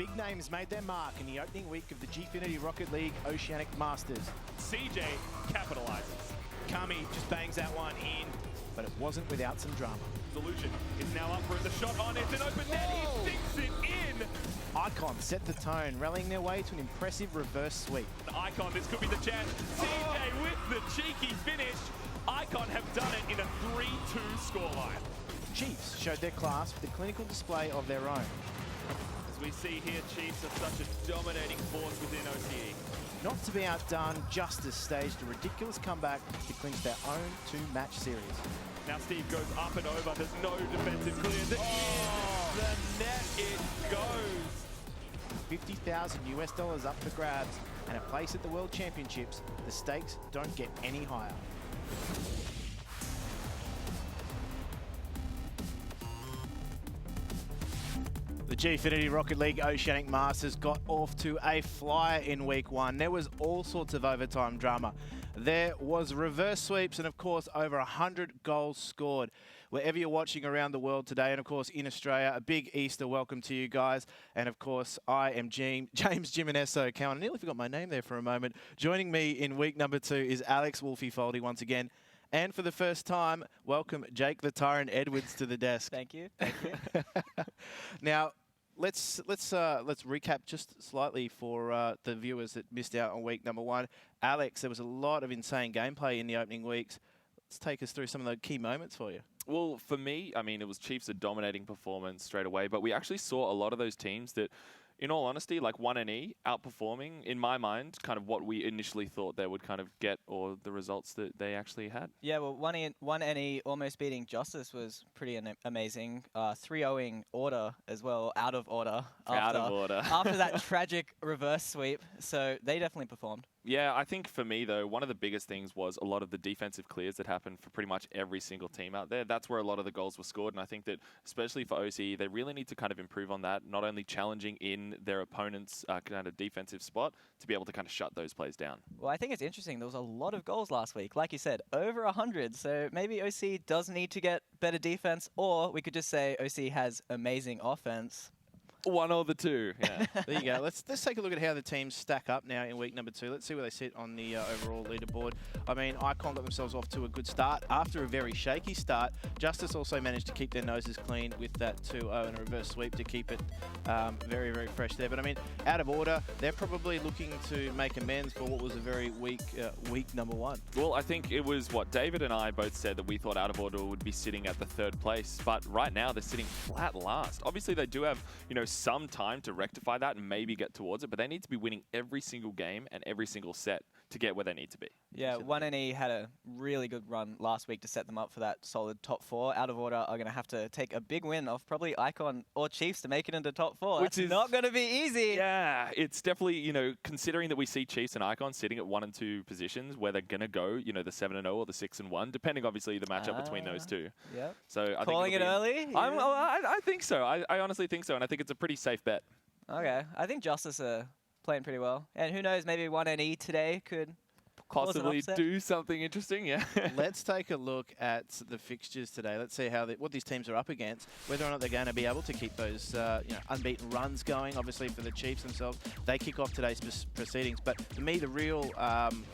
Big names made their mark in the opening week of the Gfinity Rocket League Oceanic Masters. CJ capitalizes. Kami just bangs that one in, but it wasn't without some drama. Solution is now up for the shot on. It's an open net. He sticks it in. Icon set the tone, rallying their way to an impressive reverse sweep. Icon, this could be the chance. CJ with the cheeky finish. Icon have done it in a 3-2 scoreline. Chiefs showed their class with a clinical display of their own. As we see here, Chiefs are such a dominating force within OCE. Not to be outdone, Justice staged a ridiculous comeback to clinch their own 2-match series. Now Steve goes up and over. There's no defensive clearance. The net it goes. 50,000 US dollars up for grabs and a place at the World Championships. The stakes don't get any higher. The Gfinity Rocket League Oceanic Masters got off to a flyer in week one. There was all sorts of overtime drama. There was reverse sweeps and, of course, over 100 goals scored. Wherever you're watching around the world today, and, of course, in Australia, a big Easter welcome to you guys. And, of course, I am James Jimenez Cowan. I nearly forgot my name there for a moment. Joining me in week number 2 is Alex Wolfie Foldy once again. And for the first time, welcome Jake the Tyrant Edwards to the desk. Thank you. Thank you. Now, let's recap just slightly for the viewers that missed out on week number 1. Alex, there was a lot of insane gameplay in the opening weeks. Let's take us through some of the key moments for you. Well, for me, I mean, it was Chiefs' a dominating performance straight away, but we actually saw a lot of those teams that, in all honesty, like 1NE outperforming, in my mind, kind of what we initially thought they would kind of get, or the results that they actually had. Yeah, well, 1NE almost beating Justice was pretty amazing. 3-0ing Order as well, out of order. After that tragic reverse sweep. So they definitely performed. Yeah, I think for me, though, one of the biggest things was a lot of the defensive clears that happened for pretty much every single team out there. That's where a lot of the goals were scored, and I think that, especially for OCE, they really need to kind of improve on that, not only challenging in their opponent's kind of defensive spot to be able to kind of shut those plays down. Well, I think it's interesting. There was a lot of goals last week. Like you said, over 100. So maybe OCE does need to get better defense, or we could just say OCE has amazing offense. One or the two. Yeah. There you go. Let's take a look at how the teams stack up now in week number 2. Let's see where they sit on the overall leaderboard. I mean, Icon got themselves off to a good start after a very shaky start. Justice also managed to keep their noses clean with that 2-0 and a reverse sweep to keep it very, very fresh there. But I mean, out of order, they're probably looking to make amends for what was a very weak week number 1. Well, I think it was what David and I both said, that we thought out of order would be sitting at the 3rd place, but right now they're sitting flat last. Obviously, they do have, you know, some time to rectify that and maybe get towards it, but they need to be winning every single game and every single set to get where they need to be. Yeah, 1NE had a really good run last week to set them up for that solid top 4. Out of order are going to have to take a big win off probably Icon or Chiefs to make it into top 4. Which is not going to be easy. Yeah, it's definitely, you know, considering that we see Chiefs and Icon sitting at 1 and 2 positions where they're going to go, you know, the 7-0 or the 6-1, depending obviously the matchup between those two. Yep. So I Calling think it early? I think so. I honestly think so, and I think it's a pretty safe bet. Okay, I think Justice are playing pretty well. And who knows, maybe 1NE today could possibly do something interesting, yeah. Let's take a look at the fixtures today. Let's see how what these teams are up against, whether or not they're going to be able to keep those unbeaten runs going. Obviously, for the Chiefs themselves, they kick off today's proceedings. But for me, the real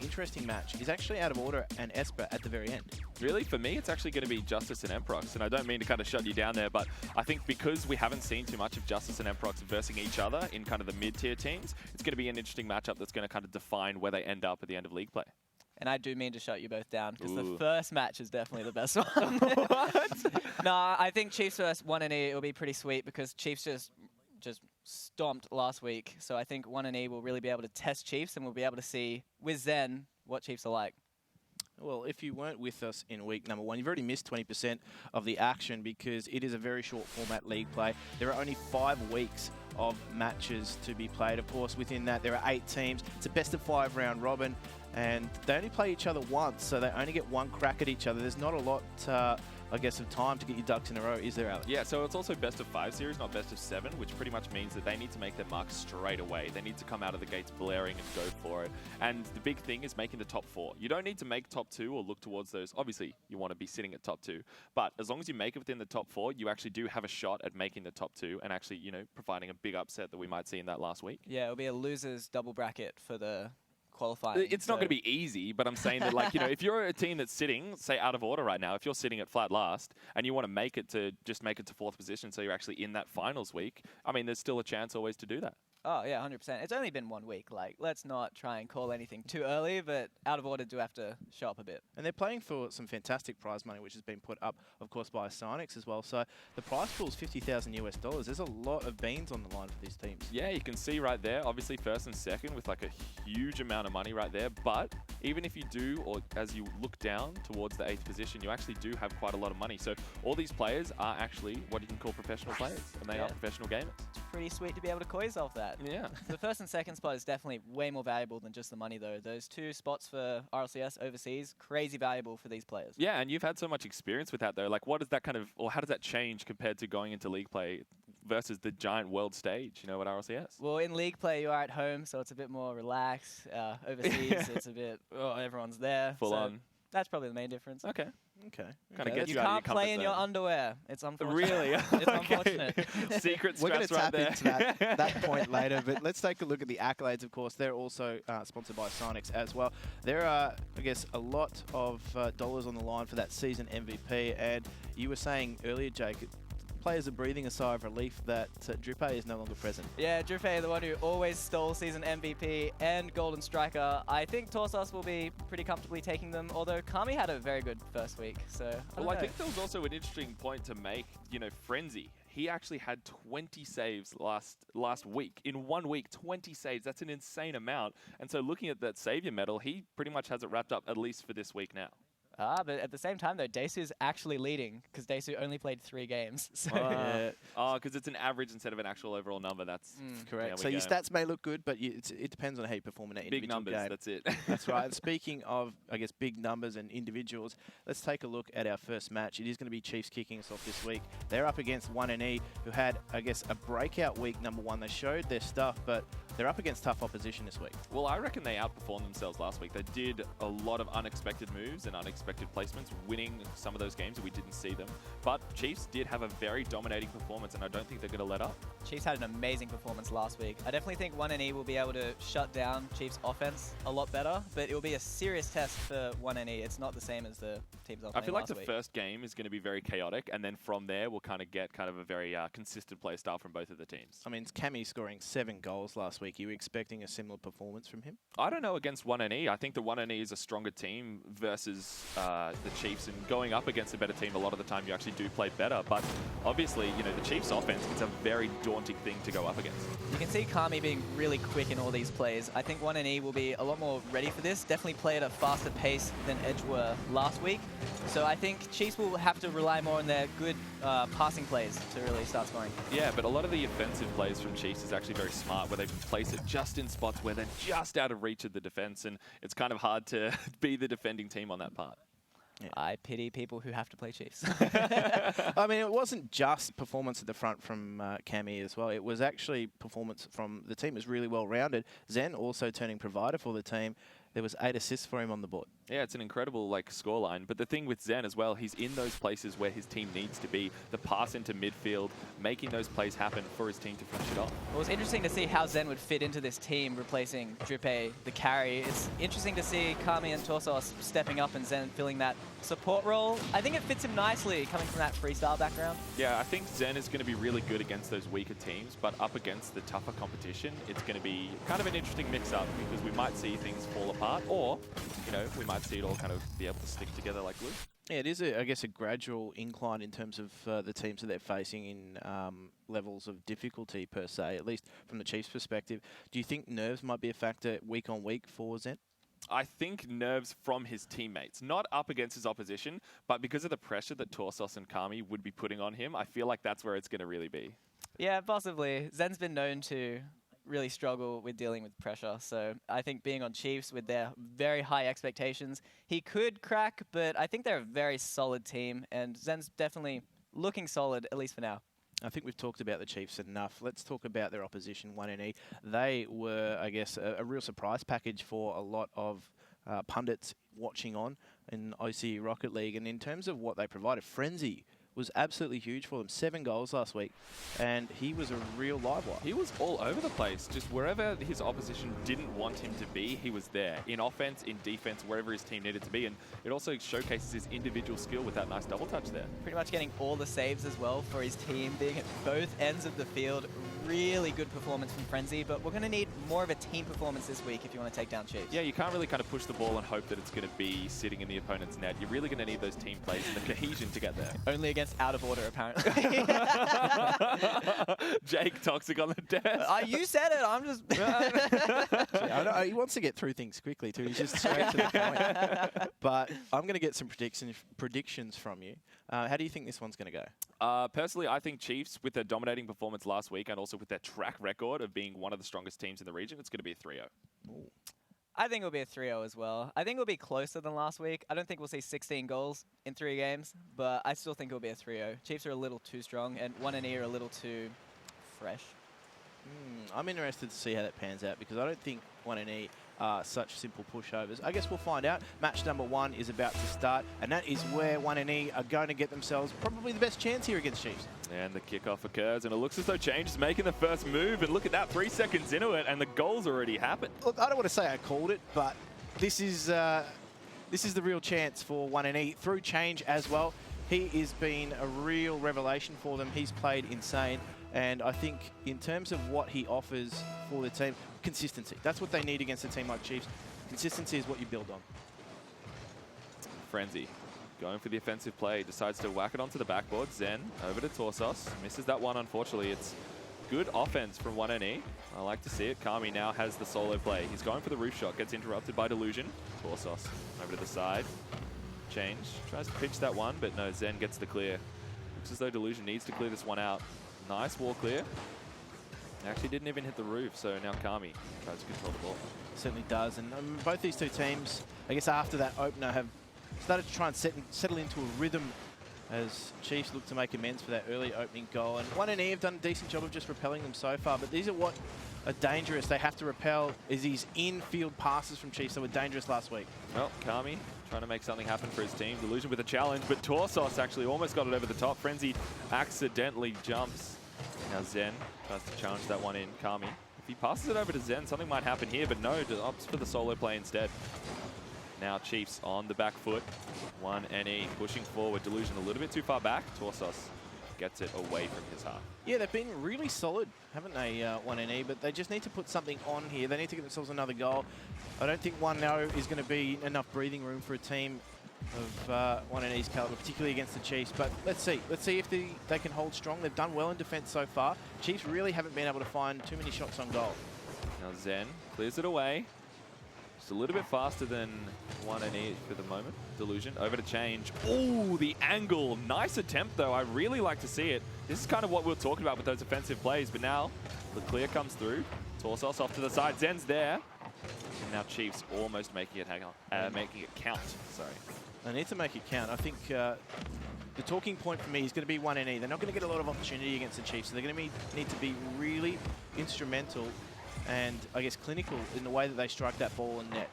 interesting match is actually Out of Order and Esper at the very end. Really, for me, it's actually going to be Justice and Emprox. And I don't mean to kind of shut you down there, but I think because we haven't seen too much of Justice and Emprox versing each other in kind of the mid-tier teams, it's going to be an interesting matchup that's going to kind of define where they end up at the end of league play. And I do mean to shut you both down, because the first match is definitely the best one. What? No, I think Chiefs versus 1NE will be pretty sweet, because Chiefs just stomped last week. So I think 1NE will really be able to test Chiefs, and we'll be able to see with Zen what Chiefs are like. Well, if you weren't with us in week number 1, you've already missed 20% of the action, because it is a very short format league play. There are only 5 weeks of matches to be played. Of course, within that, there are 8 teams. It's a best-of-5 round robin. and they only play each other once, so they only get one crack at each other. There's not a lot, I guess, of time to get your ducks in a row, is there, Alex? Yeah, so it's also best of 5 series, not best of 7, which pretty much means that they need to make their mark straight away. They need to come out of the gates blaring and go for it. And the big thing is making the top 4. You don't need to make top 2 or look towards those. Obviously, you want to be sitting at top 2. But as long as you make it within the top 4, you actually do have a shot at making the top 2 and actually, you know, providing a big upset that we might see in that last week. Yeah, it'll be a loser's double bracket for the qualifying. It's not going to be easy, but I'm saying that, like, you know, if you're a team that's sitting, say, out of order right now, if you're sitting at flat last and you want to make it to just make it to 4th position so you're actually in that finals week, I mean, there's still a chance always to do that. Oh, yeah, 100%. It's only been 1 week. Like, let's not try and call anything too early, but out of order do have to show up a bit. And they're playing for some fantastic prize money, which has been put up, of course, by Oceanic as well. So the prize pool is $50,000 US. There's a lot of beans on the line for these teams. Yeah, you can see right there, obviously 1st and 2nd with like a huge amount of money right there. But even if you do, or as you look down towards the 8th position, you actually do have quite a lot of money. So all these players are actually what you can call professional players, and they are professional gamers. It's pretty sweet to be able to call yourself that. Yeah. The 1st and 2nd spot is definitely way more valuable than just the money, though. Those 2 spots for RLCS overseas, crazy valuable for these players. Yeah, and you've had so much experience with that, though. Like, what does that kind of, or how does that change compared to going into league play versus the giant world stage, you know, at RLCS? Well, in league play, you are at home, so it's a bit more relaxed. Overseas, it's a bit, everyone's there. Full on. That's probably the main difference. Okay. Kind of gets You you out of your can't play in your comfort zone. underwear. It's unfortunate. Really? It's unfortunate. Secret We're going to straps right tap there. into that point later, but let's take a look at the Accolades, of course. They're also sponsored by Sonics as well. There are, I guess, a lot of dollars on the line for that season MVP, and you were saying earlier, Jake, players are breathing a sigh of relief that Drupe is no longer present. Yeah, Drupe, the one who always stole season MVP and Golden Striker. I think Torsos will be pretty comfortably taking them, although Kami had a very good first week, so I think there was also an interesting point to make, you know, Frenzy. He actually had 20 saves last week. In 1 week, 20 saves. That's an insane amount. And so looking at that Savior medal, he pretty much has it wrapped up, at least for this week now. But at the same time, though, Daisu's actually leading because Daisu only played 3 games. So because it's an average instead of an actual overall number. That's correct. So your stats may look good, but it depends on how you perform in that individual big numbers, game. that's it. That's right. And speaking of, I guess, big numbers and individuals, let's take a look at our first match. It is going to be Chiefs kicking us off this week. They're up against 1NE, who had, I guess, a breakout week, number 1. They showed their stuff, but they're up against tough opposition this week. Well, I reckon they outperformed themselves last week. They did a lot of unexpected moves and unexpected placements, winning some of those games that we didn't see them. But Chiefs did have a very dominating performance, and I don't think they're going to let up. Chiefs had an amazing performance last week. I definitely think 1NE will be able to shut down Chiefs' offense a lot better, but it will be a serious test for 1NE. It's not the same as the teams I feel like the week. first game is going to be very chaotic, and then from there we'll kind of get a very consistent play style from both of the teams. I mean, Cammy scoring 7 goals last week. Are you expecting a similar performance from him? I don't know against 1NE. I think the 1NE is a stronger team versus the Chiefs, and going up against a better team, a lot of the time you actually do play better. But obviously, you know, the Chiefs offense, it's a very daunting thing to go up against. You can see Kami being really quick in all these plays. I think 1NE will be a lot more ready for this. Definitely play at a faster pace than Edge were last week. So I think Chiefs will have to rely more on their good passing plays to really start scoring. Yeah, but a lot of the offensive plays from Chiefs is actually very smart, where they can place it just in spots where they're just out of reach of the defense, and it's kind of hard to be the defending team on that part. Yeah. I pity people who have to play Chiefs. I mean, it wasn't just performance at the front from Cammy as well. It was actually performance from the team. It was really well-rounded. Zen also turning provider for the team. There was 8 assists for him on the board. Yeah, it's an incredible scoreline. But the thing with Zen as well, he's in those places where his team needs to be. The pass into midfield, making those plays happen for his team to finish it off. Well, it's interesting to see how Zen would fit into this team, replacing Drupe, the carry. It's interesting to see Kami and Torsos stepping up and Zen filling that support role. I think it fits him nicely, coming from that freestyle background. Yeah, I think Zen is going to be really good against those weaker teams, but up against the tougher competition, it's going to be kind of an interesting mix-up, because we might see things fall apart, or, you know, we might see it all kind of be able to stick together like glue. Yeah, it is, I guess, a gradual incline in terms of the teams that they're facing in levels of difficulty, per se, at least from the Chiefs' perspective. Do you think nerves might be a factor week on week for Zen? I think nerves from his teammates, not up against his opposition, but because of the pressure that Torsos and Kami would be putting on him, I feel like that's where it's going to really be. Yeah, possibly. Zen's been known to really struggle with dealing with pressure. So I think being on Chiefs with their very high expectations, he could crack, but I think they're a very solid team, and Zen's definitely looking solid, at least for now. I think we've talked about the Chiefs enough. Let's talk about their opposition, 1NE. They were, I guess, a real surprise package for a lot of pundits watching on in OCE Rocket League. And in terms of what they provided, Frenzy was absolutely huge for them. 7 goals last week, and he was a real live wire. He was all over the place. Just wherever his opposition didn't want him to be, he was there. In offense, in defense, wherever his team needed to be. And it also showcases his individual skill with that nice double touch there. Pretty much getting all the saves as well for his team, being at both ends of the field. Really good performance from Frenzy, but we're going to need more of a team performance this week if you want to take down Chiefs. Yeah, you can't really kind of push the ball and hope that it's going to be sitting in the opponent's net. You're really going to need those team plays and the cohesion to get there. Only against out of order, apparently. Jake, toxic on the desk. You said it. I'm just... I know, he wants to get through things quickly, too. He's just straight to the point. But I'm going to get some predictions from you. How do you think this one's going to go? Personally, I think Chiefs, with their dominating performance last week and also with their track record of being one of the strongest teams in the region, it's going to be a 3-0. I think it'll be a 3-0 as well. I think it'll be closer than last week. I don't think we'll see 16 goals in 3 games, but I still think it'll be a 3-0. Chiefs are a little too strong, and 1NE are a little too fresh. I'm interested to see how that pans out, because I don't think 1NE are such simple pushovers. I guess we'll find out. Match number 1 is about to start, and that is where 1NE are going to get themselves probably the best chance here against Chiefs. And the kickoff occurs, and it looks as though Change is making the first move, and look at that, 3 seconds into it, and the goal's already happened. Look, I don't want to say I called it, but this is the real chance for 1NE through Change as well. He has been a real revelation for them. He's played insane. And I think in terms of what he offers for the team, consistency. That's what they need against a team like Chiefs. Consistency is what you build on. Frenzy going for the offensive play, decides to whack it onto the backboard. Zen over to Torsos. Misses that one, unfortunately. It's good offense from 1NE. I like to see it. Kami now has the solo play. He's going for the roof shot, gets interrupted by Delusion. Torsos over to the side. Change, tries to pitch that one, but no, Zen gets the clear. Looks as though Delusion needs to clear this one out. Nice wall clear. Actually didn't even hit the roof, so now Kami tries to control the ball. Certainly does, and both these two teams, I guess after that opener, have started to try and settle into a rhythm as Chiefs look to make amends for that early opening goal. And 1NE have done a decent job of just repelling them so far, but these are what are dangerous. They have to repel is these in-field passes from Chiefs that were dangerous last week. Well, Kami trying to make something happen for his team. Delusion with a challenge, but Torsos actually almost got it over the top. Frenzy accidentally jumps. Now Zen tries to challenge that one in. Kami, if he passes it over to Zen, something might happen here, but no, opts for the solo play instead. Now Chiefs on the back foot. 1NE pushing forward. Delusion a little bit too far back. Torsos gets it away from his half. Yeah, they've been really solid, haven't they, 1NE? But they just need to put something on here. They need to get themselves another goal. I don't think 1-0 is going to be enough breathing room for a team of 1NE's caliber, particularly against the Chiefs. But let's see. Let's see if they can hold strong. They've done well in defense so far. Chiefs really haven't been able to find too many shots on goal. Now Zen clears it away. Just a little bit faster than 1NE for the moment. Delusion over to Change. Ooh, the angle. Nice attempt, though. I really like to see it. This is kind of what we were talking about with those offensive plays, but now the clear comes through. Torsos off to the side. Zen's there. And now Chiefs almost making it making it count. Sorry. They need to make it count. I think the talking point for me is going to be 1NE. They're not going to get a lot of opportunity against the Chiefs, so they're going to need to be really instrumental and, I guess, clinical in the way that they strike that ball in net.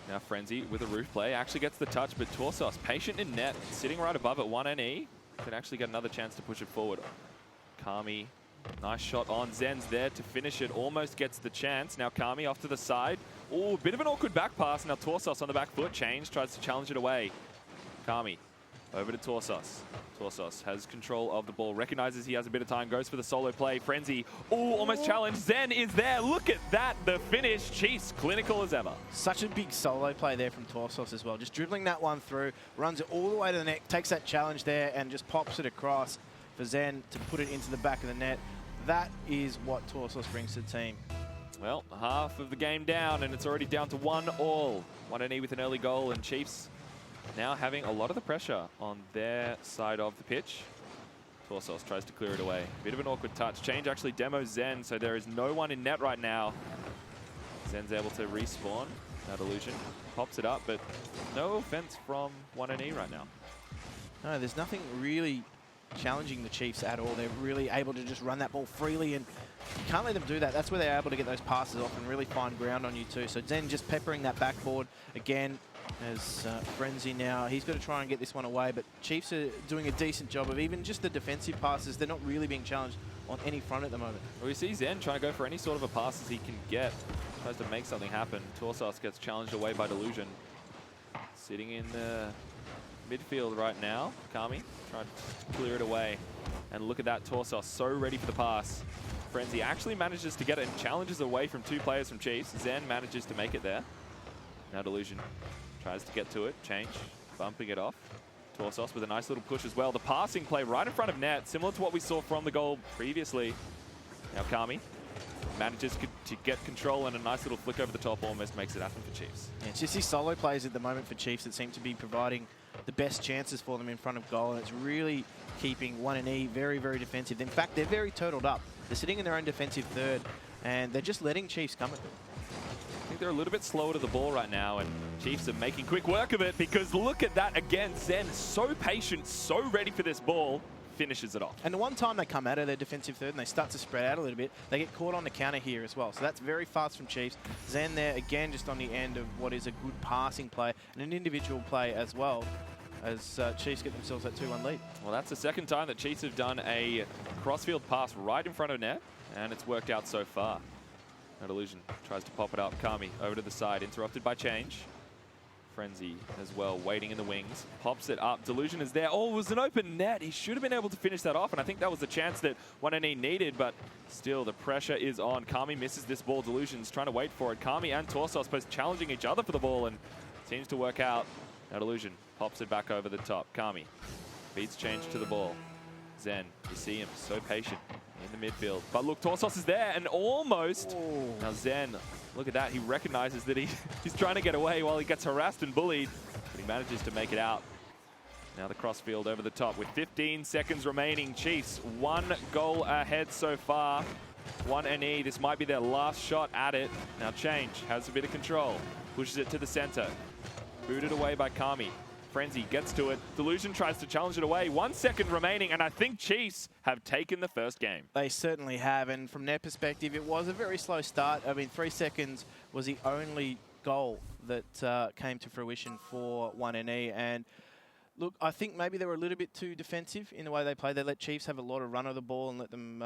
Now Frenzy with a roof play actually gets the touch, but Torsos patient in net, sitting right above it. 1NE could actually get another chance to push it forward. Kami, nice shot on. Zen's there to finish it, almost gets the chance. Now Kami off to the side. Oh, bit of an awkward back pass. Now Torsos on the back foot. Change, tries to challenge it away. Kami over to Torsos. Torsos has control of the ball, recognizes he has a bit of time, goes for the solo play. Frenzy, oh, almost challenged. Zen is there. Look at that, the finish. Chiefs, clinical as ever. Such a big solo play there from Torsos as well. Just dribbling that one through, runs it all the way to the net, takes that challenge there and just pops it across for Zen to put it into the back of the net. That is what Torsos brings to the team. Well, half of the game down, and it's already down to 1-1. 1NE with an early goal, and Chiefs now having a lot of the pressure on their side of the pitch. Torsos tries to clear it away. Bit of an awkward touch. Change actually demos Zen, so there is no one in net right now. Zen's able to respawn. That illusion pops it up, but no offense from 1NE right now. No, there's nothing really challenging the Chiefs at all. They're really able to just run that ball freely, and you can't let them do that. That's where they're able to get those passes off and really find ground on you too. So Zen just peppering that backboard again as Frenzy now. He's got to try and get this one away, but Chiefs are doing a decent job of even just the defensive passes. They're not really being challenged on any front at the moment. Well, we see Zen trying to go for any sort of a pass as he can get. Tries to make something happen. Torsos gets challenged away by Delusion. Sitting in the midfield right now. Kami trying to clear it away. And look at that, Torsos so ready for the pass. Frenzy actually manages to get it and challenges away from two players from Chiefs. Zen manages to make it there. Now Delusion tries to get to it. Change, bumping it off. Torsos with a nice little push as well. The passing play right in front of net, similar to what we saw from the goal previously. Now Kami manages to get control, and a nice little flick over the top almost makes it happen for Chiefs. Yeah, it's just these solo plays at the moment for Chiefs that seem to be providing the best chances for them in front of goal, and it's really keeping 1NE very, very defensive. In fact, they're very turtled up. They're sitting in their own defensive third, and they're just letting Chiefs come at them. I think they're a little bit slower to the ball right now, and Chiefs are making quick work of it, because look at that again. Zen so patient, so ready for this ball. Finishes it off. And the one time they come out of their defensive third and they start to spread out a little bit, they get caught on the counter here as well. So that's very fast from Chiefs. Zen there again just on the end of what is a good passing play and an individual play as well, as Chiefs get themselves that 2-1 lead. Well, that's the second time that Chiefs have done a crossfield pass right in front of net, and it's worked out so far. That Illusion tries to pop it up. Kami over to the side, interrupted by Change. Frenzy as well, waiting in the wings. Pops it up. Delusion is there. Oh, it was an open net. He should have been able to finish that off, and I think that was the chance that 1NE needed, but still the pressure is on. Kami misses this ball. Delusion's trying to wait for it. Kami and Torsos both challenging each other for the ball, and seems to work out. Now Delusion pops it back over the top. Kami beats Change to the ball. Zen, you see him, so patient in the midfield. But look, Torsos is there, and almost. Oh. Now Zen, look at that. He recognizes that he's trying to get away while he gets harassed and bullied, but he manages to make it out. Now the crossfield over the top with 15 seconds remaining. Chiefs, 1 goal ahead so far. 1NE, this might be their last shot at it. Now Change has a bit of control, pushes it to the center. Booted away by Kami. Frenzy gets to it. Delusion tries to challenge it away. 1 second remaining, and I think Chiefs have taken the first game. They certainly have, and from their perspective, it was a very slow start. I mean, 3 seconds was the only goal that came to fruition for 1NE, and look, I think maybe they were a little bit too defensive in the way they played. They let Chiefs have a lot of run of the ball and let them,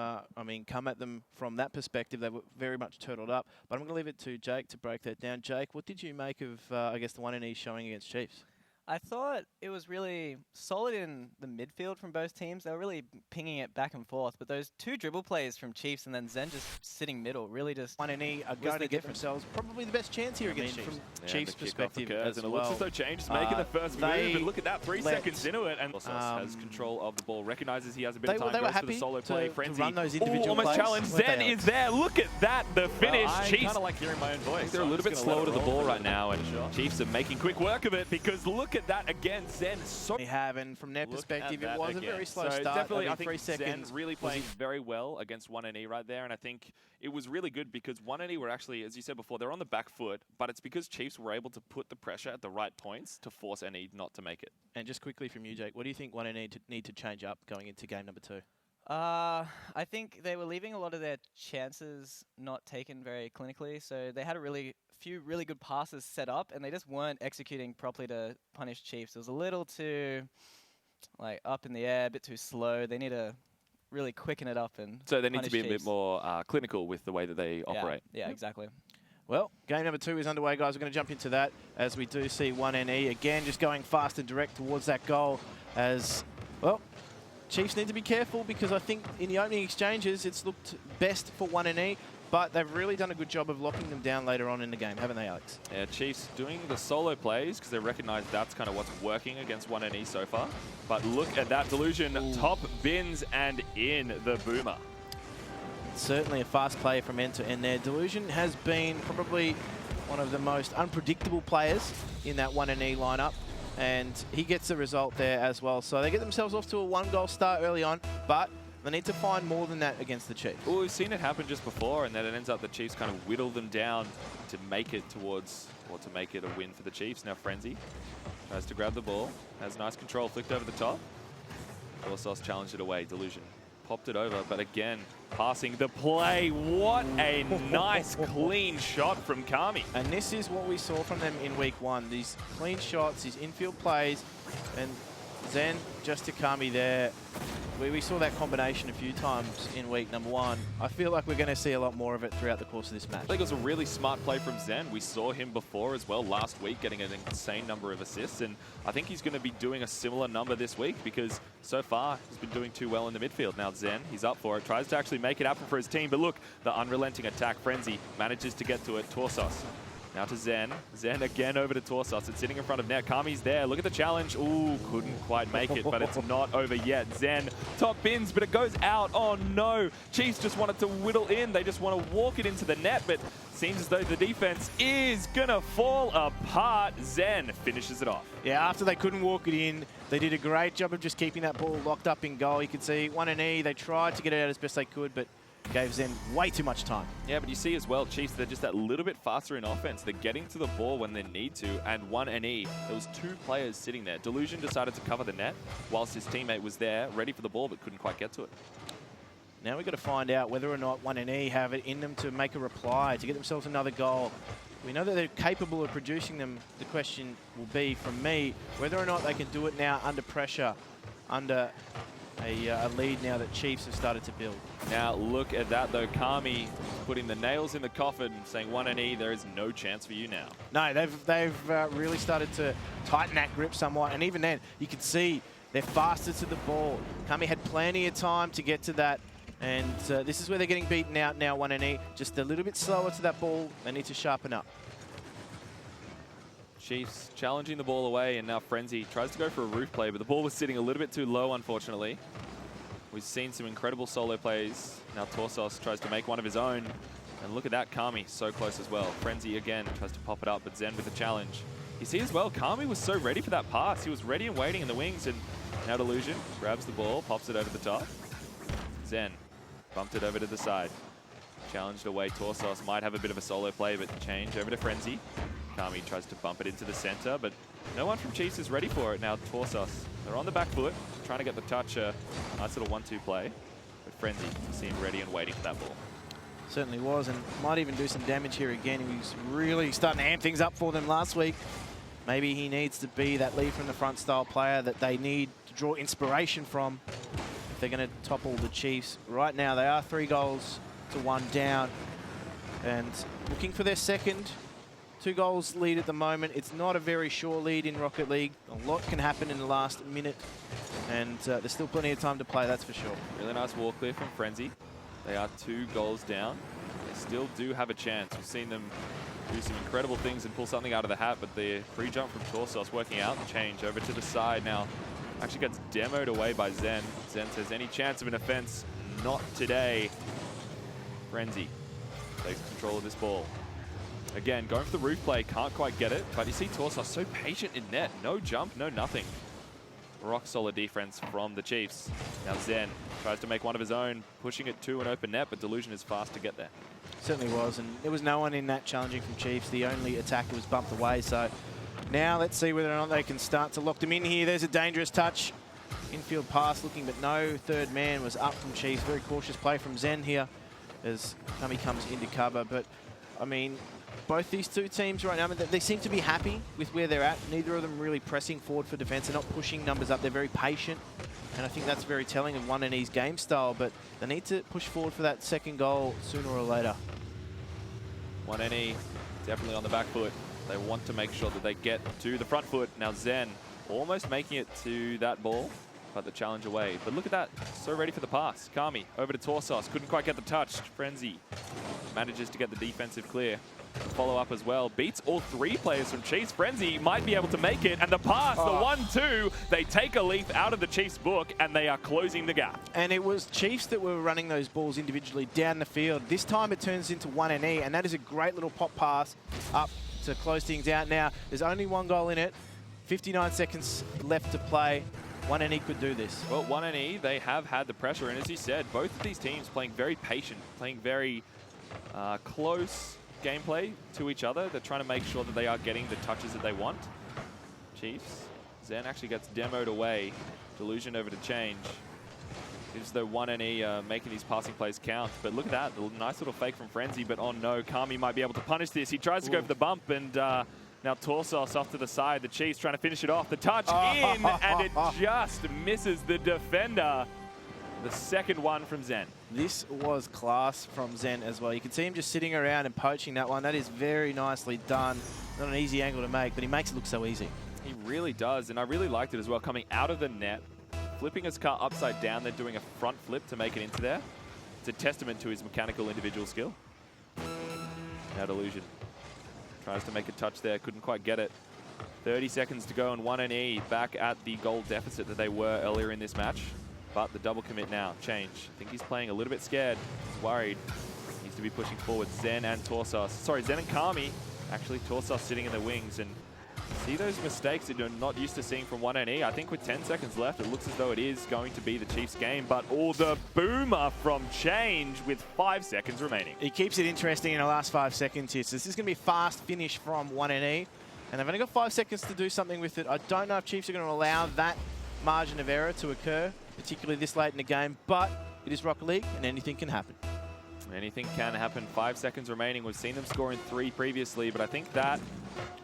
come at them from that perspective. They were very much turtled up, but I'm going to leave it to Jake to break that down. Jake, what did you make of, I guess, the 1NE showing against Chiefs? I thought it was really solid in the midfield from both teams. They were really pinging it back and forth. But those 2 dribble plays from Chiefs and then Zen just sitting middle really just... 1NE are going to get themselves probably the best chance here against Chiefs. From Chiefs' perspective as and it well. looks as though Change is making the first move. And look at that, 3 seconds into it. And has control of the ball, recognizes he has a bit of time, they were goes happy for the solo play. Frenzy, run those individual almost plays. challenged. Zen is there. Look at that, the finish. I Chiefs, kind of like hearing my own voice. they're a little bit slower to the ball right now, and Chiefs are making quick work of it, because look at that again. Zen so they have, and from their perspective, it was a very slow so start. Definitely, I think 3 seconds Zen really playing very well against 1NE right there, and I think it was really good because 1NE were actually, as you said before, they're on the back foot, but it's because Chiefs were able to put the pressure at the right points to force NE not to make it. And just quickly from you, Jake, what do you think 1NE need to change up going into game number 2? I think they were leaving a lot of their chances not taken very clinically. So they had a few really good passes set up, and they just weren't executing properly to punish Chiefs. It was a little too up in the air, a bit too slow. They need to really quicken it up and so they need to be Chiefs. a bit more clinical with the way that they operate. Yeah, exactly. Well, game number 2 is underway, guys. We're going to jump into that as we do see 1NE again just going fast and direct towards that goal as, well, Chiefs need to be careful because I think in the opening exchanges it's looked best for 1NE, but they've really done a good job of locking them down later on in the game, haven't they, Alex? Yeah, Chiefs doing the solo plays because they recognize that's kind of what's working against 1NE so far. But look at that Delusion. Ooh. Top bins and in the boomer. Certainly a fast play from end to end there. Delusion has been probably one of the most unpredictable players in that 1NE lineup. and he gets the result there as well. So they get themselves off to a 1-goal start early on, but they need to find more than that against the Chiefs. Well, we've seen it happen just before, and then it ends up the Chiefs kind of whittle them down to make it towards, or to make it a win for the Chiefs. Now Frenzy tries to grab the ball, has nice control, flicked over the top. Torsos challenged it away, Delusion popped it over, but again, passing the play. What a nice, clean shot from Kami. And this is what we saw from them in week 1. These clean shots, these infield plays, and Zen just to Kami there. We saw that combination a few times in week number 1. I feel like we're going to see a lot more of it throughout the course of this match. I think it was a really smart play from Zen. We saw him before as well last week getting an insane number of assists, and I think he's going to be doing a similar number this week because so far he's been doing too well in the midfield. Now Zen, he's up for it, tries to actually make it happen for his team, but look, the unrelenting attack. Frenzy manages to get to it. Torsos. Now to Zen. Zen again over to Torsos. It's sitting in front of net. Kami's there. Look at the challenge. Ooh, couldn't quite make it, but it's not over yet. Zen top bins, but it goes out. Oh no. Chiefs just wanted to whittle in. They just want to walk it into the net, but seems as though the defense is going to fall apart. Zen finishes it off. Yeah, after they couldn't walk it in, they did a great job of just keeping that ball locked up in goal. You could see 1-E. They tried to get it out as best they could, but gave Zen way too much time. Yeah, but you see as well, Chiefs, they're just that little bit faster in offense. They're getting to the ball when they need to, and 1-E, there was 2 players sitting there. Delusion decided to cover the net, whilst his teammate was there, ready for the ball, but couldn't quite get to it. Now we've got to find out whether or not 1-E have it in them to make a reply, to get themselves another goal. We know that they're capable of producing them. The question will be, from me, whether or not they can do it now under pressure, under a lead now that Chiefs have started to build. Now look at that though, Kami putting the nails in the coffin, saying 1-E, there is no chance for you now. No, they've really started to tighten that grip somewhat, and even then you can see they're faster to the ball. Kami had plenty of time to get to that, and this is where they're getting beaten out now, 1-E. Just a little bit slower to that ball. They need to sharpen up. Chiefs challenging the ball away, and now Frenzy tries to go for a roof play, but the ball was sitting a little bit too low, unfortunately. We've seen some incredible solo plays. Now Torsos tries to make one of his own, and look at that, Kami so close as well. Frenzy again tries to pop it up, but Zen with the challenge. You see as well, Kami was so ready for that pass. He was ready and waiting in the wings, and now Delusion grabs the ball, pops it over the top. Zen bumped it over to the side. Challenged away, Torsos might have a bit of a solo play, but change over to Frenzy. Kami tries to bump it into the center, but no one from Chiefs is ready for it. Now Torsos, they're on the back foot, trying to get the touch, nice little 1-2 play. But Frenzy seemed ready and waiting for that ball. Certainly was, and might even do some damage here again. He was really starting to amp things up for them last week. Maybe he needs to be that lead from the front style player that they need to draw inspiration from if they're going to topple the Chiefs. Right now they are 3-1 down, and looking for their second. 2 goals lead at the moment. It's not a very sure lead in Rocket League. A lot can happen in the last minute, and there's still plenty of time to play, that's for sure. Really nice wall clear from Frenzy. They are 2 goals down. They still do have a chance. We've seen them do some incredible things and pull something out of the hat, but the free jump from Torsos working out. Change over to the side now. Actually gets demoed away by Zen. Zen says, any chance of an offense? Not today. Frenzy takes control of this ball. Again, going for the roof play, can't quite get it, but you see Torsos so patient in net. No jump, no nothing. Rock solid defense from the Chiefs. Now Zen tries to make one of his own, pushing it to an open net, but Delusion is fast to get there. Certainly was, and there was no one in that challenging from Chiefs. The only attacker was bumped away, so now let's see whether or not they can start to lock them in here. There's a dangerous touch. Infield pass looking, but no third man was up from Chiefs. Very cautious play from Zen here as Kami comes into cover, but I mean, both these 2 teams right now, they seem to be happy with where they're at. Neither of them really pressing forward for defense. They're not pushing numbers up. They're very patient, and I think that's very telling of 1-E's game style, but they need to push forward for that second goal sooner or later. 1-E definitely on the back foot. They want to make sure that they get to the front foot. Now Zen almost making it to that ball, but the challenge away. But look at that, so ready for the pass. Kami over to Torsos, couldn't quite get the touch. Frenzy manages to get the defensive clear. Follow up as well, beats all 3 players from Chiefs. Frenzy might be able to make it, and the pass, the 1-2, they take a leaf out of the Chiefs book, and they are closing the gap. And it was Chiefs that were running those balls individually down the field. This time it turns into 1-E, and that is a great little pop pass up to close things out. Now, there's only 1 goal in it. 59 seconds left to play. 1NE could do this. Well, 1NE, they have had the pressure, and as you said, both of these teams playing very patient, playing very close gameplay to each other. They're trying to make sure that they are getting the touches that they want. Chiefs. Zen actually gets demoed away. Delusion over to change. Seems though 1NE making these passing plays count. But look at that, the nice little fake from Frenzy. But oh no, Kami might be able to punish this. He tries to go for the bump, and now Torsos off to the side. The Chiefs trying to finish it off. The touch in, and it just misses the defender. The second one from Zen. This was class from Zen as well. You can see him just sitting around and poaching that one. That is very nicely done. Not an easy angle to make, but he makes it look so easy. He really does, and I really liked it as well. Coming out of the net, flipping his car upside down, then doing a front flip to make it into there. It's a testament to his mechanical individual skill. Now Delusion tries to make a touch there, couldn't quite get it. 30 seconds to go, and 1NE back at the goal deficit that they were earlier in this match. But the double commit now, change. I think he's playing a little bit scared. He's worried. Needs to be pushing forward. Zen and Torsos. Sorry, Zen and Kami. Actually, Torsos sitting in the wings. And see those mistakes that you're not used to seeing from 1NE. I think with 10 seconds left, it looks as though it is going to be the Chiefs' game. But the boomer from change with 5 seconds remaining. He keeps it interesting in the last 5 seconds here. So this is going to be a fast finish from 1NE. And they've only got 5 seconds to do something with it. I don't know if Chiefs are going to allow that margin of error to occur, particularly this late in the game, but it is Rocket League and anything can happen. Anything can happen. 5 seconds remaining. We've seen them score in 3 previously, but I think that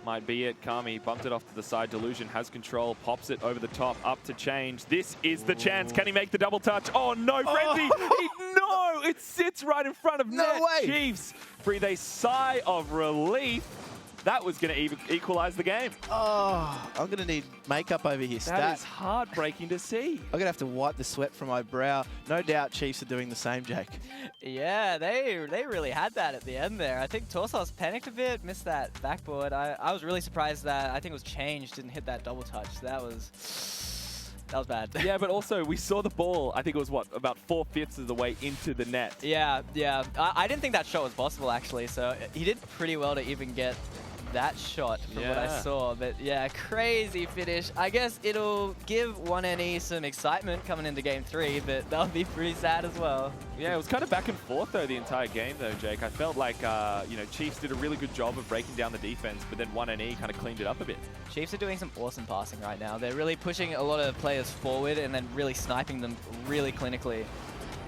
might be it. Kami bumped it off to the side. Delusion has control, pops it over the top, up to change. This is the chance. Can he make the double touch? Oh no, Frenzy! No, it sits right in front of net. Way. Chiefs breathe a sigh of relief. That was going to equalize the game. Oh, I'm going to need makeup over here. That is heartbreaking to see. I'm going to have to wipe the sweat from my brow. No doubt Chiefs are doing the same, Jake. Yeah, they really had that at the end there. I think Torsos panicked a bit, missed that backboard. I was really surprised that I think it was Change didn't hit that double touch. That was bad. Yeah, but also we saw the ball, I think it was, what, about 4/5 of the way into the net. Yeah. I didn't think that shot was possible, actually. So he did pretty well to even get that shot from what I saw. But yeah, crazy finish. I guess it'll give 1NE some excitement coming into game 3, but that'll be pretty sad as well. Yeah, it was kind of back and forth though the entire game though, Jake. I felt like Chiefs did a really good job of breaking down the defense, but then 1NE kind of cleaned it up a bit. Chiefs are doing some awesome passing right now. They're really pushing a lot of players forward and then really sniping them really clinically.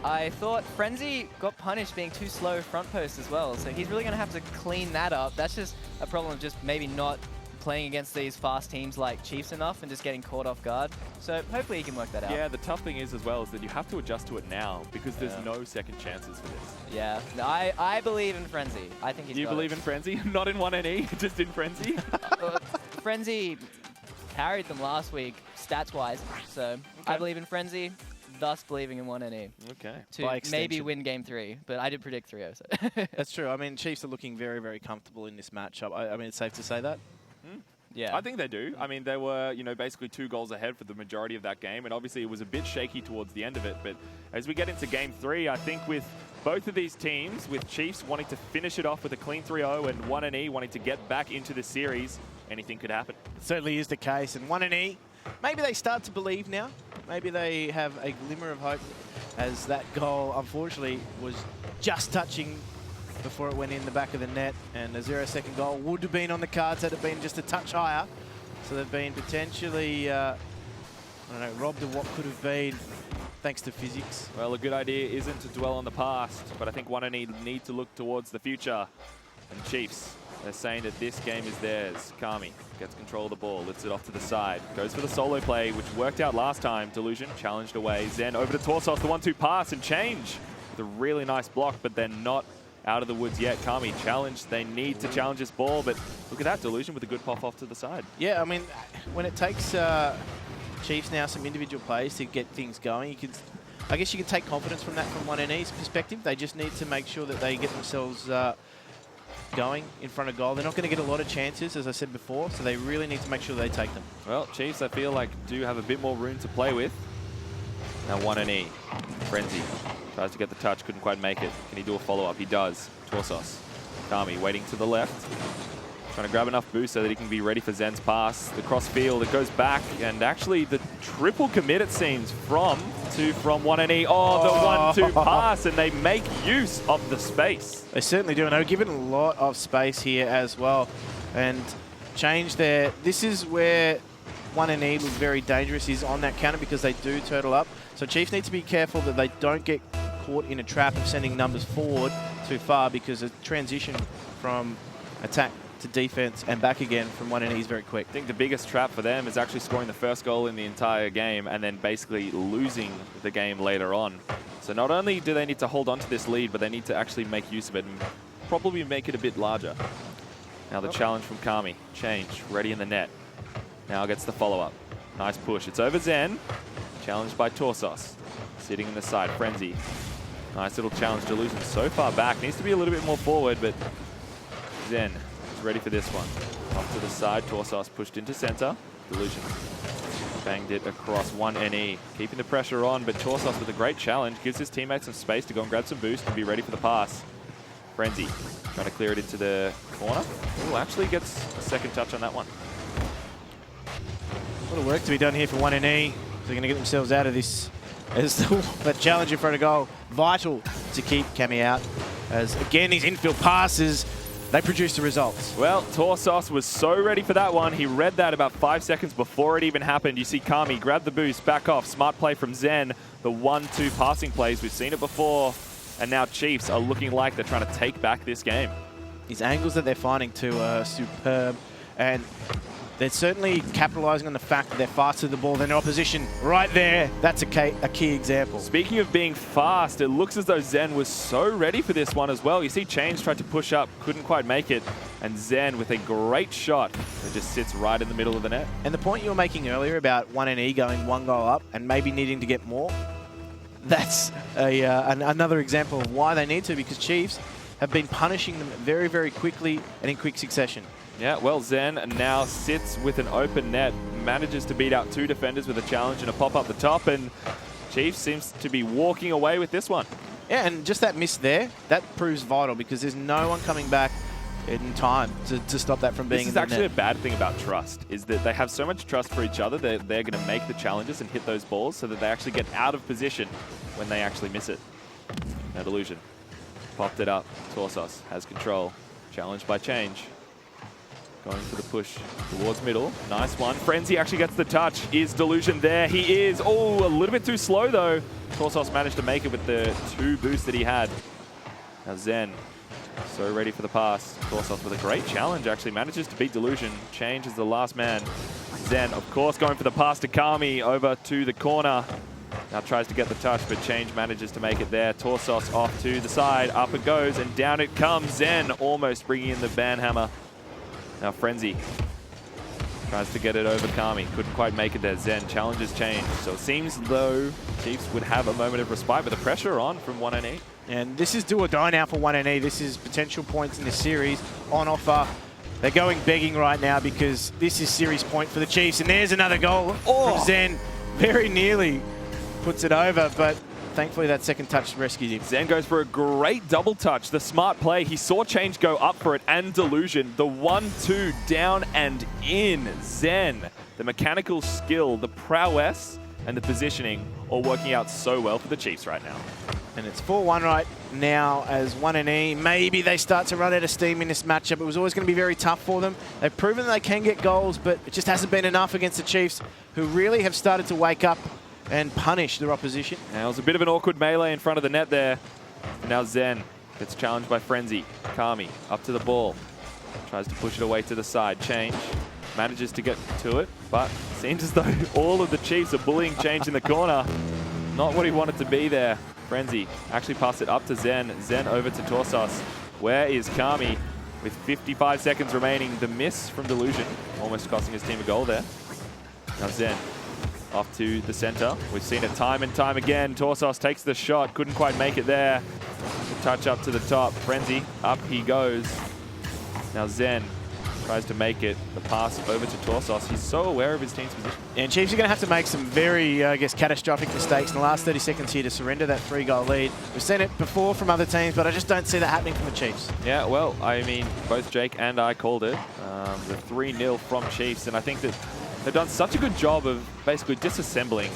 I thought Frenzy got punished being too slow front post as well, so he's really going to have to clean that up. That's just a problem of just maybe not playing against these fast teams like Chiefs enough and just getting caught off guard. So hopefully he can work that out. Yeah, the tough thing is as well is that you have to adjust to it now because there's no second chances for this. Yeah, no, I believe in Frenzy. I think he's You believe in Frenzy? Not in 1NE, just in Frenzy? Frenzy carried them last week, stats-wise, so I believe in Frenzy. Thus believing in 1NE. Okay. To maybe win game 3, but I did predict 3-0. So. That's true. I mean, Chiefs are looking very, very comfortable in this matchup. I mean, it's safe to say that. Yeah. I think they do. I mean, they were, basically 2 goals ahead for the majority of that game, and obviously it was a bit shaky towards the end of it. But as we get into game 3, I think with both of these teams, with Chiefs wanting to finish it off with a clean 3-0 and 1NE wanting to get back into the series, anything could happen. It certainly is the case. And 1NE, maybe they start to believe now. Maybe they have a glimmer of hope as that goal, unfortunately, was just touching before it went in the back of the net. And a 0-second goal would have been on the cards had it been just a touch higher. So they've been potentially, robbed of what could have been thanks to physics. Well, a good idea isn't to dwell on the past, but I think 1NE need to look towards the future. And Chiefs, they're saying that this game is theirs. Kami gets control of the ball, lifts it off to the side, goes for the solo play, which worked out last time. Delusion challenged away. Zen over to Torsos, the 1-2 pass and change with a really nice block, but they're not out of the woods yet. Kami challenged. They need to challenge this ball, but look at that. Delusion with a good pop off to the side. Yeah, I mean, when it takes Chiefs now some individual plays to get things going, I guess you can take confidence from that from 1NE's perspective. They just need to make sure that they get themselves going in front of goal. They're not going to get a lot of chances, as I said before, so they really need to make sure they take them. Well, Chiefs, I feel like, do have a bit more room to play with. Now 1NE. Frenzy tries to get the touch, couldn't quite make it. Can he do a follow-up? He does. Torsos. Kami waiting to the left. Trying to grab enough boost so that he can be ready for Zen's pass. The cross field, it goes back, and actually the triple commit, it seems, from 1NE. Oh, the 1-2 pass, and they make use of the space. They certainly do, and they're given a lot of space here as well. And change there. This is where 1NE look very dangerous, is on that counter, because they do turtle up. So Chiefs need to be careful that they don't get caught in a trap of sending numbers forward too far, because a transition from attack to defense and back again from 1NE is very quick. I think the biggest trap for them is actually scoring the first goal in the entire game and then basically losing the game later on. So not only do they need to hold on to this lead, but they need to actually make use of it and probably make it a bit larger. Now the challenge from Kami. Change, ready in the net. Now gets the follow-up. Nice push. It's over Zen. Challenged by Torsos. Sitting in the side. Frenzy. Nice little challenge. Delusion so far back. Needs to be a little bit more forward, but Zen is ready for this one. Off to the side. Torsos pushed into center. Delusion banged it across 1NE. Keeping the pressure on, but Torsos with a great challenge. Gives his teammates some space to go and grab some boost and be ready for the pass. Frenzy trying to clear it into the corner. Ooh, actually gets a second touch on that one. A lot of work to be done here for 1NE. They're going to get themselves out of this as that challenge in front of goal. Vital to keep Kami out, as again these infield passes, they produce the results. Well, Torsos was so ready for that one. He read that about 5 seconds before it even happened. You see Kami grab the boost, back off, smart play from Zen. The 1-2 passing plays, we've seen it before. And now Chiefs are looking like they're trying to take back this game. These angles that they're finding too are superb, and they're certainly capitalizing on the fact that they're faster to the ball than their opposition. Right there, that's a key example. Speaking of being fast, it looks as though Zen was so ready for this one as well. You see Chains tried to push up, couldn't quite make it, and Zen with a great shot that just sits right in the middle of the net. And the point you were making earlier about 1NE going one goal up and maybe needing to get more, that's another example of why they need to, because Chiefs have been punishing them very, very quickly and in quick succession. Yeah, well, Zen now sits with an open net, manages to beat out 2 defenders with a challenge and a pop up the top, and Chiefs seems to be walking away with this one. Yeah, and just that miss there, that proves vital, because there's no one coming back in time to stop that from being in the net. This is actually a bad thing about trust, is that they have so much trust for each other that they're going to make the challenges and hit those balls so that they actually get out of position when they actually miss it. No Delusion. Popped it up. Torsos has control. Challenged by Change. Going for the push towards middle. Nice one. Frenzy actually gets the touch. Is Delusion there? He is. Oh, a little bit too slow though. Torsos managed to make it with the 2 boosts that he had. Now Zen, so ready for the pass. Torsos with a great challenge actually. Manages to beat Delusion. Change is the last man. Zen, of course, going for the pass to Kami over to the corner. Now tries to get the touch, but Change manages to make it there. Torsos off to the side. Up it goes, and down it comes. Zen almost bringing in the banhammer. Now Frenzy tries to get it over Kami. Couldn't quite make it there. Zen challenges Change. So it seems though Chiefs would have a moment of respite, but the pressure on from 1NE. And this is do or die now for 1NE. This is potential points in this series on offer. They're going begging right now, because this is series point for the Chiefs. And there's another goal from Zen. Very nearly puts it over, but thankfully that second touch rescues him. Zen goes for a great double touch. The smart play. He saw Change go up for it and Delusion. The 1-2 down and in. Zen, the mechanical skill, the prowess, and the positioning all working out so well for the Chiefs right now. And it's 4-1 right now as 1NE. Maybe they start to run out of steam in this matchup. It was always going to be very tough for them. They've proven they can get goals, but it just hasn't been enough against the Chiefs, who really have started to wake up and punish their opposition. Now it was a bit of an awkward melee in front of the net there. Now Zen gets challenged by Frenzy. Kami up to the ball. Tries to push it away to the side. Change manages to get to it, but seems as though all of the Chiefs are bullying Change in the corner. Not what he wanted to be there. Frenzy actually passed it up to Zen. Zen over to Torsos. Where is Kami? With 55 seconds remaining, the miss from Delusion, almost costing his team a goal there. Now Zen off to the center. We've seen it time and time again. Torsos takes the shot, couldn't quite make it there. The touch up to the top. Frenzy, up he goes. Now Zen tries to make it the pass over to Torsos. He's so aware of his team's position. And Chiefs are going to have to make some very, I guess, catastrophic mistakes in the last 30 seconds here to surrender that 3-goal lead. We've seen it before from other teams, but I just don't see that happening from the Chiefs. Yeah, well, I mean, both Jake and I called it. The 3-0 from Chiefs, and I think that they've done such a good job of basically disassembling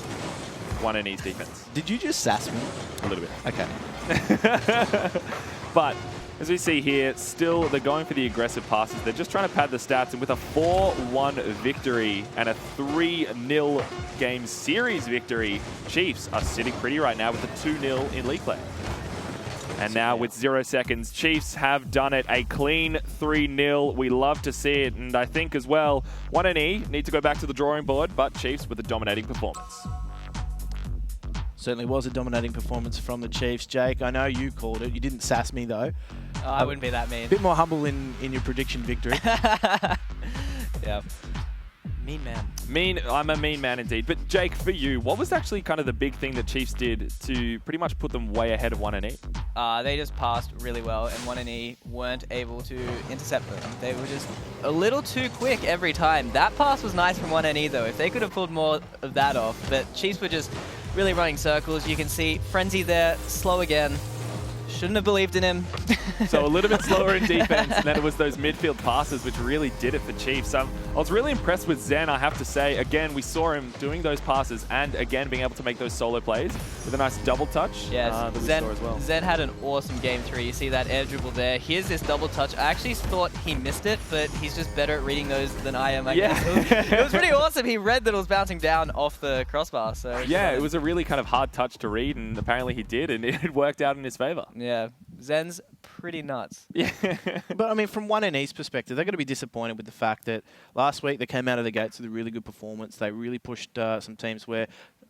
1NE's defense. Did you just sass me? A little bit. Okay. But as we see here, still they're going for the aggressive passes. They're just trying to pad the stats, and with a 4-1 victory and a 3-0 game series victory, Chiefs are sitting pretty right now with a 2-0 in league play. And now with 0 seconds, Chiefs have done it. A clean 3-0. We love to see it. And I think as well, 1NE need to go back to the drawing board, but Chiefs with a dominating performance. Certainly was a dominating performance from the Chiefs. Jake, I know you called it. You didn't sass me, though. Oh, I wouldn't be that mean. A bit more humble in your prediction victory. Yeah. Mean man. I'm a mean man indeed. But Jake, for you, what was actually kind of the big thing that Chiefs did to pretty much put them way ahead of 1NE? They just passed really well, and 1NE weren't able to intercept them. They were just a little too quick every time. That pass was nice from 1NE, though. If they could have pulled more of that off. But Chiefs were just really running circles. You can see Frenzy there, slow again. Shouldn't have believed in him. So a little bit slower in defense, and then it was those midfield passes which really did it for Chiefs. I was really impressed with Zen, I have to say. Again, we saw him doing those passes and, again, being able to make those solo plays with a nice double touch Yes, that we Zen, saw as well. Zen had an awesome game 3. You see that air dribble there. Here's this double touch. I actually thought he missed it, but he's just better at reading those than I am, I guess. It was pretty awesome. He read that it was bouncing down off the crossbar. So Yeah, it was a really kind of hard touch to read, and apparently he did, and it worked out in his favor. Yeah, Zen's pretty nuts. Yeah. But, I mean, from 1NE's perspective, they're going to be disappointed with the fact that last week they came out of the gates with a really good performance. They really pushed some teams where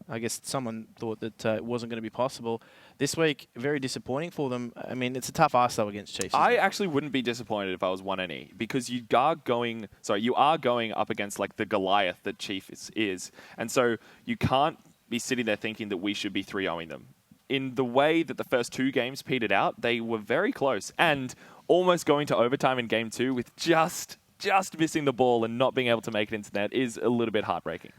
I guess someone thought that it wasn't going to be possible. This week, very disappointing for them. I mean, it's a tough ask, though, against Chiefs. I actually wouldn't be disappointed if I was 1NE, because you are going up against like the Goliath that Chiefs is. And so you can't be sitting there thinking that we should be 3-0ing them. In the way that the first 2 games petered out, they were very close and almost going to overtime in game 2 with just missing the ball and not being able to make it into net is a little bit heartbreaking.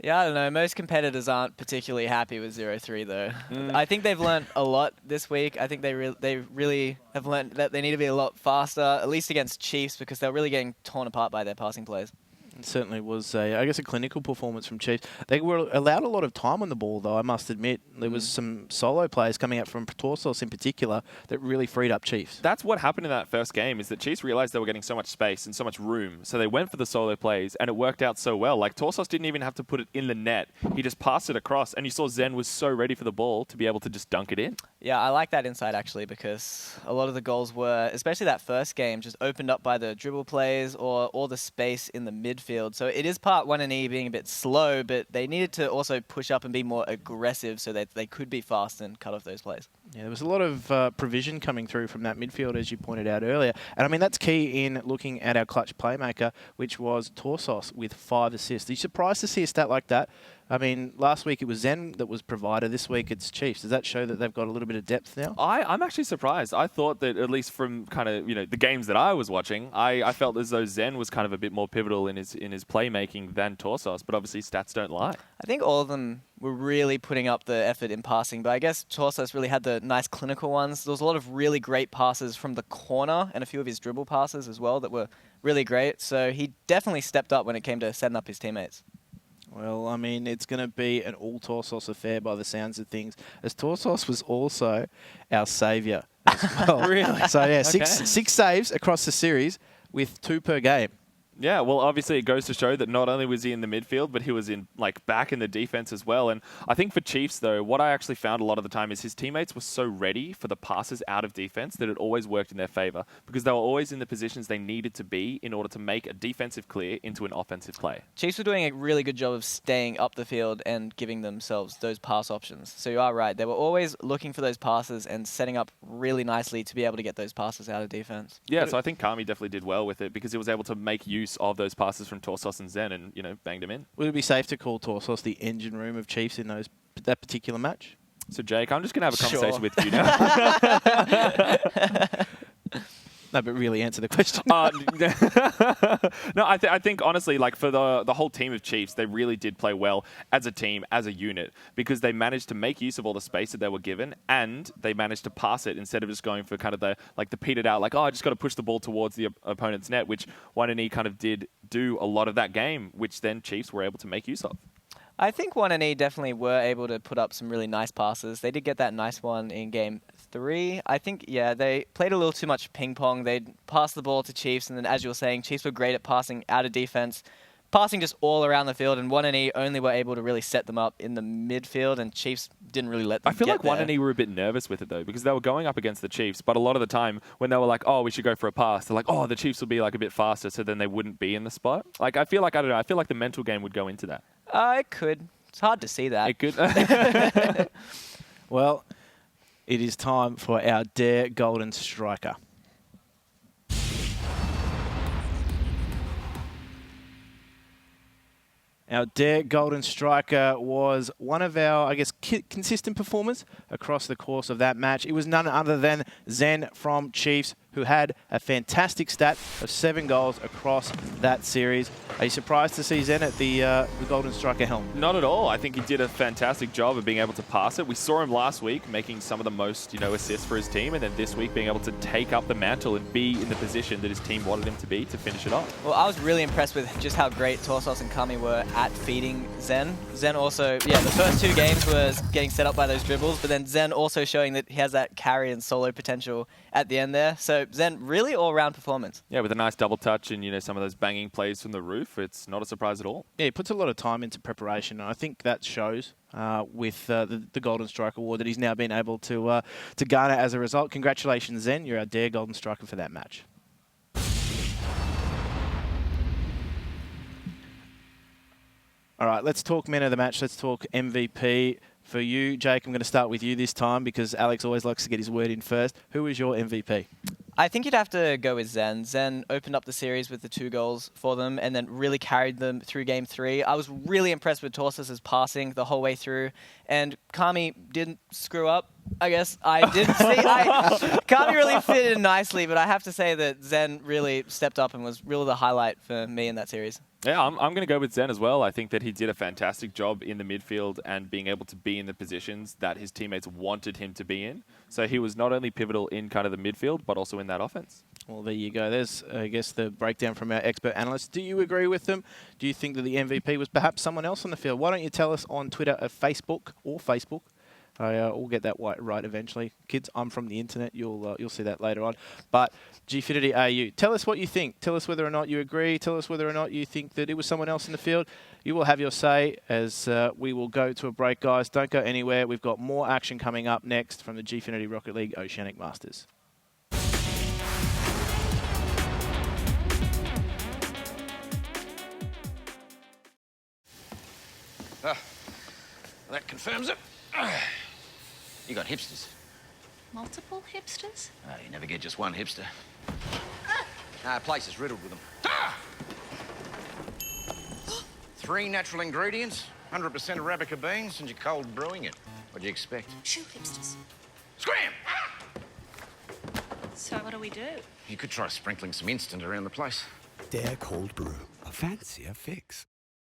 Yeah, I don't know. Most competitors aren't particularly happy with 0-3, though. I think they've learned a lot this week. I think they really have learned that they need to be a lot faster, at least against Chiefs, because they're really getting torn apart by their passing plays. It certainly was, I guess, a clinical performance from Chiefs. They were allowed a lot of time on the ball, though, I must admit. There was some solo plays coming out from Torsos in particular that really freed up Chiefs. That's what happened in that first game, is that Chiefs realized they were getting so much space and so much room. So they went for the solo plays, and it worked out so well. Like, Torsos didn't even have to put it in the net. He just passed it across, and you saw Zen was so ready for the ball to be able to just dunk it in. Yeah, I like that insight, actually, because a lot of the goals were, especially that first game, just opened up by the dribble plays or all the space in the midfield. So it is part 1NE being a bit slow, but they needed to also push up and be more aggressive so that they could be fast and cut off those plays. Yeah, there was a lot of provision coming through from that midfield, as you pointed out earlier. And, I mean, that's key in looking at our clutch playmaker, which was Torsos with 5 assists. Are you surprised to see a stat like that? I mean, last week it was Zen that was provider. This week it's Chiefs. Does that show that they've got a little bit of depth now? I'm actually surprised. I thought that, at least from kind of, the games that I was watching, I felt as though Zen was kind of a bit more pivotal in his playmaking than Torsos, but obviously stats don't lie. I think all of them were really putting up the effort in passing, but I guess Torsos really had the nice clinical ones. There was a lot of really great passes from the corner and a few of his dribble passes as well that were really great. So he definitely stepped up when it came to setting up his teammates. Well, I mean, it's going to be an all Torsos affair by the sounds of things, as Torsos was also our saviour as well. Really? So, yeah, Okay. six saves across the series with 2 per game. Yeah, well, obviously it goes to show that not only was he in the midfield, but he was in back in the defense as well. And I think for Chiefs, though, what I actually found a lot of the time is his teammates were so ready for the passes out of defense that it always worked in their favor, because they were always in the positions they needed to be in order to make a defensive clear into an offensive play. Chiefs were doing a really good job of staying up the field and giving themselves those pass options. So you are right. They were always looking for those passes and setting up really nicely to be able to get those passes out of defense. Yeah, so I think Kami definitely did well with it, because he was able to make use of those passes from Torsos and Zen and, banged him in. Would it be safe to call Torsos the engine room of Chiefs in that particular match? So, Jake, I'm just going to have a conversation Sure. with you now. No, but really answer the question. No, I think honestly, like for the whole team of Chiefs, they really did play well as a team, as a unit, because they managed to make use of all the space that they were given, and they managed to pass it instead of just going for kind of the petered out, like, oh, I just got to push the ball towards the opponent's net, which 1NE kind of did do a lot of that game, which then Chiefs were able to make use of. I think 1NE definitely were able to put up some really nice passes. They did get that nice one in game 3. I think, yeah, they played a little too much ping pong. They'd pass the ball to Chiefs, and then as you were saying, Chiefs were great at passing out of defense, passing just all around the field, and 1NE only were able to really set them up in the midfield, and Chiefs didn't really let them I feel get like there. 1NE were a bit nervous with it, though, because they were going up against the Chiefs, but a lot of the time, when they were like, oh, we should go for a pass, they're like, oh, the Chiefs will be like a bit faster, so then they wouldn't be in the spot. Like, I feel like, I don't know, I feel like the mental game would go into that. It could. It's hard to see that. It could. Well, it is time for our Dare Golden Striker. Our Dare Golden Striker was one of our, I guess, consistent performers across the course of that match. It was none other than Zen from Chiefs, who had a fantastic stat of 7 goals across that series. Are you surprised to see Zen at the Golden Striker helm? Not at all. I think he did a fantastic job of being able to pass it. We saw him last week making some of the most, assists for his team, and then this week being able to take up the mantle and be in the position that his team wanted him to be to finish it off. Well, I was really impressed with just how great Torsos and Kami were at feeding Zen. Zen also, the first 2 games was getting set up by those dribbles, but then Zen also showing that he has that carry and solo potential at the end there. So Zen, really all-round performance. Yeah, with a nice double touch and, some of those banging plays from the roof, it's not a surprise at all. Yeah, he puts a lot of time into preparation, and I think that shows with the Golden Striker award that he's now been able to garner as a result. Congratulations, Zen. You're our Dare Golden Striker for that match. All right, let's talk men of the match. Let's talk MVP. For you, Jake, I'm going to start with you this time because Alex always likes to get his word in first. Who is your MVP? I think you'd have to go with Zen. Zen opened up the series with the 2 goals for them and then really carried them through game 3. I was really impressed with Torsos' passing the whole way through, and Kami didn't screw up. I guess I did see. Kami really fit in nicely, but I have to say that Zen really stepped up and was really the highlight for me in that series. Yeah, I'm going to go with Zen as well. I think that he did a fantastic job in the midfield and being able to be in the positions that his teammates wanted him to be in. So he was not only pivotal in kind of the midfield, but also in that offense. Well, there you go. There's, I guess, the breakdown from our expert analysts. Do you agree with them? Do you think that the MVP was perhaps someone else on the field? Why don't you tell us on Twitter or Facebook? We'll get that right eventually. Kids, I'm from the internet. You'll see that later on. But Gfinity AU, tell us what you think. Tell us whether or not you agree. Tell us whether or not you think that it was someone else in the field. You will have your say as we will go to a break, guys. Don't go anywhere. We've got more action coming up next from the Gfinity Rocket League Oceanic Masters. That confirms it. You got hipsters. Multiple hipsters? You never get just one hipster. Place is riddled with them. 3 natural ingredients, 100% Arabica beans, and you're cold brewing it. What do you expect? Shoot hipsters. Scram! So what do we do? You could try sprinkling some instant around the place. Dare Cold Brew, a fancier fix.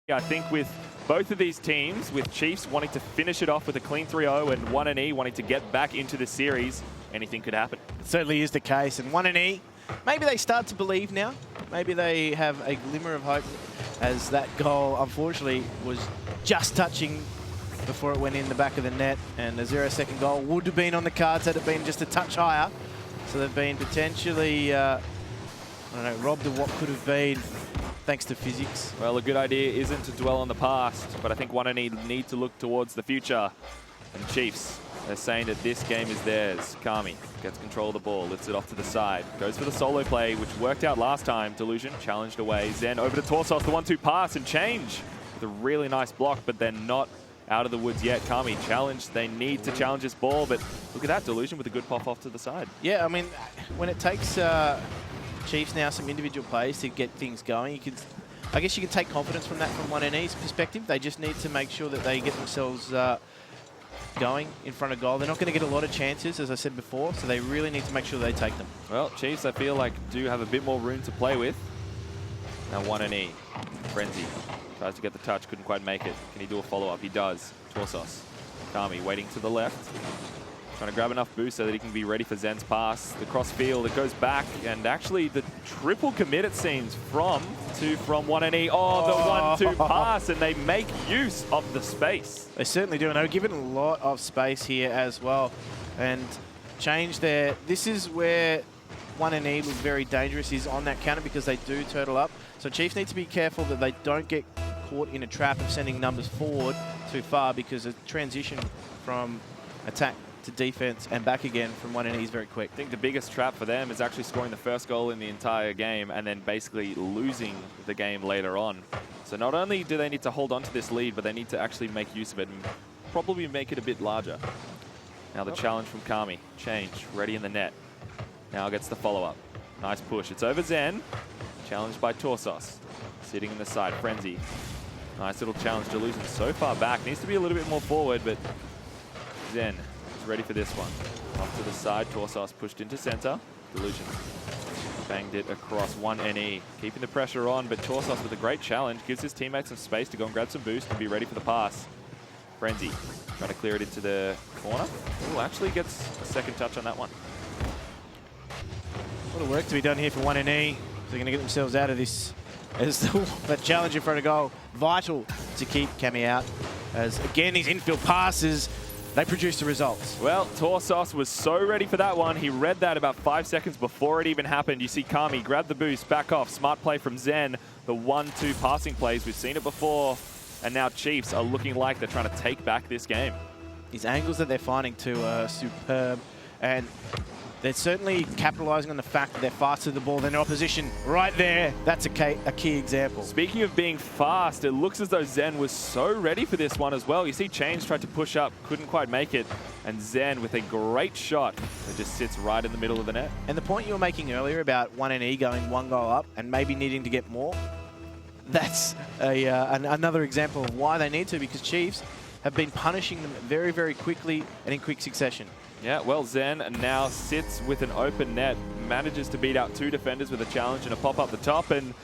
I think with both of these teams, with Chiefs wanting to finish it off with a clean 3-0 and 1NE wanting to get back into the series, anything could happen. It certainly is the case. And 1NE, maybe they start to believe now. Maybe they have a glimmer of hope as that goal, unfortunately, was just touching before it went in the back of the net. And the 0-second goal would have been on the cards had it been just a touch higher. So they've been potentially, robbed of what could have been. Thanks to physics. Well, a good idea isn't to dwell on the past, but I think 1NE need to look towards the future. And Chiefs, they're saying that this game is theirs. Kami gets control of the ball, lifts it off to the side, goes for the solo play, which worked out last time. Delusion challenged away. Zen over to Torsos, the 1-2 pass and change. With a really nice block, but they're not out of the woods yet. Kami challenged. They need to challenge this ball, but look at that. Delusion with a good pop off to the side. Yeah, I mean, when it takes Chiefs now some individual plays to get things going, I guess you can take confidence from that from 1NE's perspective. They just need to make sure that they get themselves going in front of goal. They're not going to get a lot of chances, as I said before, so they really need to make sure they take them. Well, Chiefs, I feel like, do have a bit more room to play with. Now 1-E. Frenzy tries to get the touch, couldn't quite make it. Can he do a follow-up? He does. Torsos. Kami waiting to the left. Trying to grab enough boost so that he can be ready for Zen's pass. The cross field, it goes back, and actually the triple commit, it seems, from 1-E. Oh, the 1-2 pass, and they make use of the space. They certainly do, and they're given a lot of space here as well. And change there. This is where 1-E looks very dangerous, is on that counter, because they do turtle up. So Chiefs need to be careful that they don't get caught in a trap of sending numbers forward too far, because a transition from attack to defense and back again from 1-E is very quick. I think the biggest trap for them is actually scoring the first goal in the entire game and then basically losing the game later on. So not only do they need to hold on to this lead, but they need to actually make use of it and probably make it a bit larger. Now the challenge from Kami. Change, ready in the net. Now gets the follow-up. Nice push. It's over Zen. Challenged by Torsos. Sitting in the side. Frenzy. Nice little challenge. Delusion so far back. Needs to be a little bit more forward, but Zen is ready for this one. Off to the side. Torsos pushed into center. Delusion banged it across 1-E. Keeping the pressure on, but Torsos with a great challenge. Gives his teammates some space to go and grab some boost and be ready for the pass. Frenzy trying to clear it into the corner. Ooh, actually gets a second touch on that one. A lot of work to be done here for 1-E. They're going to get themselves out of this. As that challenge in front of goal, vital to keep Kami out. As again, these infield passes, they produce the results. Well, Torsos was so ready for that one. He read that about 5 seconds before it even happened. You see Kami grab the boost, back off. Smart play from Zen. The 1-2 passing plays, we've seen it before. And now Chiefs are looking like they're trying to take back this game. These angles that they're finding too are superb. And they're certainly capitalizing on the fact that they're faster to the ball than their opposition. Right there, that's a key example. Speaking of being fast, it looks as though Zen was so ready for this one as well. You see Change tried to push up, couldn't quite make it. And Zen with a great shot that just sits right in the middle of the net. And the point you were making earlier about 1-E going 1 goal up and maybe needing to get more, that's another example of why they need to, because Chiefs have been punishing them very, very quickly and in quick succession. Yeah, well, Zen now sits with an open net, manages to beat out 2 defenders with a challenge and a pop up the top, and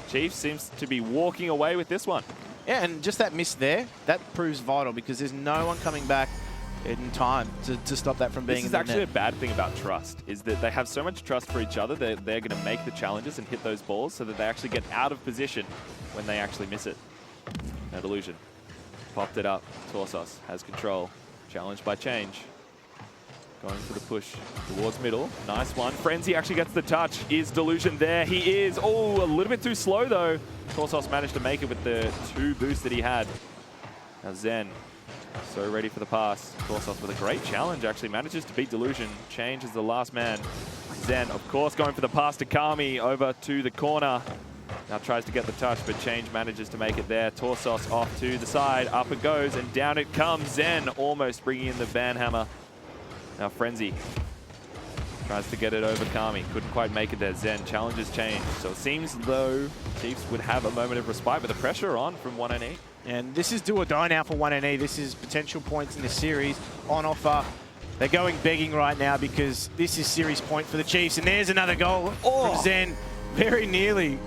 Chiefs seems to be walking away with this one. Yeah, and just that miss there, that proves vital, because there's no one coming back in time to stop that from being in the net. This is actually a bad thing about trust, is that they have so much trust for each other that they're going to make the challenges and hit those balls so that they actually get out of position when they actually miss it. No delusion. Popped it up. Torsos has control. Challenged by Change. Going for the push towards middle. Nice one. Frenzy actually gets the touch. Is Delusion there? He is. Oh, a little bit too slow though. Torsos managed to make it with the 2 boosts that he had. Now Zen, so ready for the pass. Torsos with a great challenge actually. Manages to beat Delusion. Change is the last man. Zen, of course, going for the pass to Kami over to the corner. Now tries to get the touch, but Change manages to make it there. Torsos off to the side. Up it goes, and down it comes. Zen almost bringing in the banhammer. Now Frenzy tries to get it over Kami. Couldn't quite make it there. Zen challenges Change. So it seems though Chiefs would have a moment of respite, but the pressure on from 1-E. And this is do or die now for 1-E. This is potential points in the series on offer. They're going begging right now, because this is series point for the Chiefs. And there's another goal from Zen. Very nearly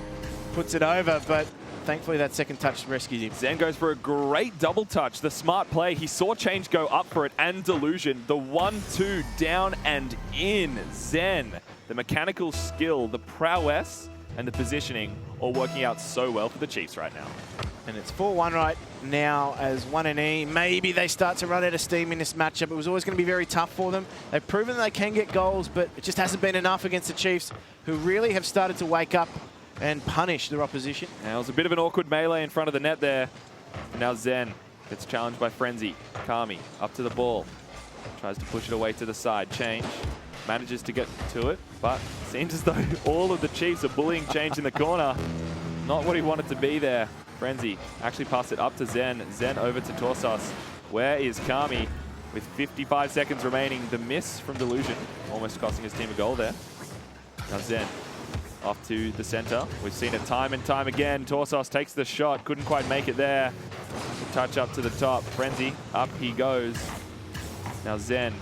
puts it over, but thankfully that second touch rescues him. Zen goes for a great double touch. The smart play. He saw Change go up for it and Delusion. The 1-2 down and in. Zen, the mechanical skill, the prowess, and the positioning all working out so well for the Chiefs right now. And it's 4-1 right now as 1-E. Maybe they start to run out of steam in this matchup. It was always going to be very tough for them. They've proven they can get goals, but it just hasn't been enough against the Chiefs, who really have started to wake up and punish their opposition. Now it was a bit of an awkward melee in front of the net there. And now Zen gets challenged by Frenzy. Kami up to the ball. Tries to push it away to the side. Change manages to get to it, but seems as though all of the Chiefs are bullying Change in the corner. Not what he wanted to be there. Frenzy actually passed it up to Zen. Zen over to Torsos. Where is Kami? With 55 seconds remaining, the miss from Delusion almost costing his team a goal there. Now Zen off to the center. We've seen it time and time again. Torsos takes the shot, couldn't quite make it there. Touch up to the top. Frenzy, up he goes. Now Zen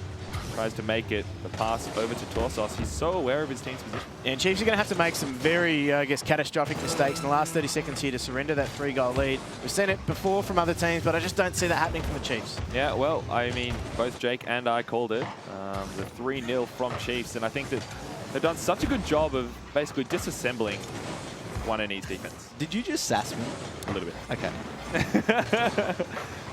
tries to make it, the pass over to Torsos. He's so aware of his team's position. And Chiefs are going to have to make some very, I guess, catastrophic mistakes in the last 30 seconds here to surrender that 3-goal lead. We've seen it before from other teams, but I just don't see that happening from the Chiefs. Yeah, well, I mean, both Jake and I called it. The 3-0 from Chiefs, and I think that they've done such a good job of basically disassembling Gfinity defense. Did you just sass me? A little bit. Okay.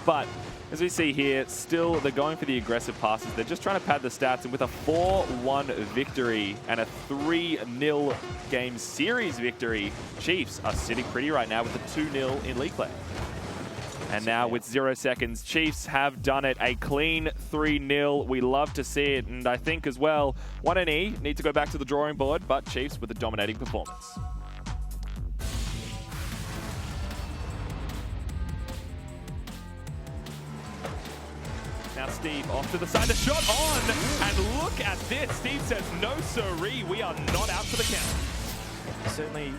But as we see here, still they're going for the aggressive passes. They're just trying to pad the stats, and with a 4-1 victory and a 3-0 game series victory, Chiefs are sitting pretty right now with a 2-0 in league play. And now with 0 seconds, Chiefs have done it. A clean 3-0. We love to see it. And I think as well, 1NE need to go back to the drawing board, but Chiefs with a dominating performance. Now Steve off to the side, the shot on, and look at this. Steve says, no siree, we are not out for the count. Certainly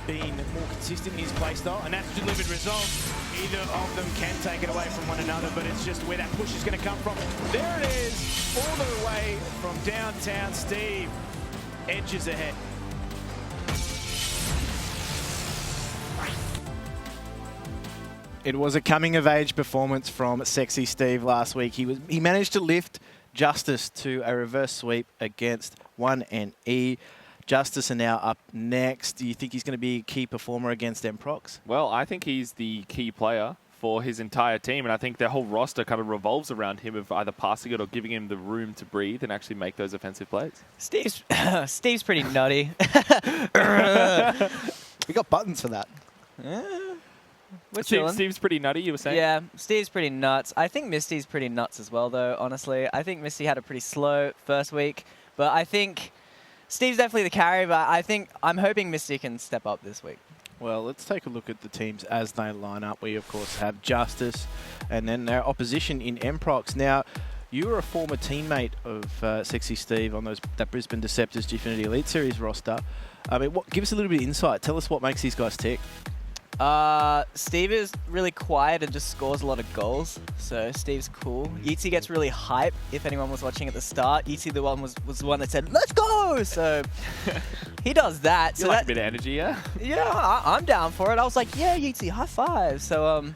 been more consistent in his play style, and that's delivered results. Either of them can take it away from one another, but it's just where that push is going to come from. There it is, all the way from downtown. Steve edges ahead. It was a coming-of-age performance from Sexy Steve last week. He managed to lift Justice to a reverse sweep against 1NE. Justice are now up next. Do you think he's going to be a key performer against Emprox? Well, I think he's the key player for his entire team, and I think their whole roster kind of revolves around him of either passing it or giving him the room to breathe and actually make those offensive plays. Steve's pretty nutty. We got buttons for that. Steve's pretty nutty, you were saying? Yeah, Steve's pretty nuts. I think Misty's pretty nuts as well, though, honestly. I think Misty had a pretty slow first week, but I think Steve's definitely the carry, but I'm hoping Misty can step up this week. Well, let's take a look at the teams as they line up. We, of course, have Justice and then their opposition in Emprox. Now, you were a former teammate of Sexy Steve on that Brisbane Deceptors Gfinity Elite Series roster. I mean, give us a little bit of insight. Tell us what makes these guys tick. Steve is really quiet and just scores a lot of goals, so Steve's cool. Yeezy gets really hype. If anyone was watching at the start, Yeezy was the one that said, "Let's go!" So he does that. You like a bit of energy, yeah? Yeah, I'm down for it. I was like, "Yeah, Yeezy, high five!" So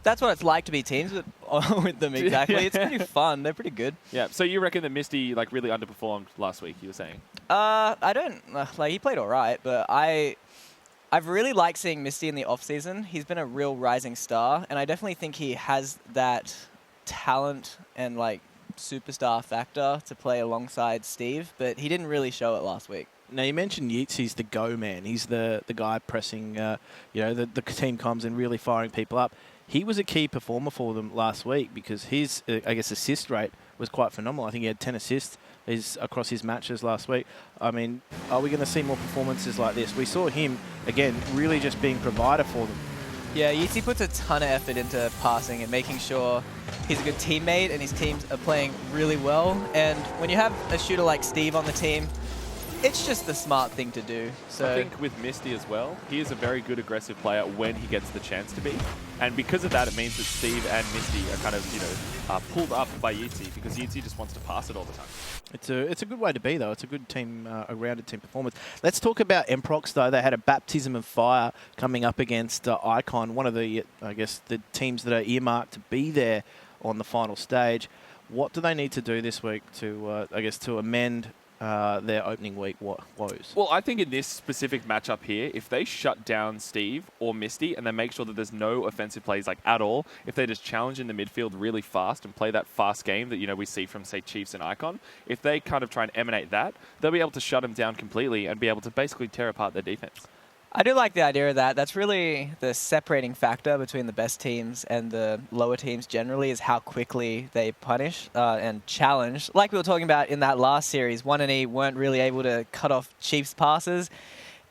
that's what it's like to be teams with them. Exactly, it's pretty fun. They're pretty good. Yeah. So you reckon that Misty really underperformed last week? You were saying? I don't he played all right, but I've really liked seeing Misty in the off-season. He's been a real rising star, and I definitely think he has that talent and, superstar factor to play alongside Steve, but he didn't really show it last week. Now, you mentioned Yeats, he's the go man. He's the guy pressing, the team comms and really firing people up. He was a key performer for them last week because his, assist rate was quite phenomenal. I think he had 10 assists across his matches last week. I mean, are we going to see more performances like this? We saw him, again, really just being provider for them. Yeah, Yeezy puts a ton of effort into passing and making sure he's a good teammate and his teams are playing really well. And when you have a shooter like Steve on the team, it's just the smart thing to do. So I think with Misty as well, he is a very good aggressive player when he gets the chance to be. And because of that, it means that Steve and Misty are kind of, pulled up by Yeezy because Yeezy just wants to pass it all the time. It's a good way to be, though. It's a good team, a rounded team performance. Let's talk about Emprox, though. They had a baptism of fire coming up against Icon, one of the, the teams that are earmarked to be there on the final stage. What do they need to do this week to, to amend their opening week woes? Well, I think in this specific matchup here, if they shut down Steve or Misty and they make sure that there's no offensive plays at all, if they just challenge in the midfield really fast and play that fast game that we see from, say, Chiefs and Icon, if they kind of try and emanate that, they'll be able to shut them down completely and be able to basically tear apart their defense. I do like the idea of that. That's really the separating factor between the best teams and the lower teams generally is how quickly they punish and challenge. Like we were talking about in that last series, 1NE weren't really able to cut off Chiefs passes,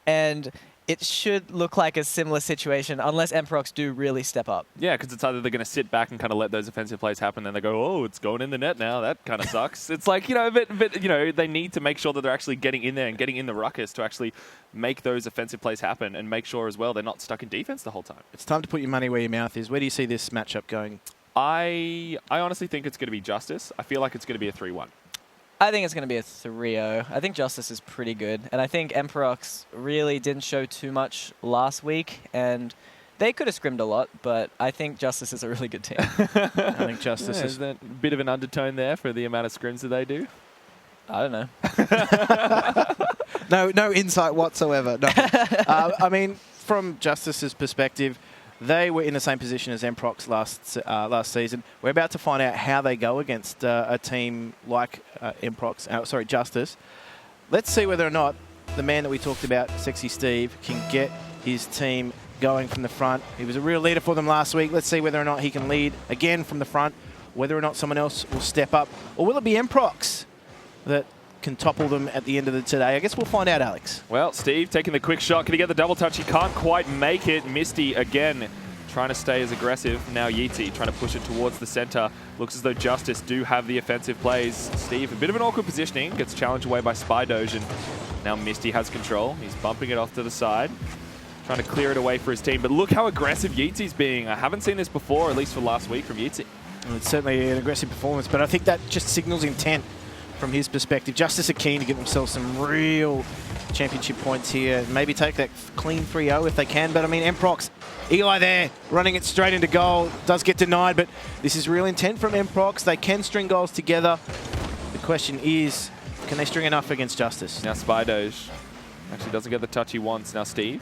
and it should look like a similar situation unless Emprox do really step up. Yeah, because it's either they're going to sit back and kind of let those offensive plays happen, then they go, oh, it's going in the net now. That kind of sucks. It's like, they need to make sure that they're actually getting in there and getting in the ruckus to actually make those offensive plays happen and make sure as well they're not stuck in defense the whole time. It's time to put your money where your mouth is. Where do you see this matchup going? I honestly think it's going to be Justice. I feel like it's going to be a 3-1. I think it's going to be a 3-0. I think Justice is pretty good. And I think Emprox really didn't show too much last week. And they could have scrimmed a lot, but I think Justice is a really good team. I think Justice is a bit of an undertone there for the amount of scrims that they do. I don't know. no insight whatsoever. No. I mean, from Justice's perspective, they were in the same position as Emprox last season. We're about to find out how they go against a team like Justice. Let's see whether or not the man that we talked about, Sexy Steve, can get his team going from the front. He was a real leader for them last week. Let's see whether or not he can lead again from the front, whether or not someone else will step up, or will it be Emprox that can topple them at the end of the today? I guess we'll find out, Alex. Well, Steve taking the quick shot. Can he get the double touch? He can't quite make it. Misty again trying to stay as aggressive. Now Yeezy trying to push it towards the center. Looks as though Justice do have the offensive plays. Steve, a bit of an awkward positioning. Gets challenged away by Spydoge, and now Misty has control. He's bumping it off to the side, trying to clear it away for his team. But look how aggressive Yeezy's being. I haven't seen this before, at least for last week from Yeezy. Well, it's certainly an aggressive performance, but I think that just signals intent from his perspective. Justice are keen to get themselves some real championship points here. Maybe take that clean 3-0 if they can. But I mean, Emprox, Eli there, running it straight into goal. Does get denied, but this is real intent from Emprox. They can string goals together. The question is, can they string enough against Justice? Now Spydoge actually doesn't get the touch he wants. Now Steve,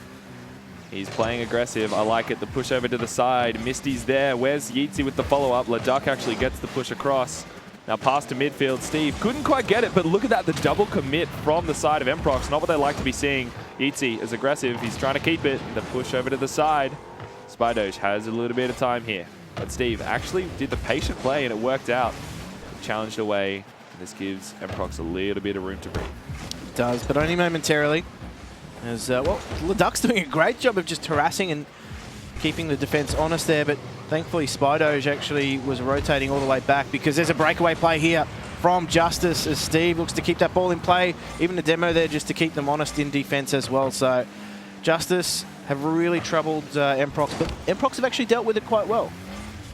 he's playing aggressive. I like it. The push over to the side. Misty's there. Where's Yeezy with the follow-up? Leduc actually gets the push across. Now pass to midfield. Steve couldn't quite get it, but look at that, the double commit from the side of Emprox. Not what they like to be seeing. Yeezy is aggressive. He's trying to keep it. The push over to the side. Spydoge has a little bit of time here. But Steve actually did the patient play, and it worked out. Challenged away. This gives Emprox a little bit of room to breathe. It does, but only momentarily. As well, Leduc's doing a great job of just harassing and keeping the defense honest there, but thankfully Spydoge actually was rotating all the way back, because there's a breakaway play here from Justice as Steve looks to keep that ball in play. Even the demo there just to keep them honest in defense as well. So Justice have really troubled Emprox, but Emprox have actually dealt with it quite well.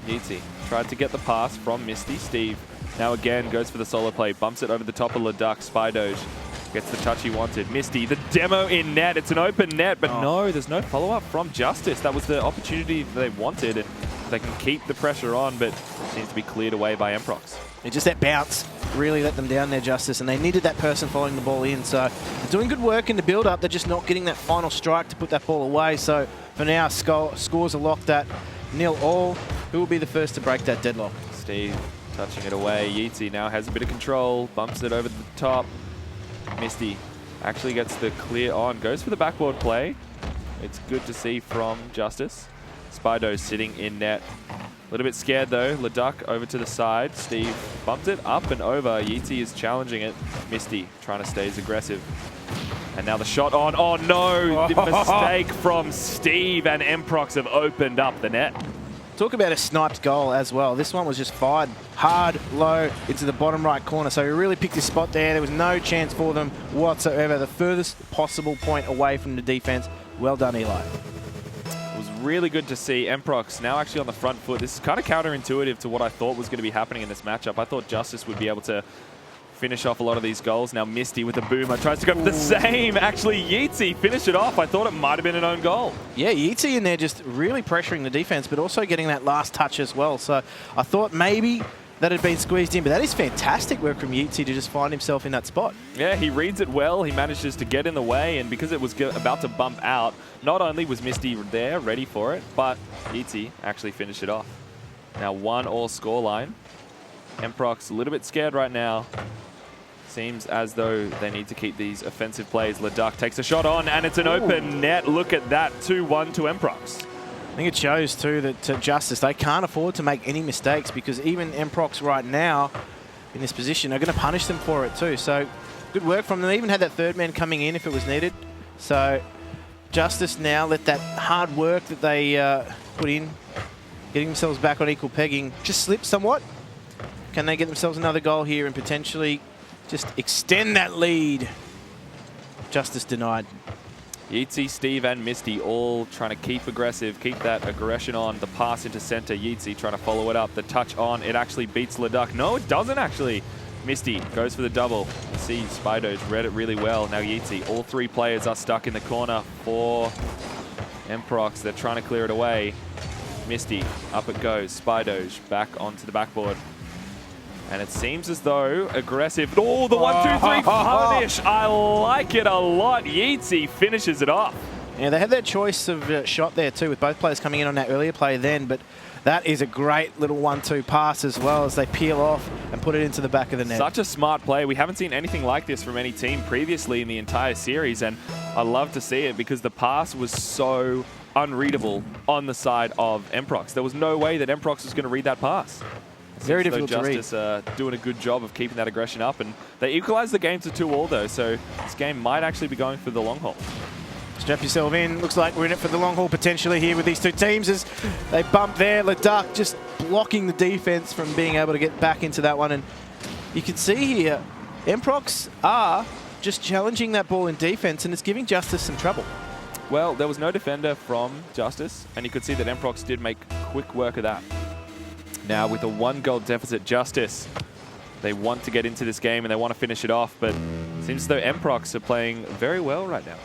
Yeezy tried to get the pass from Misty. Steve now again goes for the solo play, bumps it over the top of Leduc. Spydoge gets the touch he wanted. Misty, the demo in net. It's an open net, but no, there's no follow-up from Justice. That was the opportunity they wanted, and they can keep the pressure on, but seems to be cleared away by Emprox. It's just that bounce really let them down there, Justice, and they needed that person following the ball in. So they're doing good work in the build-up. They're just not getting that final strike to put that ball away. So for now, scores are locked at 0-0. Who will be the first to break that deadlock? Steve touching it away. Yeezy now has a bit of control, bumps it over the top. Misty actually gets the clear on, goes for the backboard play. It's good to see from Justice. Spydoge sitting in net. A little bit scared though. Leduc over to the side. Steve bumped it up and over. Yeezy is challenging it. Misty trying to stay as aggressive. And now the shot on. Oh no! The mistake from Steve, and Emprox have opened up the net. Talk about a sniped goal as well. This one was just fired hard, low, into the bottom right corner. So he really picked his spot there. There was no chance for them whatsoever. The furthest possible point away from the defense. Well done, Eli. It was really good to see Emprox now actually on the front foot. This is kind of counterintuitive to what I thought was going to be happening in this matchup. I thought Justice would be able to finish off a lot of these goals. Now Misty with the boomer tries to go for the same. Actually, Yeezy finished it off. I thought it might have been an own goal. Yeah, Yeezy in there just really pressuring the defense, but also getting that last touch as well. So I thought maybe that had been squeezed in, but that is fantastic work from Yeezy to just find himself in that spot. Yeah, he reads it well. He manages to get in the way, and because it was about to bump out, not only was Misty there, ready for it, but Yeezy actually finished it off. Now 1-1 scoreline. Emprox a little bit scared right now. Seems as though they need to keep these offensive plays. Leduc takes a shot on, and it's an open net. Look at that, 2-1 to Emprox. I think it shows, too, that Justice, they can't afford to make any mistakes, because even Emprox right now in this position are going to punish them for it, too. So good work from them. They even had that third man coming in if it was needed. So Justice now let that hard work that they put in, getting themselves back on equal pegging, just slip somewhat. Can they get themselves another goal here and potentially just extend that lead? Justice denied. Yeezy, Steve, and Misty all trying to keep aggressive, keep that aggression on. The pass into center, Yeezy trying to follow it up. The touch on, it actually beats Leduc. No, it doesn't actually. Misty goes for the double. See, Spido's read it really well. Now Yeezy, all three players are stuck in the corner for Emprox. They're trying to clear it away. Misty, up it goes. Spido's back onto the backboard. And it seems as though aggressive. Oh, the 1-2-3 punish. I like it a lot. Yeezy finishes it off. Yeah, they had their choice of shot there too, with both players coming in on that earlier play then, but that is a great little 1-2 pass as well as they peel off and put it into the back of the net. Such a smart play. We haven't seen anything like this from any team previously in the entire series, and I love to see it because the pass was so unreadable on the side of Emprox. There was no way that Emprox was going to read that pass. Very difficult to read. Justice doing a good job of keeping that aggression up, and they equalized the game to 2-2 though, so this game might actually be going for the long haul. Strap yourself in. Looks like we're in it for the long haul potentially here with these two teams as they bump there. Leduc just blocking the defense from being able to get back into that one, and you can see here Emprox are just challenging that ball in defense, and it's giving Justice some trouble. Well, there was no defender from Justice, and you could see that Emprox did make quick work of that. Now with a 1-goal deficit, Justice, they want to get into this game and they want to finish it off, but it seems as though Emprox are playing very well right now.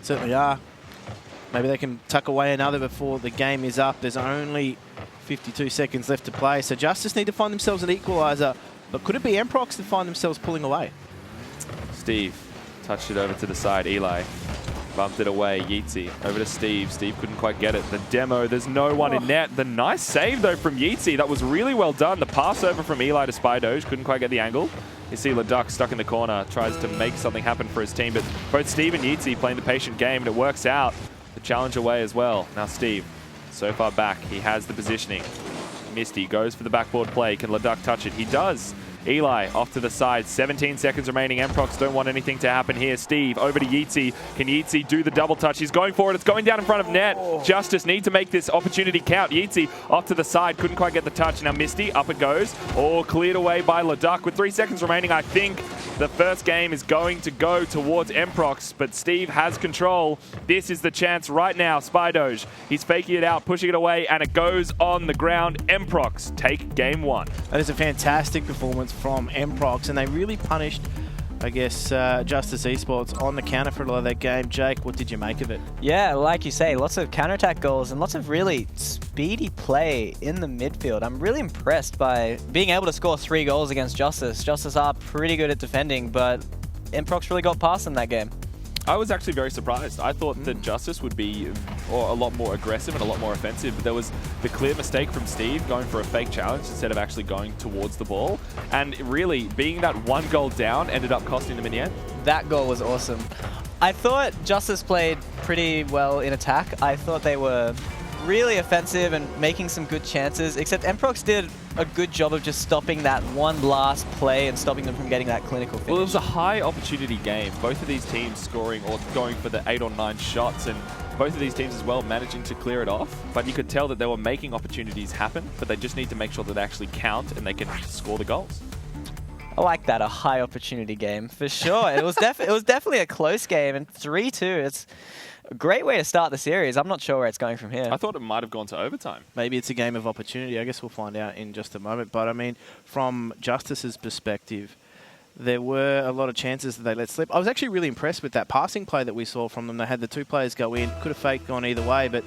Certainly are. Maybe they can tuck away another before the game is up. There's only 52 seconds left to play, so Justice need to find themselves an equaliser, but could it be Emprox that find themselves pulling away? Steve touched it over to the side. Eli bumped it away. Yeezy over to Steve. Steve couldn't quite get it. The demo, there's no one in net. The nice save, though, from Yeezy. That was really well done. The pass over from Eli to Spidoge. Couldn't quite get the angle. You see Leduc stuck in the corner. Tries to make something happen for his team. But both Steve and Yeezy playing the patient game, and it works out. The challenge away as well. Now Steve, so far back, he has the positioning. Misty goes for the backboard play. Can Leduc touch it? He does. Eli off to the side, 17 seconds remaining. Emprox don't want anything to happen here. Steve over to Yeezy. Can Yeezy do the double touch? He's going for it. It's going down in front of net. Justice need to make this opportunity count. Yeezy off to the side, couldn't quite get the touch. Now Misty, up it goes. Oh, cleared away by Leduc. With 3 seconds remaining, I think the first game is going to go towards Emprox, but Steve has control. This is the chance right now. Spidoge, he's faking it out, pushing it away, and it goes on the ground. Emprox take game 1. That is a fantastic performance from Emprox, and they really punished, I guess, Justice Esports on the counter for a lot of that game. Jake, what did you make of it? Yeah, like you say, lots of counterattack goals and lots of really speedy play in the midfield. I'm really impressed by being able to score 3 goals against Justice. Justice are pretty good at defending, but Emprox really got past in that game. I was actually very surprised. I thought that Justice would be a lot more aggressive and a lot more offensive, but there was the clear mistake from Steve going for a fake challenge instead of actually going towards the ball. And really, being that 1 goal down ended up costing them in the end. That goal was awesome. I thought Justice played pretty well in attack. I thought they were really offensive and making some good chances, except Emprox did a good job of just stopping that one last play and stopping them from getting that clinical finish. Well, it was a high opportunity game. Both of these teams scoring or going for the 8 or 9 shots, and both of these teams as well managing to clear it off. But you could tell that they were making opportunities happen, but they just need to make sure that they actually count and they can score the goals. I like that, a high opportunity game for sure. It was definitely a close game, and 3-2. It's a great way to start the series. I'm not sure where it's going from here. I thought it might have gone to overtime. Maybe it's a game of opportunity. I guess we'll find out in just a moment. But I mean, from Justice's perspective, there were a lot of chances that they let slip. I was actually really impressed with that passing play that we saw from them. They had the 2 players go in. Could have faked gone either way, but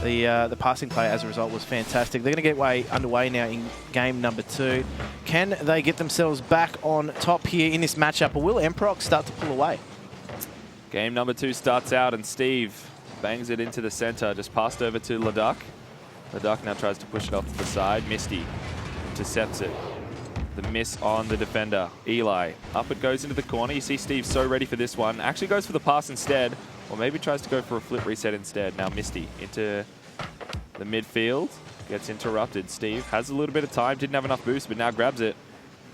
the passing play as a result was fantastic. They're going to get underway now in game number 2. Can they get themselves back on top here in this matchup, or will Emprox start to pull away? Game number 2 starts out, and Steve bangs it into the center, just passed over to Leduc. Leduc now tries to push it off to the side. Misty intercepts it. The miss on the defender. Eli, up it goes into the corner. You see Steve so ready for this one. Actually goes for the pass instead, or maybe tries to go for a flip reset instead. Now Misty into the midfield. Gets interrupted. Steve has a little bit of time, didn't have enough boost, but now grabs it.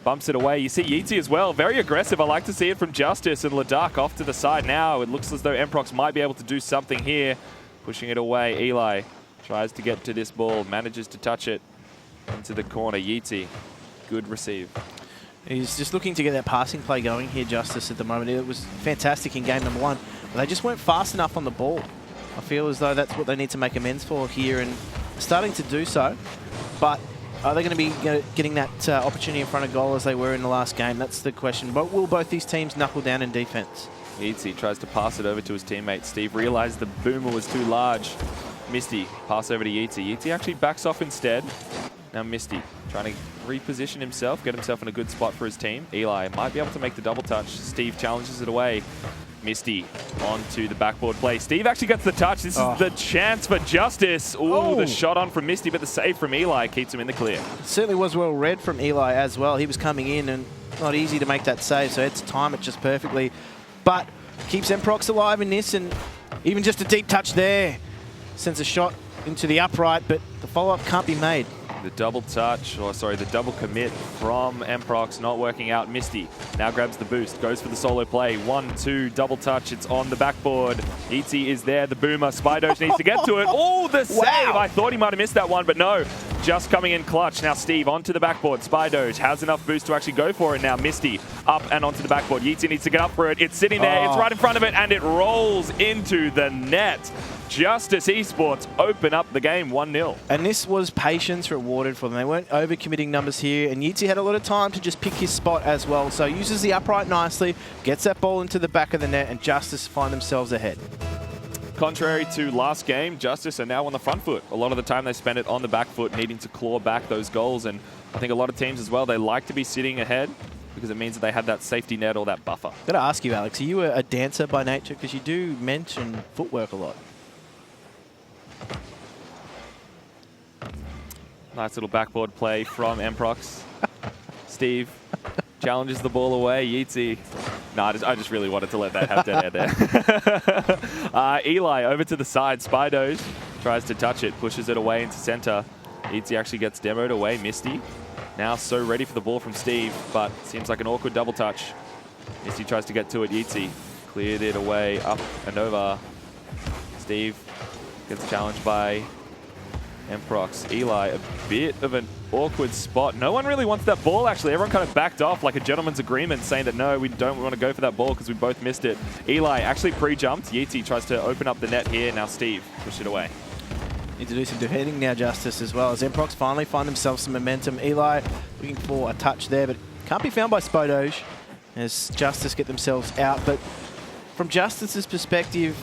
Bumps it away. You see Yeezy as well. Very aggressive. I like to see it from Justice, and Leduc off to the side now. It looks as though Emprox might be able to do something here. Pushing it away. Eli tries to get to this ball. Manages to touch it into the corner. Yeezy, good receive. He's just looking to get that passing play going here, Justice, at the moment. It was fantastic in game number 1. They just weren't fast enough on the ball. I feel as though that's what they need to make amends for here, and starting to do so. But are they going to be getting that opportunity in front of goal as they were in the last game? That's the question. But will both these teams knuckle down in defense? Yeatsy tries to pass it over to his teammate. Steve realized the boomer was too large. Misty, pass over to Yeatsy. Yeatsy actually backs off instead. Now Misty trying to reposition himself, get himself in a good spot for his team. Eli might be able to make the double touch. Steve challenges it away. Misty onto the backboard play. Steve actually gets the touch. This is the chance for justice. Ooh, the shot on from Misty, but the save from Eli keeps him in the clear. It certainly was well read from Eli as well. He was coming in and not easy to make that save, so it's time it just perfectly. But keeps Emprox alive in this, and even just a deep touch there sends a shot into the upright, but the follow-up can't be made. The double touch, or sorry, the double commit from Emprox not working out. Misty now grabs the boost, goes for the solo play. 1-2, double touch, it's on the backboard. Yeatsy is there, the boomer. Spydoge needs to get to it. Oh, the save! I thought he might have missed that one, but no. Just coming in clutch. Now Steve onto the backboard. Spydoge has enough boost to actually go for it now. Misty up and onto the backboard. Yeatsy needs to get up for it. It's sitting there, it's right in front of it, and it rolls into the net. Justice Esports open up the game 1-0. And this was patience rewarded for them. They weren't overcommitting numbers here, and Yeatsy had a lot of time to just pick his spot as well. So uses the upright nicely, gets that ball into the back of the net, and Justice find themselves ahead. Contrary to last game, Justice are now on the front foot. A lot of the time they spend it on the back foot, needing to claw back those goals. And I think a lot of teams as well, they like to be sitting ahead because it means that they have that safety net or that buffer. Got to ask you, Alex, are you a dancer by nature? Because you do mention footwork a lot. Nice little backboard play from Emprox. Steve challenges the ball away. Yeatsy. No, I just really wanted to let that have dead air there. Eli over to the side. Spydoge tries to touch it, pushes it away into center. Yeatsy actually gets demoed away. Misty now so ready for the ball from Steve, but seems like an awkward double touch. Misty tries to get to it. Yeatsy cleared it away, up and over. Steve gets challenged by Emprox. Eli, a bit of an awkward spot. No one really wants that ball, actually. Everyone kind of backed off like a gentleman's agreement, saying that no, we don't want to go for that ball because we both missed it. Eli actually pre-jumped. Yeatsy tries to open up the net here. Now Steve push it away. Need to do some defending now, Justice, as well, as Emprox finally find themselves some momentum. Eli looking for a touch there, but can't be found by Spydoge as Justice get themselves out. But from Justice's perspective,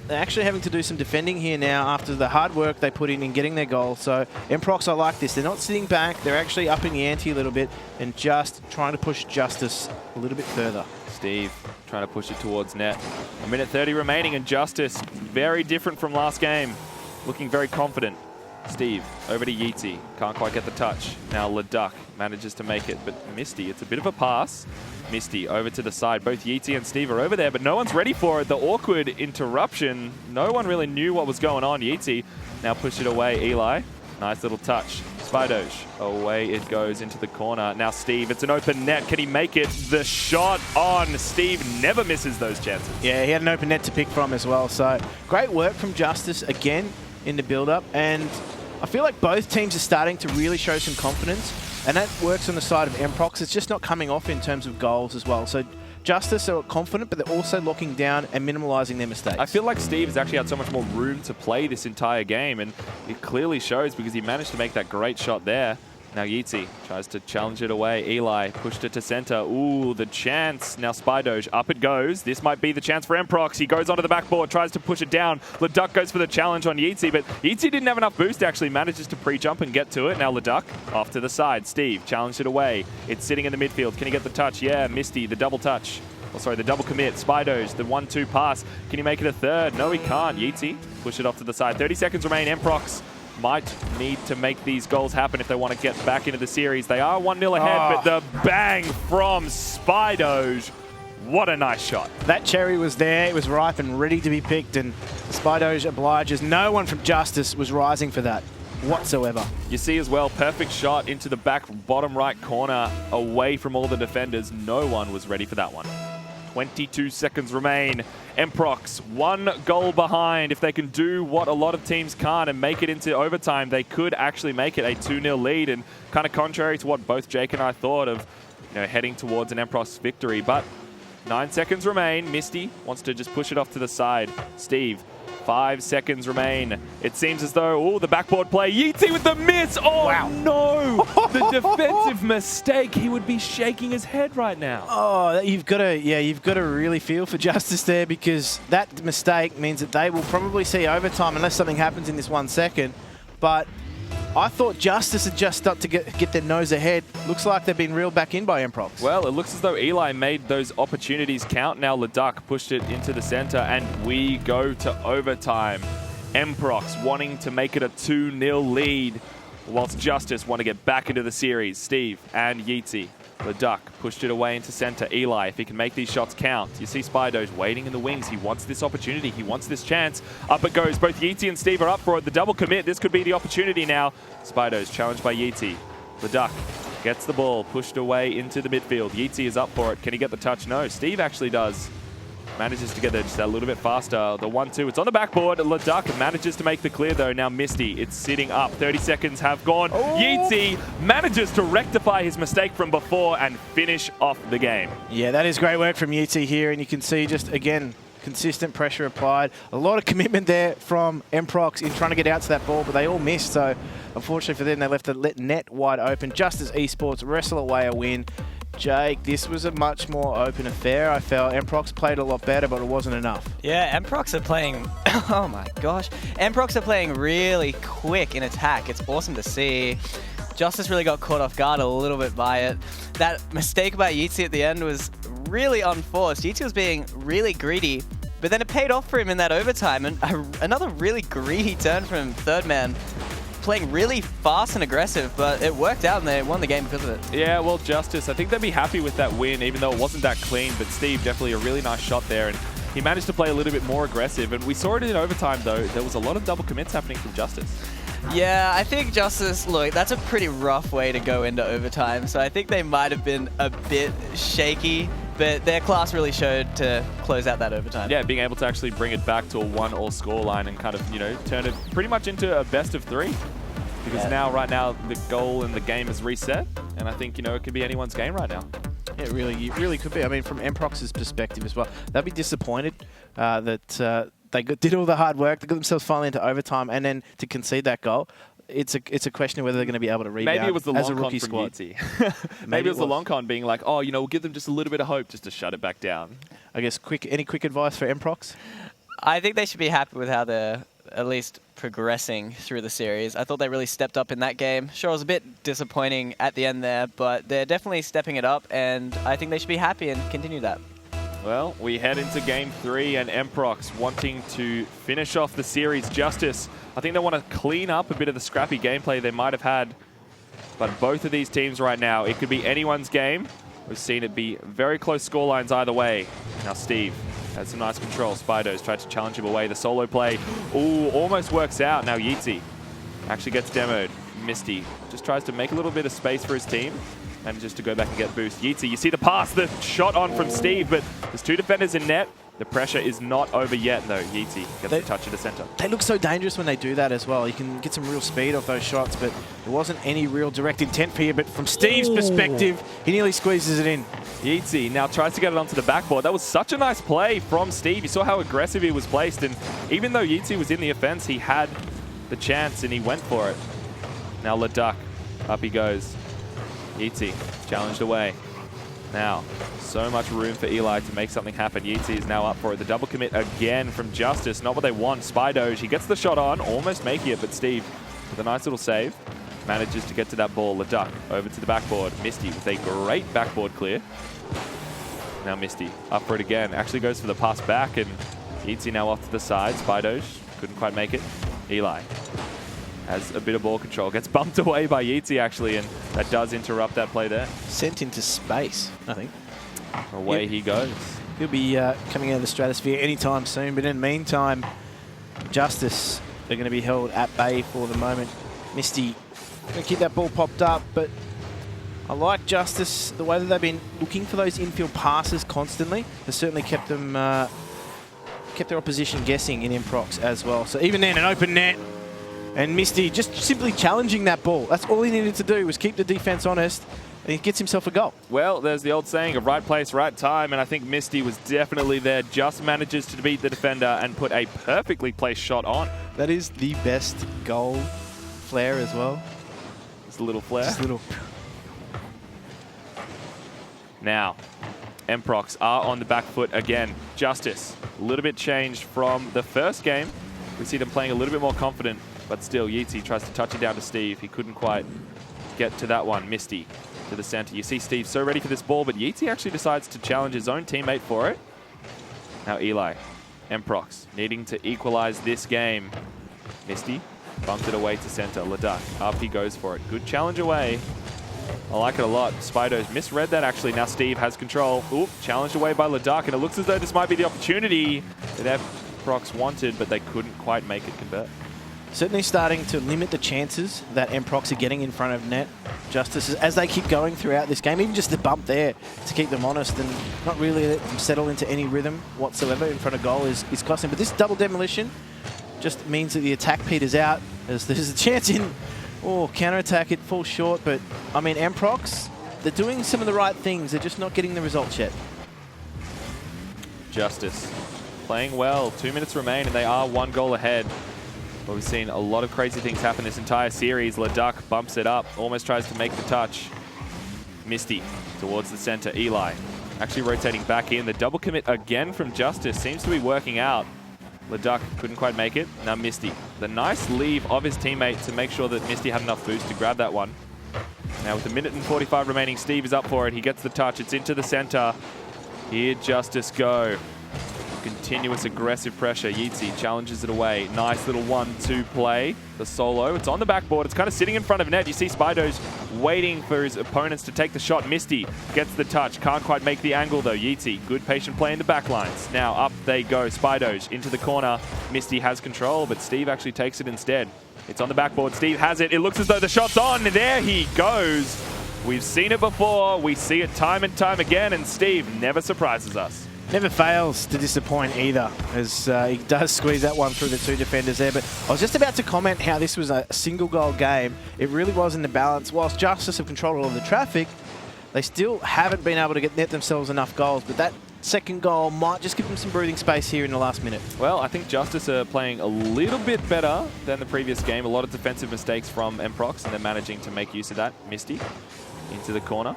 they're actually having to do some defending here now after the hard work they put in getting their goal. So Emprox, I like this. They're not sitting back. They're actually upping the ante a little bit and just trying to push Justice a little bit further. Steve trying to push it towards net. 1:30 remaining, and Justice, very different from last game. Looking very confident. Steve over to Yeatsy. Can't quite get the touch. Now Leduc manages to make it, but Misty, it's a bit of a pass. Misty over to the side. Both Yeatsy and Steve are over there, but no one's ready for it. The awkward interruption. No one really knew what was going on. Yeatsy now push it away. Eli, nice little touch. Spydoge, away it goes into the corner. Now Steve, it's an open net. Can he make it? The shot on. Steve never misses those chances. Yeah, he had an open net to pick from as well. So great work from Justice again in the build-up. And I feel like both teams are starting to really show some confidence, and that works on the side of Emprox. It's just not coming off in terms of goals as well. So Justice are confident, but they're also locking down and minimalising their mistakes. I feel like Steve has actually had so much more room to play this entire game, and it clearly shows because he managed to make that great shot there. Now Yeatsy tries to challenge it away. Eli pushed it to center. Ooh, the chance. Now Spydoge, up it goes. This might be the chance for Emprox. He goes onto the backboard, tries to push it down. Leduc goes for the challenge on Yeatsy, but Yeatsy didn't have enough boost, actually. Manages to pre-jump and get to it. Now Leduc off to the side. Steve challenged it away. It's sitting in the midfield. Can he get the touch? Yeah, Misty, the double touch. Oh, sorry, the double commit. Spydoge, the 1-2 pass. Can he make it a third? No, he can't. Yeatsy push it off to the side. 30 seconds remain. Emprox might need to make these goals happen if they want to get back into the series. They are 1-0 ahead, but the bang from Spydoge. What a nice shot. That cherry was there. It was ripe and ready to be picked, and Spydoge obliges. No one from Justice was rising for that whatsoever. You see as well, perfect shot into the back bottom right corner away from all the defenders. No one was ready for that one. 22 seconds remain. Emprox, 1 goal behind. If they can do what a lot of teams can't and make it into overtime, they could actually make it a 2-0 lead, and kind of contrary to what both Jake and I thought of, heading towards an Emprox victory. But 9 seconds remain. Misty wants to just push it off to the side. Steve, 5 seconds remain. It seems as though, the backboard play. Yeezy with the miss. Oh, wow. No. The defensive mistake. He would be shaking his head right now. Oh, you've got to really feel for Justice there, because that mistake means that they will probably see overtime unless something happens in this 1 second. But I thought Justice had just started to get their nose ahead. Looks like they've been reeled back in by Emprox. Well, it looks as though Eli made those opportunities count. Now Leduc pushed it into the center, and we go to overtime. Emprox wanting to make it a 2-0 lead, whilst Justice want to get back into the series. Steve and Yeezy. Leduc pushed it away into center. Eli, if he can make these shots count. You see Spydoge waiting in the wings. He wants this opportunity. He wants this chance. Up it goes. Both Yeezy and Steve are up for it. The double commit. This could be the opportunity now. Spydoge challenged by Yeezy. Leduc gets the ball, pushed away into the midfield. Yeezy is up for it. Can he get the touch? No. Steve actually does. Manages to get there just a little bit faster. The 1-2, it's on the backboard. Leduc manages to make the clear though. Now Misty, it's sitting up. 30 seconds have gone. Oh. Yeezy manages to rectify his mistake from before and finish off the game. Yeah, that is great work from Yeezy here, and you can see just, again, consistent pressure applied. A lot of commitment there from Emprox in trying to get out to that ball, but they all missed. So unfortunately for them, they left the net wide open. Just as Esports wrestle away a win. Jake, this was a much more open affair. I felt Emprox played a lot better, but it wasn't enough. Yeah, Emprox are playing, oh my gosh. Emprox are playing really quick in attack. It's awesome to see. Justice really got caught off guard a little bit by it. That mistake by Yeezy at the end was really unforced. Yeezy was being really greedy, but then it paid off for him in that overtime. And another really greedy turn from third man. Playing really fast and aggressive, but it worked out and they won the game because of it. Yeah, well, Justice, I think they'd be happy with that win, even though it wasn't that clean, but Steve, definitely a really nice shot there, and he managed to play a little bit more aggressive, and we saw it in overtime, though. There was a lot of double commits happening from Justice. Yeah, I think Justice, look, that's a pretty rough way to go into overtime, so I think they might have been a bit shaky, but their class really showed to close out that overtime. Yeah, being able to actually bring it back to a 1-all scoreline and kind of, turn it pretty much into a best of 3. Because right now, the goal in the game is reset, and I think, it could be anyone's game right now. Yeah, it really could be. I mean, from Emprox's perspective as well, they'll be disappointed that they did all the hard work, they got themselves finally into overtime, and then to concede that goal. It's a question of whether they're going to be able to rebound. Maybe it was the as long a rookie con squad. from Yeezy. Maybe it was the long con being like, we'll give them just a little bit of hope just to shut it back down. I guess any quick advice for Emprox? I think they should be happy with how they're at least progressing through the series. I thought they really stepped up in that game. Sure, it was a bit disappointing at the end there, but they're definitely stepping it up, and I think they should be happy and continue that. Well, we head into Game 3, and Emprox wanting to finish off the series. Justice, I think they want to clean up a bit of the scrappy gameplay they might have had. But both of these teams right now, it could be anyone's game. We've seen it be very close scorelines either way. Now Steve has some nice control. Spydo's tried to challenge him away. The solo play, almost works out. Now Yeezy actually gets demoed. Misty just tries to make a little bit of space for his team and just to go back and get boost. Yeezy, you see the pass, the shot on from Steve, but there's 2 defenders in net. The pressure is not over yet, though. Yeezy gets the touch at the center. They look so dangerous when they do that as well. You can get some real speed off those shots, but there wasn't any real direct intent here. But from Steve's perspective, he nearly squeezes it in. Yeezy now tries to get it onto the backboard. That was such a nice play from Steve. You saw how aggressive he was placed, and even though Yeezy was in the offense, he had the chance and he went for it. Now Leduc, up he goes. Yeezy challenged away. Now, so much room for Eli to make something happen. Yeezy is now up for it. The double commit again from Justice. Not what they want. Spydoge, he gets the shot on, almost making it, but Steve, with a nice little save, manages to get to that ball. Leduc over to the backboard. Misty with a great backboard clear. Now Misty up for it again. Actually goes for the pass back, and Yeezy now off to the side. Spydoge couldn't quite make it. Eli has a bit of ball control. Gets bumped away by Yeezy, actually, and that does interrupt that play there. Sent into space, I think. Away he goes. He'll be coming out of the stratosphere anytime soon, but in the meantime, Justice are going to be held at bay for the moment. Misty going to keep that ball popped up, but I like Justice. The way that they've been looking for those infield passes constantly has certainly kept them kept their opposition guessing in Emprox as well. So even then, an open net, and Misty just simply challenging that ball. That's all he needed to do, was keep the defense honest and he gets himself a goal. Well, there's the old saying of right place, right time, and I think Misty was definitely there, just manages to beat the defender and put a perfectly placed shot on. That is the best goal flare as well. Just a little flare. Just a little. Now, Emprox are on the back foot again. Justice, a little bit changed from the first game. We see them playing a little bit more confident, but still, Yeezy tries to touch it down to Steve. He couldn't quite get to that one. Misty to the center. You see Steve so ready for this ball, but Yeezy actually decides to challenge his own teammate for it. Now Eli, Emprox, needing to equalize this game. Misty bumped it away to center. Leduc, up he goes for it. Good challenge away. I like it a lot. Spidos misread that actually. Now Steve has control. Oop, challenged away by Leduc, and it looks as though this might be the opportunity that Emprox wanted, but they couldn't quite make it convert. Certainly starting to limit the chances that Emprox are getting in front of net. Justice, as they keep going throughout this game, even just the bump there to keep them honest and not really let them settle into any rhythm whatsoever in front of goal is costing. But this double demolition just means that the attack peters out as there's a chance in counter-attack. It falls short, but I mean, Emprox, they're doing some of the right things. They're just not getting the results yet. Justice playing well. 2 minutes remain, and they are 1 goal ahead. But we've seen a lot of crazy things happen this entire series. Leduc bumps it up, almost tries to make the touch. Misty towards the center. Eli actually rotating back in. The double commit again from Justice seems to be working out. Leduc couldn't quite make it. Now Misty. The nice leave of his teammate to make sure that Misty had enough boost to grab that one. Now with 1 minute and 45 remaining, Steve is up for it. He gets the touch. It's into the center. Here Justice go. Continuous aggressive pressure. Yeezy challenges it away. Nice little 1-2 play. The solo. It's on the backboard. It's kind of sitting in front of net. You see Spidos waiting for his opponents to take the shot. Misty gets the touch. Can't quite make the angle though. Yeezy, good patient play in the backlines. Now up they go. Spidos into the corner. Misty has control, but Steve actually takes it instead. It's on the backboard. Steve has it. It looks as though the shot's on. There he goes. We've seen it before. We see it time and time again, and Steve never surprises us. Never fails to disappoint either, as he does squeeze that one through the 2 defenders there. But I was just about to comment how this was a single goal game. It really was in the balance. Whilst Justice have controlled all of the traffic, they still haven't been able to net themselves enough goals. But that second goal might just give them some breathing space here in the last minute. Well, I think Justice are playing a little bit better than the previous game. A lot of defensive mistakes from Emprox, and they're managing to make use of that. Misty into the corner.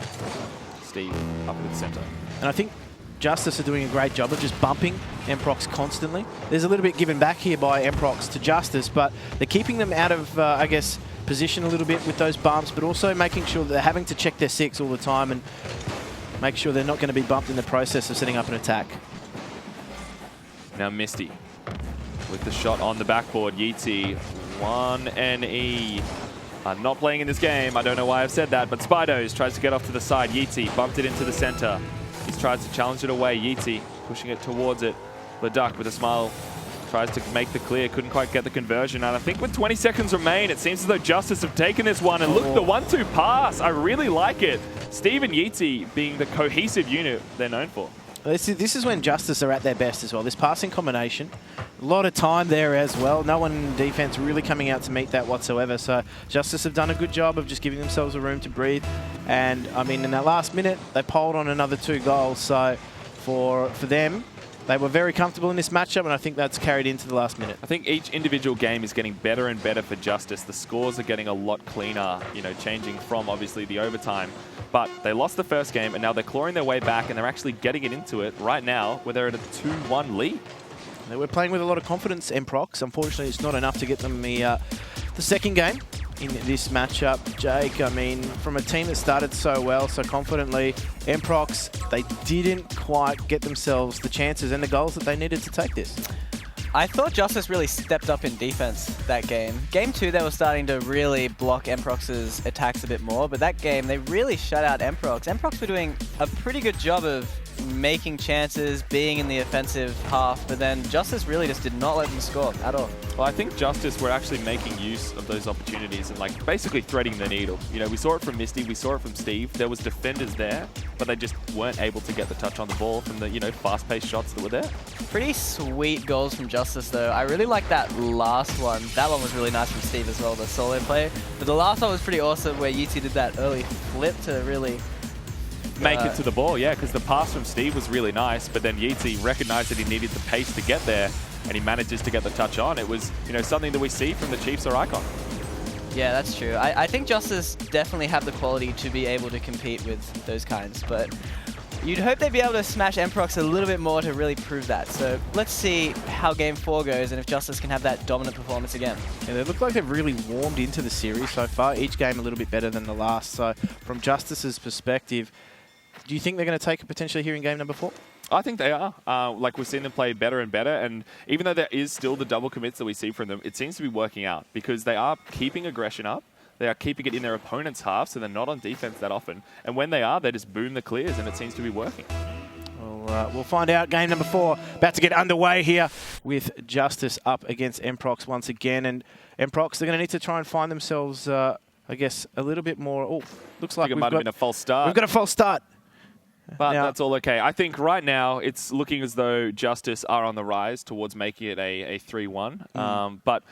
Steve up in the center. And I think Justice are doing a great job of just bumping Emprox constantly. There's a little bit given back here by Emprox to Justice, but they're keeping them out of, I guess, position a little bit with those bumps, but also making sure that they're having to check their 6 all the time and make sure they're not going to be bumped in the process of setting up an attack. Now Misty with the shot on the backboard. Yeezy, 1NE. I'm not playing in this game. I don't know why I've said that, but Spidos tries to get off to the side. Yeezy bumped it into the center. He tries to challenge it away. Yeezy pushing it towards it. Leduc with a smile tries to make the clear. Couldn't quite get the conversion. And I think with 20 seconds remain, it seems as though Justice have taken this one. And look, the 1-2 pass. I really like it. Steve and Yeezy being the cohesive unit they're known for. This is when Justice are at their best as well. This passing combination, a lot of time there as well. No one in defense really coming out to meet that whatsoever. So Justice have done a good job of just giving themselves a room to breathe. And I mean, in that last minute, they polled on another 2 goals. So for them, they were very comfortable in this matchup, and I think that's carried into the last minute. I think each individual game is getting better and better for Justice. The scores are getting a lot cleaner, you know, changing from obviously the overtime. But they lost the first game, and now they're clawing their way back, and they're actually getting it into it right now, where they're at a 2-1 lead. They were playing with a lot of confidence, Emprox. Unfortunately, it's not enough to get them the second game in this matchup. Jake, I mean, from a team that started so well, so confidently, Emprox, they didn't quite get themselves the chances and the goals that they needed to take this. I thought Justice really stepped up in defense that game. Game 2, they were starting to really block Emprox's attacks a bit more, but that game, they really shut out Emprox. Emprox were doing a pretty good job of making chances, being in the offensive half, but then Justice really just did not let them score at all. Well, I think Justice were actually making use of those opportunities and like basically threading the needle. You know, we saw it from Misty, we saw it from Steve. There was defenders there, but they just weren't able to get the touch on the ball from the, you know, fast-paced shots that were there. Pretty sweet goals from Justice, though. I really like that last one. That one was really nice from Steve as well, the solo play. But the last one was pretty awesome, where Yeezy did that early flip to really make it to the ball, yeah, because the pass from Steve was really nice, but then Yeezy recognized that he needed the pace to get there, and he manages to get the touch on. It was, you know, something that we see from the Chiefs or Icon. Yeah, that's true. I think Justice definitely have the quality to be able to compete with those kinds, but you'd hope they'd be able to smash Emprox a little bit more to really prove that. So let's see how Game 4 goes and if Justice can have that dominant performance again. Yeah, they look like they've really warmed into the series so far. Each game a little bit better than the last. So from Justice's perspective, do you think they're going to take it potentially here in game number 4? I think they are. Like, we've seen them play better and better, and even though there is still the double commits that we see from them, it seems to be working out because they are keeping aggression up. They are keeping it in their opponent's half, so they're not on defense that often. And when they are, they just boom the clears, and it seems to be working. Well, we'll find out. Game number 4 about to get underway here with Justice up against Emprox once again. And Emprox, they're going to need to try and find themselves, I guess, a little bit more. Oh, looks like it might have been a false start. We've got a false start. But that's all okay. I think right now it's looking as though Justice are on the rise towards making it a 3-1. But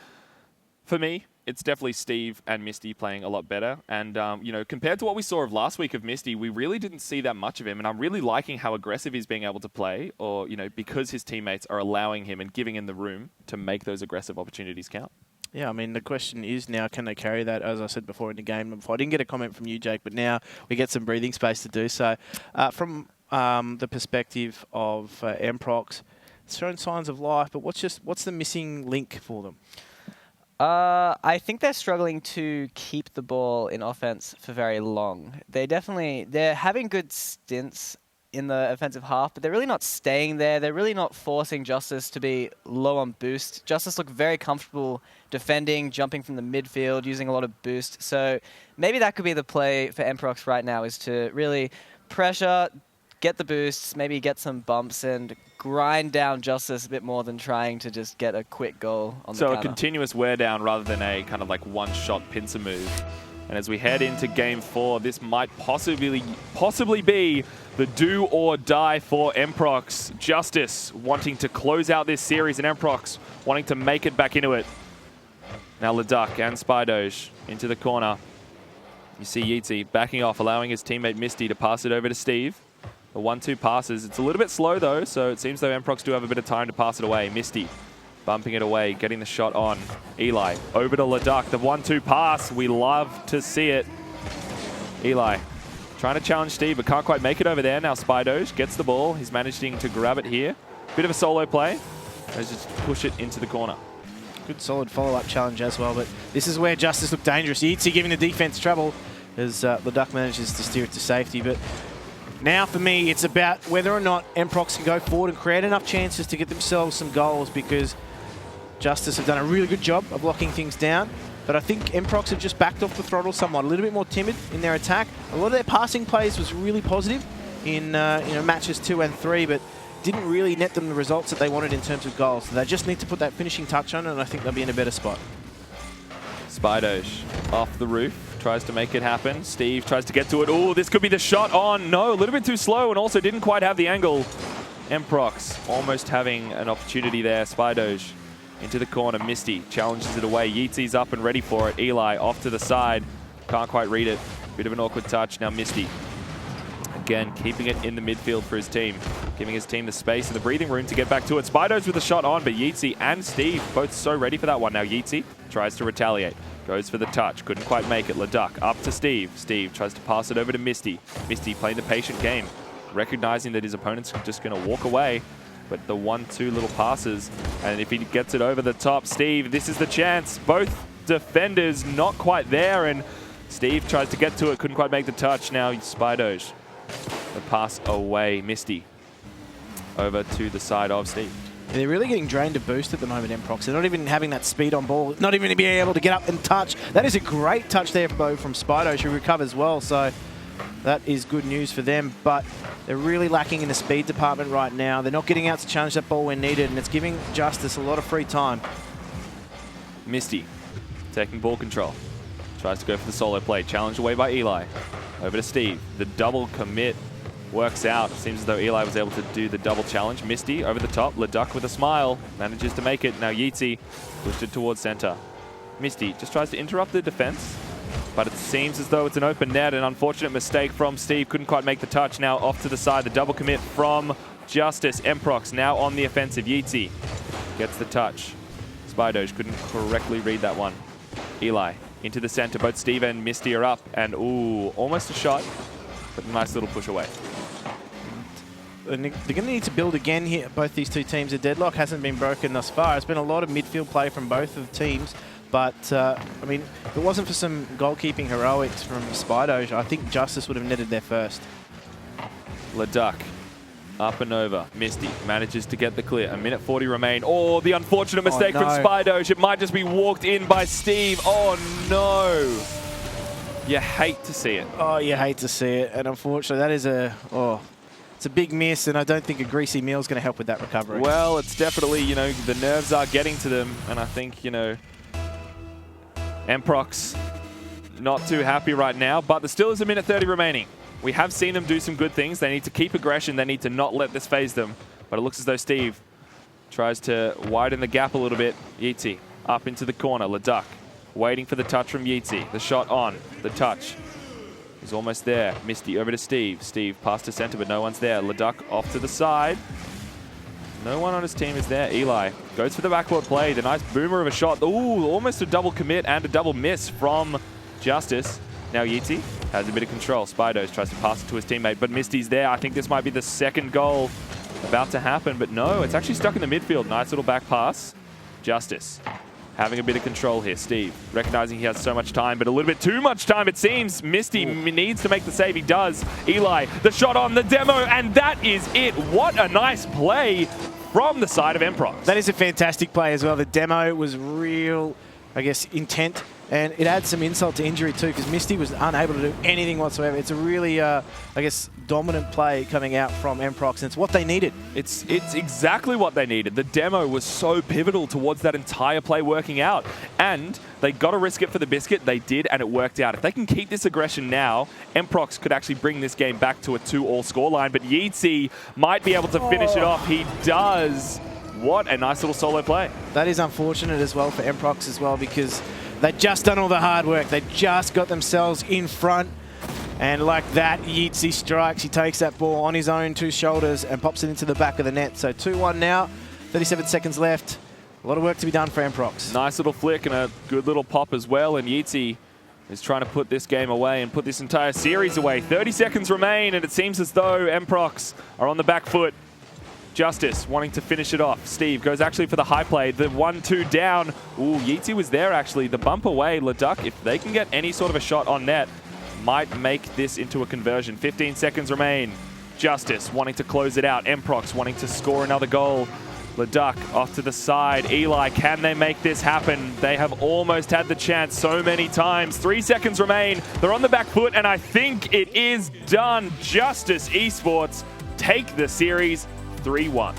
for me, it's definitely Steve and Misty playing a lot better. And, you know, compared to what we saw of last week of Misty, we really didn't see that much of him. And I'm really liking how aggressive he's being able to play, or, you know, because his teammates are allowing him and giving him the room to make those aggressive opportunities count. Yeah, I mean, the question is now, can they carry that, as I said before in the game before? I didn't get a comment from you, Jake, but now we get some breathing space to do so. From the perspective of Emprox, it's shown signs of life, but what's the missing link for them? I think they're struggling to keep the ball in offense for very long. They're having good stints in the offensive half, but they're really not staying there. They're really not forcing Justice to be low on boost. Justice look very comfortable defending, jumping from the midfield, using a lot of boost. So maybe that could be the play for Emprox right now, is to really pressure, get the boosts, maybe get some bumps, and grind down Justice a bit more than trying to just get a quick goal on the counter. So a continuous wear down rather than a kind of like one-shot pincer move. And as we head into Game 4, this might possibly be the do or die for Emprox. Justice wanting to close out this series, and Emprox wanting to make it back into it. Now Leduc and Spydoge into the corner. You see Yeezy backing off, allowing his teammate Misty to pass it over to Steve. The 1-2 passes. It's a little bit slow though, so it seems though Emprox do have a bit of time to pass it away. Misty bumping it away, getting the shot on. Eli over to Leduc. The 1-2 pass. We love to see it. Eli trying to challenge Steve, but can't quite make it over there. Now Spydoge gets the ball. He's managing to grab it here. Bit of a solo play. Let's just push it into the corner. Good solid follow-up challenge as well, but this is where Justice look dangerous. Yeezy giving the defense trouble as Leduc manages to steer it to safety. But now for me, it's about whether or not Emprox can go forward and create enough chances to get themselves some goals, because Justice have done a really good job of locking things down. But I think Emprox have just backed off the throttle somewhat, a little bit more timid in their attack. A lot of their passing plays was really positive in matches 2 and 3, but didn't really net them the results that they wanted in terms of goals. So they just need to put that finishing touch on, and I think they'll be in a better spot. Spydoge off the roof, tries to make it happen. Steve tries to get to it. Oh, this could be the shot on. No, a little bit too slow, and also didn't quite have the angle. Emprox almost having an opportunity there. Spydoge into the corner. Misty challenges it away. Yeetsy's up and ready for it. Eli off to the side. Can't quite read it. Bit of an awkward touch. Now Misty. Again, keeping it in the midfield for his team. Giving his team the space and the breathing room to get back to it. Spydoge with a shot on, but Yeetsy and Steve both so ready for that one. Now Yeetsy tries to retaliate. Goes for the touch. Couldn't quite make it. Leduc up to Steve. Steve tries to pass it over to Misty. Misty playing the patient game. Recognizing that his opponent's just going to walk away. But the 1-2 little passes, and if he gets it over the top, Steve, this is the chance. Both defenders not quite there, and Steve tries to get to it, couldn't quite make the touch. Now Spydoge, the pass away. Misty over to the side of Steve. Yeah, they're really getting drained of boost at the moment, Emprox. They're not even having that speed on ball, not even being able to get up and touch. That is a great touch there, though, from Spydoge, who recovers well. So that is good news for them, but they're really lacking in the speed department right now. They're not getting out to challenge that ball when needed, and it's giving Justice a lot of free time. Misty taking ball control. Tries to go for the solo play. Challenged away by Eli. Over to Steve. The double commit works out. Seems as though Eli was able to do the double challenge. Misty over the top. Leduc with a smile. Manages to make it. Now Yeezy pushed it towards center. Misty just tries to interrupt the defense, but it seems as though it's an open net. An unfortunate mistake from Steve. Couldn't quite make the touch. Now off to the side. The double commit from Justice. Emprox now on the offensive. Yeezy gets the touch. Spydoge couldn't correctly read that one. Eli into the center. Both Steve and Misty are up. And ooh, almost a shot, but a nice little push away. And they're going to need to build again here. Both these two teams. The deadlock hasn't been broken thus far. It's been a lot of midfield play from both of the teams. But, I mean, if it wasn't for some goalkeeping heroics from Spydoge, I think Justice would have netted there first. Leduc up and over. Misty manages to get the clear. A minute 40 remain. Oh, the unfortunate mistake from Spydoge. It might just be walked in by Steve. Oh, no. You hate to see it. Oh, you hate to see it. And unfortunately, that is it's a big miss, and I don't think a greasy meal is going to help with that recovery. Well, it's definitely, you know, the nerves are getting to them. And I think, you know, Emprox not too happy right now, but there still is a minute 30 remaining. We have seen them do some good things. They need to keep aggression. They need to not let this phase them. But it looks as though Steve tries to widen the gap a little bit. Yeezy up into the corner. Leduc waiting for the touch from Yeezy. The shot on. The touch is almost there. Misty over to Steve. Steve past to center, but no one's there. Leduc off to the side. No one on his team is there. Eli goes for the backboard play. The nice boomer of a shot. Ooh, almost a double commit and a double miss from Justice. Now Yeezy has a bit of control. Spydoge tries to pass it to his teammate, but Misty's there. I think this might be the second goal about to happen, but no, it's actually stuck in the midfield. Nice little back pass. Justice having a bit of control here. Steve recognizing he has so much time, but a little bit too much time it seems. Misty needs to make the save. He does. Eli, the shot on the demo, and that is it. What a nice play from the side of Emprox. That is a fantastic play as well. The demo was real, I guess, intent. And it adds some insult to injury too, because Misty was unable to do anything whatsoever. It's a really, I guess, dominant play coming out from Emprox, and it's what they needed. It's exactly what they needed. The demo was so pivotal towards that entire play working out. And they got to risk it for the biscuit. They did, and it worked out. If they can keep this aggression now, Emprox could actually bring this game back to a 2-all scoreline. But Yeezy might be able to finish it off. He does. What a nice little solo play. That is unfortunate as well for Emprox as well, because they've just done all the hard work. They just got themselves in front. And like that, Yeezy strikes. He takes that ball on his own 2 shoulders and pops it into the back of the net. So 2-1 now, 37 seconds left. A lot of work to be done for Emprox. Nice little flick and a good little pop as well. And Yeezy is trying to put this game away and put this entire series away. 30 seconds remain, and it seems as though Emprox are on the back foot. Justice wanting to finish it off. Steve goes actually for the high play. The 1-2 down. Ooh, Yeezy was there actually. The bump away. Leduc, if they can get any sort of a shot on net, might make this into a conversion. 15 seconds remain. Justice wanting to close it out. Emprox wanting to score another goal. Leduc off to the side. Eli, can they make this happen? They have almost had the chance so many times. 3 seconds remain. They're on the back foot, and I think it is done. Justice Esports take the series 3-1.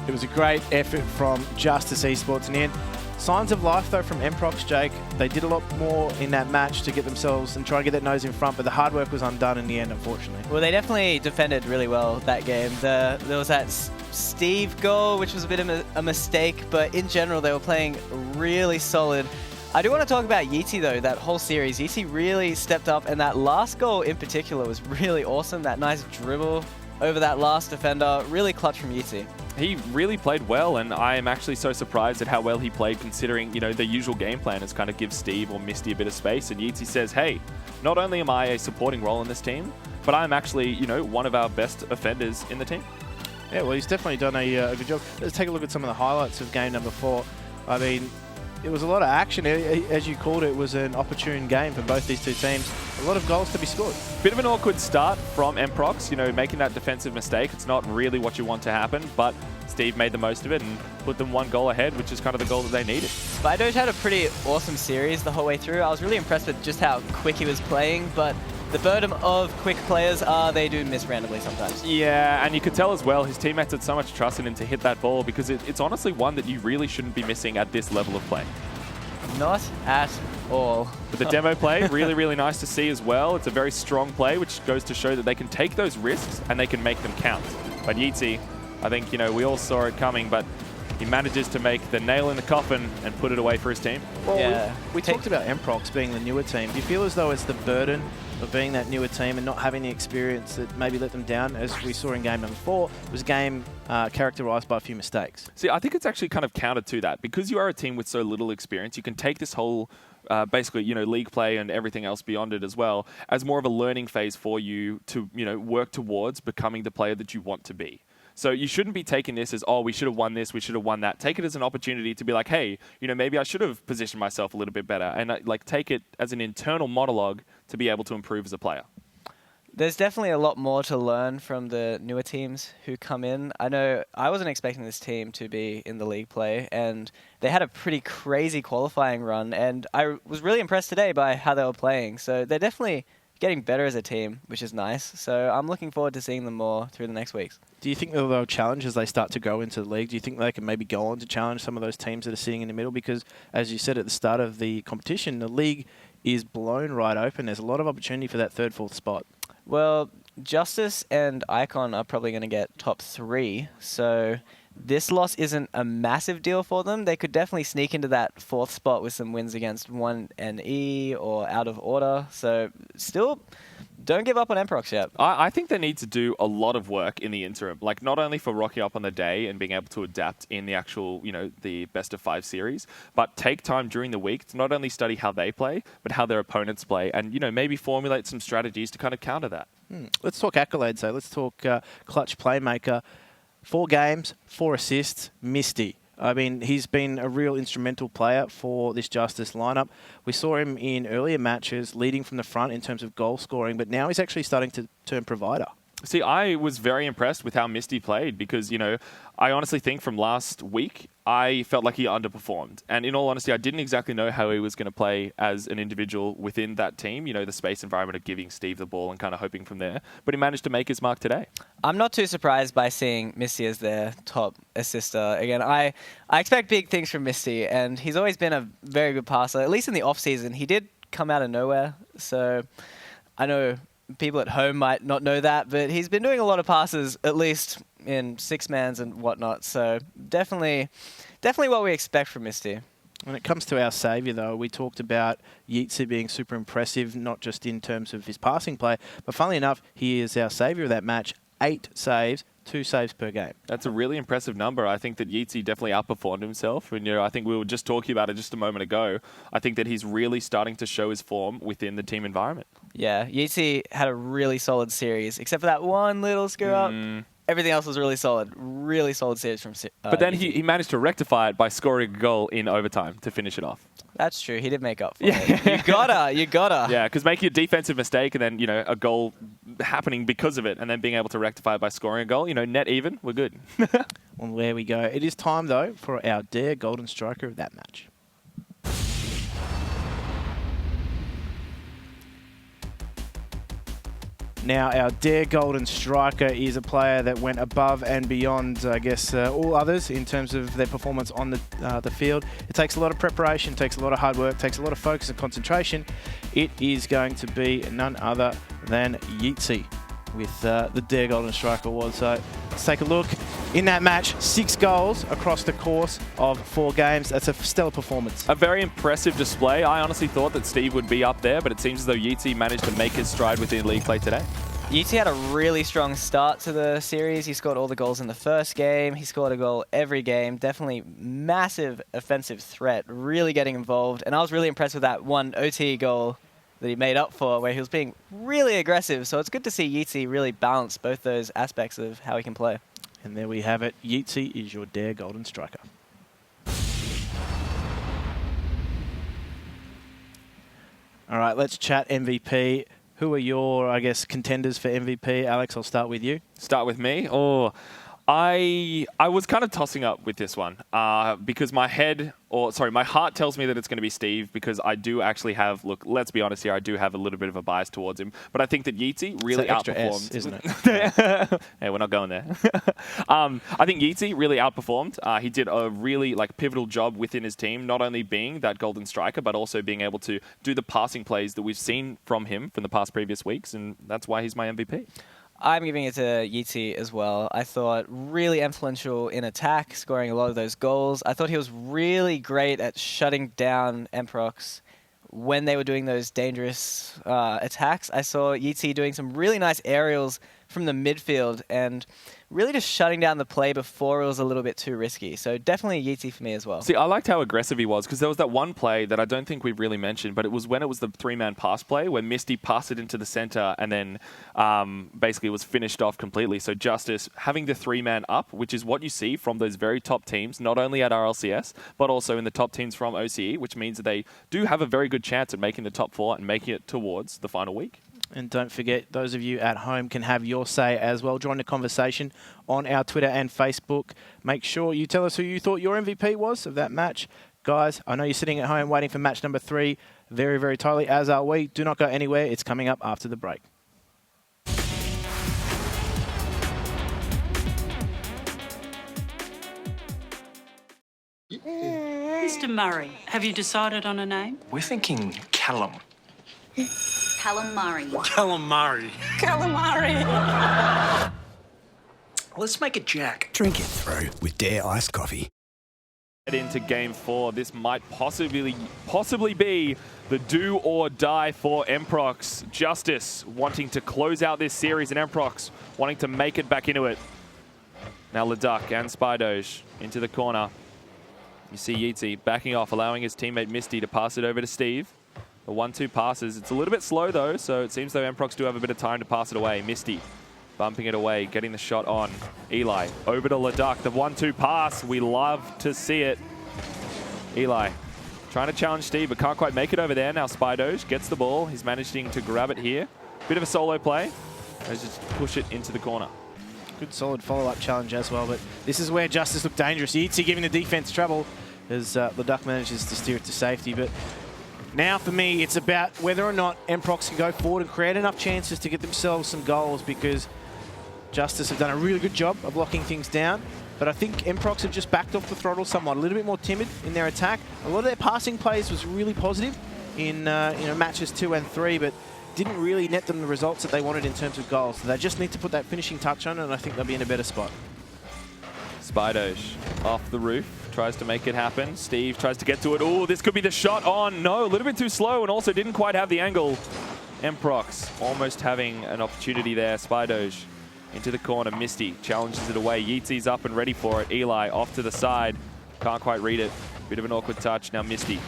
It was a great effort from Justice Esports in the end. Signs of life, though, from Emprox, Jake. They did a lot more in that match to get themselves and try and get that nose in front, but the hard work was undone in the end, unfortunately. Well, they definitely defended really well that game. There was that Steve goal, which was a bit of a mistake, but in general, they were playing really solid. I do want to talk about Yeezy, though, that whole series. Yeezy really stepped up, and that last goal in particular was really awesome. That nice dribble over that last defender, really clutch from Yeezy. He really played well, and I am actually so surprised at how well he played, considering, you know, the usual game plan is kind of give Steve or Misty a bit of space, and Yeezy says, hey, not only am I a supporting role in this team, but I'm actually, you know, one of our best offenders in the team. Yeah, well, he's definitely done a good job. Let's take a look at some of the highlights of game number 4. I mean, it was a lot of action. As you called it, it was an opportune game for both these two teams. A lot of goals to be scored. Bit of an awkward start from Emprox, you know, making that defensive mistake. It's not really what you want to happen, but Steve made the most of it and put them 1 goal ahead, which is kind of the goal that they needed. Spidoge had a pretty awesome series the whole way through. I was really impressed with just how quick he was playing, but the burden of quick players are they do miss randomly sometimes. Yeah, and you could tell as well his teammates had so much trust in him to hit that ball because it's honestly one that you really shouldn't be missing at this level of play. Not at all. But the demo play, really, really nice to see as well. It's a very strong play, which goes to show that they can take those risks and they can make them count. But Yeezy, I think, you know, we all saw it coming, but he manages to make the nail in the coffin and put it away for his team. Well, yeah. we talked about Emprox being the newer team. Do you feel as though it's the burden of being that newer team and not having the experience that maybe let them down, as we saw in game number 4? It was a game characterised by a few mistakes. See, I think it's actually kind of counter to that. Because you are a team with so little experience, you can take this whole basically, you know, league play and everything else beyond it as well as more of a learning phase for you to, you know, work towards becoming the player that you want to be. So you shouldn't be taking this as, oh, we should have won this, we should have won that. Take it as an opportunity to be like, hey, you know, maybe I should have positioned myself a little bit better. And like take it as an internal monologue to be able to improve as a player. There's definitely a lot more to learn from the newer teams who come in. I know I wasn't expecting this team to be in the league play, and they had a pretty crazy qualifying run, and I was really impressed today by how they were playing. So they're definitely getting better as a team, which is nice. So I'm looking forward to seeing them more through the next weeks. Do you think they'll challenge as they start to grow into the league? Do you think they can maybe go on to challenge some of those teams that are sitting in the middle? Because, as you said at the start of the competition, the league is blown right open. There's a lot of opportunity for that 3rd, 4th spot. Well, Justice and Icon are probably going to get top 3, so this loss isn't a massive deal for them. They could definitely sneak into that 4th spot with some wins against 1NE or Out of Order. So still, don't give up on Emprox yet. I think they need to do a lot of work in the interim, like not only for rocking up on the day and being able to adapt in the actual, you know, the best of 5 series, but take time during the week to not only study how they play, but how their opponents play, and, you know, maybe formulate some strategies to kind of counter that. Let's talk accolades, though. Let's talk clutch playmaker. 4 games, 4 assists, Misty. I mean, he's been a real instrumental player for this Justice lineup. We saw him in earlier matches leading from the front in terms of goal scoring, but now he's actually starting to turn provider. See, I was very impressed with how Misty played because, you know, I honestly think from last week, I felt like he underperformed. And in all honesty, I didn't exactly know how he was going to play as an individual within that team, you know, the space environment of giving Steve the ball and kind of hoping from there. But he managed to make his mark today. I'm not too surprised by seeing Misty as their top assister. Again, I expect big things from Misty, and he's always been a very good passer, at least in the off-season. He did come out of nowhere, so I know people at home might not know that, but he's been doing a lot of passes, at least in 6-mans and whatnot. So definitely what we expect from Misty. When it comes to our saviour, though, we talked about Yeezy being super impressive, not just in terms of his passing play, but funnily enough, he is our saviour of that match. 8 saves, 2 saves per game. That's a really impressive number. I think that Yeezy definitely outperformed himself. And, you know, I think we were just talking about it just a moment ago. I think that he's really starting to show his form within the team environment. Yeah, Yeezy had a really solid series, except for that one little screw-up. Everything else was really solid series from But then he managed to rectify it by scoring a goal in overtime to finish it off. That's true. He did make up for it. You gotta. Yeah, because making a defensive mistake and then, you know, a goal happening because of it and then being able to rectify it by scoring a goal, you know, net even, we're good. Well, there we go. It is time, though, for our Dare Golden Striker of that match. Now, our Dare Golden Striker is a player that went above and beyond, I guess, all others in terms of their performance on the field. It takes a lot of preparation, takes a lot of hard work, takes a lot of focus and concentration. It is going to be none other than Yeezy with the Dare Golden Striker Award. So let's take a look. In that match, 6 goals across the course of 4 games. That's a stellar performance. A very impressive display. I honestly thought that Steve would be up there, but it seems as though Yeezy managed to make his stride within league play today. Yeezy had a really strong start to the series. He scored all the goals in the first game. He scored a goal every game. Definitely massive offensive threat, really getting involved. And I was really impressed with that one OT goal that he made up for, where he was being really aggressive. So it's good to see Yeezy really balance both those aspects of how he can play. And there we have it. Yeezy is your Dare Golden Striker. All right, let's chat MVP. Who are your, I guess, contenders for MVP? Alex, I'll start with you. Start with me? Oh, I was kind of tossing up with this one because my heart tells me that it's going to be Steve because I do actually have, look, let's be honest here, I do have a little bit of a bias towards him, but I think that Yeezy really outperformed. S, isn't it? Hey, we're not going there. I think Yeezy really outperformed. He did a really pivotal job within his team, not only being that golden striker, but also being able to do the passing plays that we've seen from him from the past previous weeks, and that's why he's my MVP. I'm giving it to Yeezy as well. I thought really influential in attack, scoring a lot of those goals. I thought he was really great at shutting down Emprox when they were doing those dangerous attacks. I saw Yeezy doing some really nice aerials from the midfield and really just shutting down the play before it was a little bit too risky. So definitely Yeezy for me as well. See, I liked how aggressive he was because there was that one play that I don't think we've really mentioned, but it was when it was the three-man pass play where Misty passed it into the center and then basically was finished off completely. So Justice having the three-man up, which is what you see from those very top teams, not only at RLCS, but also in the top teams from OCE, which means that they do have a very good chance at making the top 4 and making it towards the final week. And don't forget, those of you at home can have your say as well. Join the conversation on our Twitter and Facebook. Make sure you tell us who you thought your MVP was of that match. Guys, I know you're sitting at home waiting for match number 3 very, very tightly, as are we. Do not go anywhere. It's coming up after the break. Mr. Murray, have you decided on a name? We're thinking Callum. Calamari. Calamari. Calamari. Let's make it Jack. Drink it through with Dare Iced Coffee. Head into Game 4. This might possibly be the do or die for Emprox. Justice wanting to close out this series, and Emprox wanting to make it back into it. Now Leduc and Spydoge into the corner. You see Yeezy backing off, allowing his teammate Misty to pass it over to Steve. The 1-2 passes. It's a little bit slow though, so it seems though Emprox do have a bit of time to pass it away. Misty bumping it away, getting the shot on. Eli over to Leduc. The 1-2 pass. We love to see it. Eli trying to challenge Steve, but can't quite make it over there. Now Spydoge gets the ball. He's managing to grab it here. Bit of a solo play. Let's just push it into the corner. Good solid follow-up challenge as well, but this is where Justice looked dangerous. Yeezy giving the defense trouble as Leduc manages to steer it to safety, but now for me, it's about whether or not Emprox can go forward and create enough chances to get themselves some goals, because Justice have done a really good job of locking things down. But I think Emprox have just backed off the throttle somewhat, a little bit more timid in their attack. A lot of their passing plays was really positive in matches 2 and 3, but didn't really net them the results that they wanted in terms of goals. So they just need to put that finishing touch on it, and I think they'll be in a better spot. Spydoge off the roof, tries to make it happen. Steve tries to get to it. Oh, this could be the shot on. No, a little bit too slow and also didn't quite have the angle. Emprox almost having an opportunity there. Spydoge into the corner. Misty challenges it away. Yeetsy's up and ready for it. Eli off to the side. Can't quite read it. Bit of an awkward touch. Now Misty.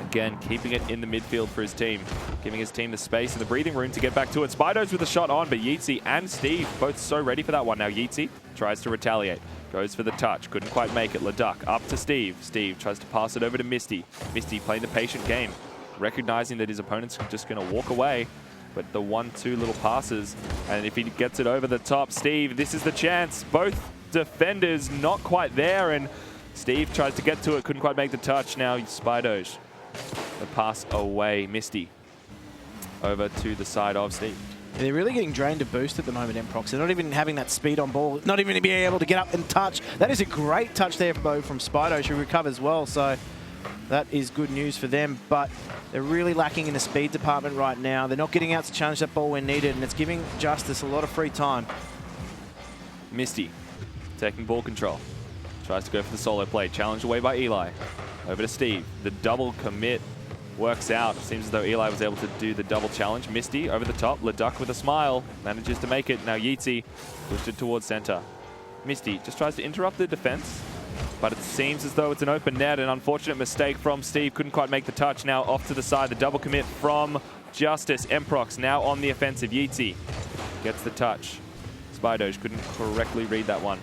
Again, keeping it in the midfield for his team. Giving his team the space and the breathing room to get back to it. Spydoge with a shot on, but Yeetsy and Steve both so ready for that one. Now Yeetsy tries to retaliate. Goes for the touch. Couldn't quite make it. Leduc up to Steve. Steve tries to pass it over to Misty. Misty playing the patient game. Recognizing that his opponent's just going to walk away. But the 1-2 little passes. And if he gets it over the top, Steve, this is the chance. Both defenders not quite there. And Steve tries to get to it. Couldn't quite make the touch. Now Spydoge. The pass away. Misty over to the side of Steve. They're really getting drained of boost at the moment, Emprox. They're not even having that speed on ball, not even being able to get up and touch. That is a great touch there, though, from Spydoge, who recovers well. So that is good news for them. But they're really lacking in the speed department right now. They're not getting out to challenge that ball when needed, and it's giving Justice a lot of free time. Misty taking ball control. Tries to go for the solo play. Challenged away by Eli. Over to Steve. The double commit works out. Seems as though Eli was able to do the double challenge. Misty over the top. Leduc with a smile. Manages to make it. Now Yeezy pushed it towards center. Misty just tries to interrupt the defense, but it seems as though it's an open net. An unfortunate mistake from Steve. Couldn't quite make the touch. Now off to the side. The double commit from Justice. Emprox now on the offensive. Yeezy gets the touch. Spydoge couldn't correctly read that one.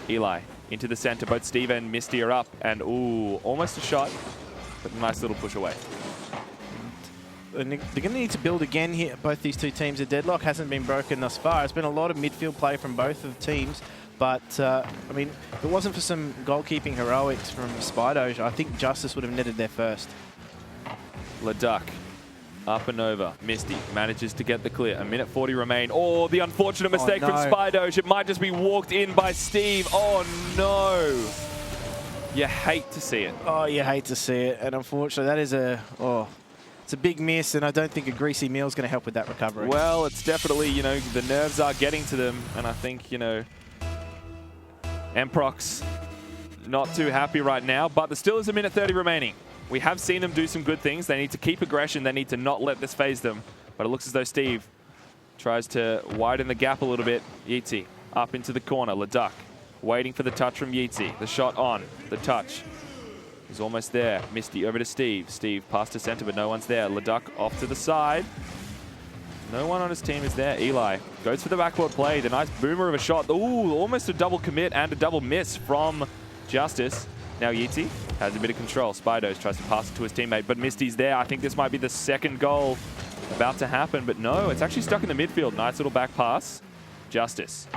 Eli into the center. Both Steve and Misty are up. And ooh, almost a shot, but a nice little push away. And they're going to need to build again here. Both these two teams. The deadlock hasn't been broken thus far. It's been a lot of midfield play from both of the teams. But, I mean, if it wasn't for some goalkeeping heroics from Spidoge, I think Justice would have netted there first. Leduc up and over. Misty manages to get the clear. 1:40 remain. Oh, the unfortunate mistake from Spidoge. It might just be walked in by Steve. Oh, no. You hate to see it. Oh, you hate to see it. And unfortunately, that is it's a big miss, and I don't think a greasy meal is going to help with that recovery. Well, it's definitely, you know, the nerves are getting to them. And I think, you know, Emprox not too happy right now, but there still is 1:30 remaining. We have seen them do some good things. They need to keep aggression. They need to not let this phase them. But it looks as though Steve tries to widen the gap a little bit. Yeezy up into the corner. Leduc waiting for the touch from Yeezy. The shot on. The touch is almost there. Misty over to Steve. Steve past to center, but no one's there. Leduc off to the side. No one on his team is there. Eli goes for the backboard play. The nice boomer of a shot. Ooh, almost a double commit and a double miss from Justice. Now Yeezy has a bit of control. Spidoge tries to pass it to his teammate, but Misty's there. I think this might be the second goal about to happen, but no, it's actually stuck in the midfield. Nice little back pass. Justice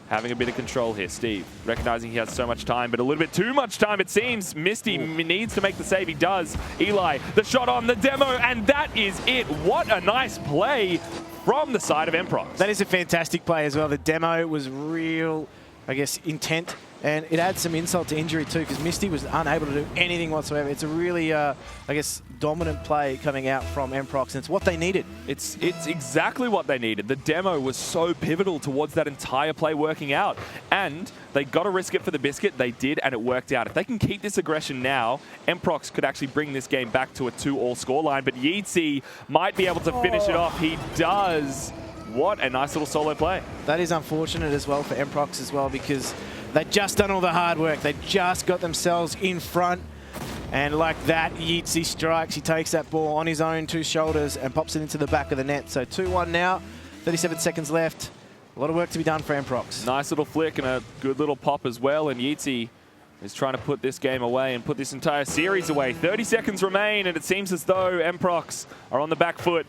having a bit of control here. Steve recognizing he has so much time, but a little bit too much time it seems. Misty needs to make the save. He does. Eli, the shot on the demo, and that is it. What a nice play from the side of Emprox. That is a fantastic play as well. The demo was real, I guess, intent. And it adds some insult to injury too, because Misty was unable to do anything whatsoever. It's a really, I guess, dominant play coming out from Emprox, and it's what they needed. It's exactly what they needed. The demo was so pivotal towards that entire play working out. And they got to risk it for the biscuit. They did, and it worked out. If they can keep this aggression now, Emprox could actually bring this game back to a 2-all scoreline. But Yeezy might be able to finish it off. He does. What a nice little solo play. That is unfortunate as well for Emprox as well, because they've just done all the hard work. They just got themselves in front. And like that, Yeezy strikes. He takes that ball on his own 2 shoulders and pops it into the back of the net. So 2-1 now, 37 seconds left. A lot of work to be done for Emprox. Nice little flick and a good little pop as well. And Yeezy is trying to put this game away and put this entire series away. 30 seconds remain, and it seems as though Emprox are on the back foot.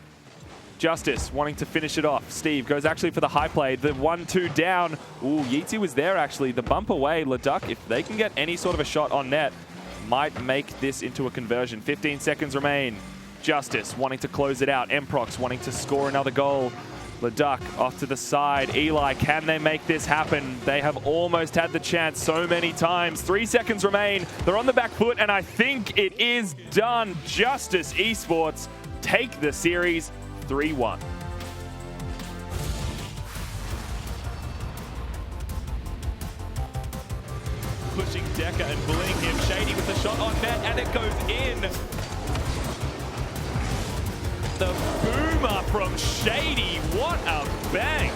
Justice wanting to finish it off. Steve goes actually for the high play. The 1-2 down. Ooh, Yeezy was there actually. The bump away. Leduc, if they can get any sort of a shot on net, might make this into a conversion. 15 seconds remain. Justice wanting to close it out. Emprox wanting to score another goal. Leduc off to the side. Eli, can they make this happen? They have almost had the chance so many times. 3 seconds remain. They're on the back foot, and I think it is done. Justice Esports take the series 3-1. Pushing Decker and bullying him. Shady with the shot on net, and it goes in. The boomer from Shady. What a bang.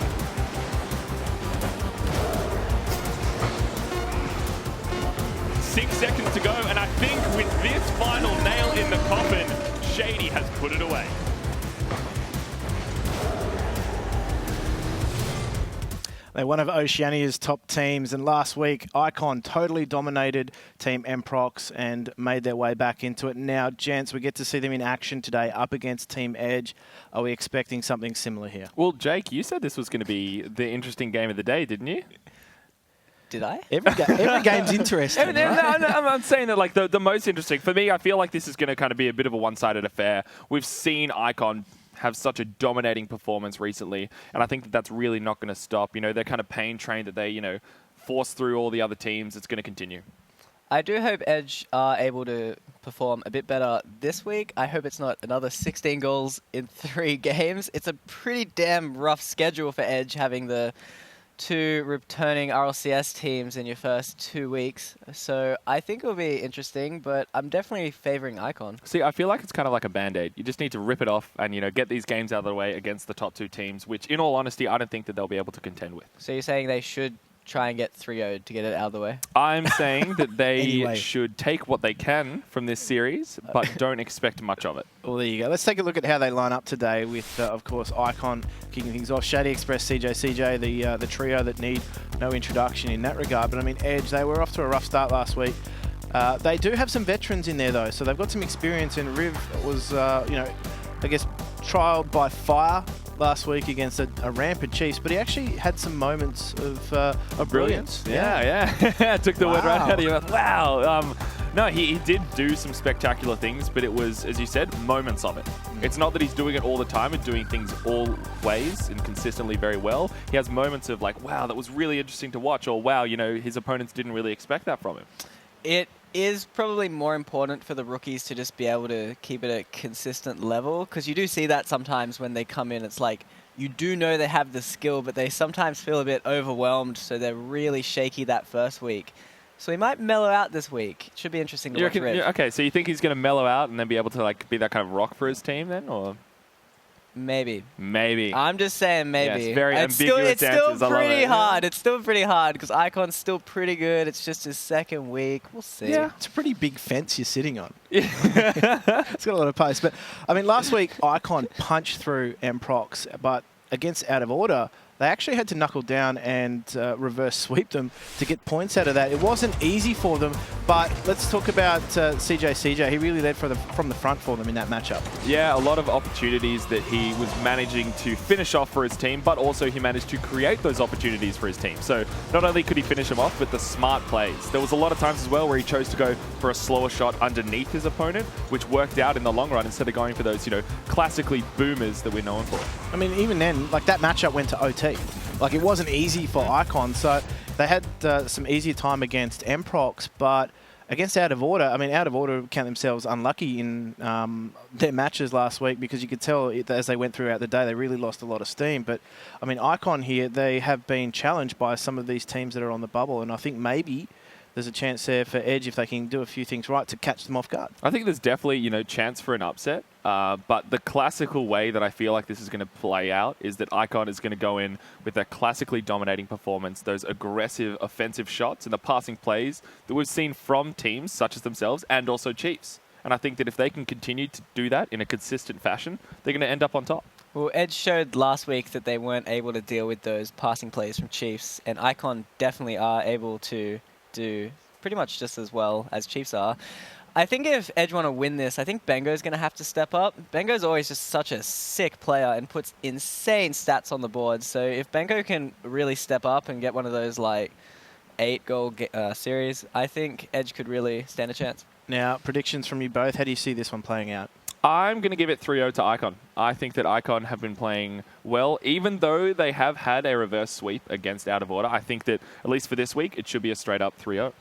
Six seconds to go, and I think with this final nail in the coffin, Shady has put it away. They're one of Oceania's top teams, and last week, Icon totally dominated Team Emprox and made their way back into it. Now, gents, we get to see them in action today up against Team Edge. Are we expecting something similar here? Well, Jake, you said this was going to be the interesting game of the day, didn't you? Did I? Every game's interesting. Right? No, I'm saying that like the most interesting. For me, I feel like this is going to kind of be a bit of a one-sided affair. We've seen Icon have such a dominating performance recently, and I think that that's really not going to stop. You know, their kind of pain train that they, you know, force through all the other teams, it's going to continue. I do hope Edge are able to perform a bit better this week. I hope it's not another 16 goals in 3 games. It's a pretty damn rough schedule for Edge, having the 2 returning RLCS teams in your first 2 weeks. So I think it'll be interesting, but I'm definitely favoring Icon. See, I feel like it's kind of like a Band-Aid. You just need to rip it off and, you know, get these games out of the way against the top 2 teams, which, in all honesty, I don't think that they'll be able to contend with. So you're saying they should try and get 3-0'd to get it out of the way? I'm saying that they should take what they can from this series, but don't expect much of it. Well, there you go. Let's take a look at how they line up today with, of course, Icon kicking things off. Shady Express, CJ, the trio that need no introduction in that regard. But, I mean, Edge, they were off to a rough start last week. They do have some veterans in there, though, so they've got some experience, and Riv was, you know, I guess, trialled by fire last week against a rampant Chiefs, but he actually had some moments of brilliance. Yeah. Took the word right out of your mouth. Wow. No, he did do some spectacular things, but it was, as you said, moments of it. It's not that he's doing it all the time and doing things always and consistently very well. He has moments of like, wow, that was really interesting to watch, or wow, you know, his opponents didn't really expect that from him. It is probably more important for the rookies to just be able to keep it at a consistent level, because you do see that sometimes when they come in, it's like, you do know they have the skill, but they sometimes feel a bit overwhelmed, so they're really shaky that first week. So he might mellow out this week. It should be interesting to watch Riv. Okay, so you think he's going to mellow out and then be able to like be that kind of rock for his team then, or? Maybe. Maybe. I'm just saying maybe. Yeah, it's very ambiguous it's answers. still pretty hard. It's still pretty hard because Icon's still pretty good. It's just his second week. We'll see. Yeah, it's a pretty big fence you're sitting on. It's got a lot of pace. But, I mean, last week, Icon punched through Emprox, but against Out of Order, they actually had to knuckle down and reverse sweep them to get points out of that. It wasn't easy for them, but let's talk about CJ. He really led from the front for them in that matchup. Yeah, a lot of opportunities that he was managing to finish off for his team, but also he managed to create those opportunities for his team. So not only could he finish them off, but the smart plays. There was a lot of times as well where he chose to go for a slower shot underneath his opponent, which worked out in the long run instead of going for those, you know, classically boomers that we're known for. I mean, even then, like that matchup went to OT. Like it wasn't easy for Icon, so they had some easier time against Emprox, but against Out of Order, I mean, Out of Order count themselves unlucky in their matches last week, because you could tell as they went throughout the day, they really lost a lot of steam. But I mean, Icon here, they have been challenged by some of these teams that are on the bubble, and I think maybe there's a chance there for Edge, if they can do a few things right, to catch them off guard. I think there's definitely, you know, chance for an upset. But the classical way that I feel like this is going to play out is that Icon is going to go in with a classically dominating performance, those aggressive offensive shots and the passing plays that we've seen from teams such as themselves and also Chiefs. And I think that if they can continue to do that in a consistent fashion, they're going to end up on top. Well, Edge showed last week that they weren't able to deal with those passing plays from Chiefs, and Icon definitely are able to do pretty much just as well as Chiefs are. I think if Edge want to win this, I think Bengo's going to have to step up. Bengo's always just such a sick player and puts insane stats on the board. So if Bengo can really step up and get one of those like 8-goal series, I think Edge could really stand a chance. Now, predictions from you both. How do you see this one playing out? I'm going to give it 3-0 to Icon. I think that Icon have been playing well, even though they have had a reverse sweep against Out of Order. I think that, at least for this week, it should be a straight-up 3-0.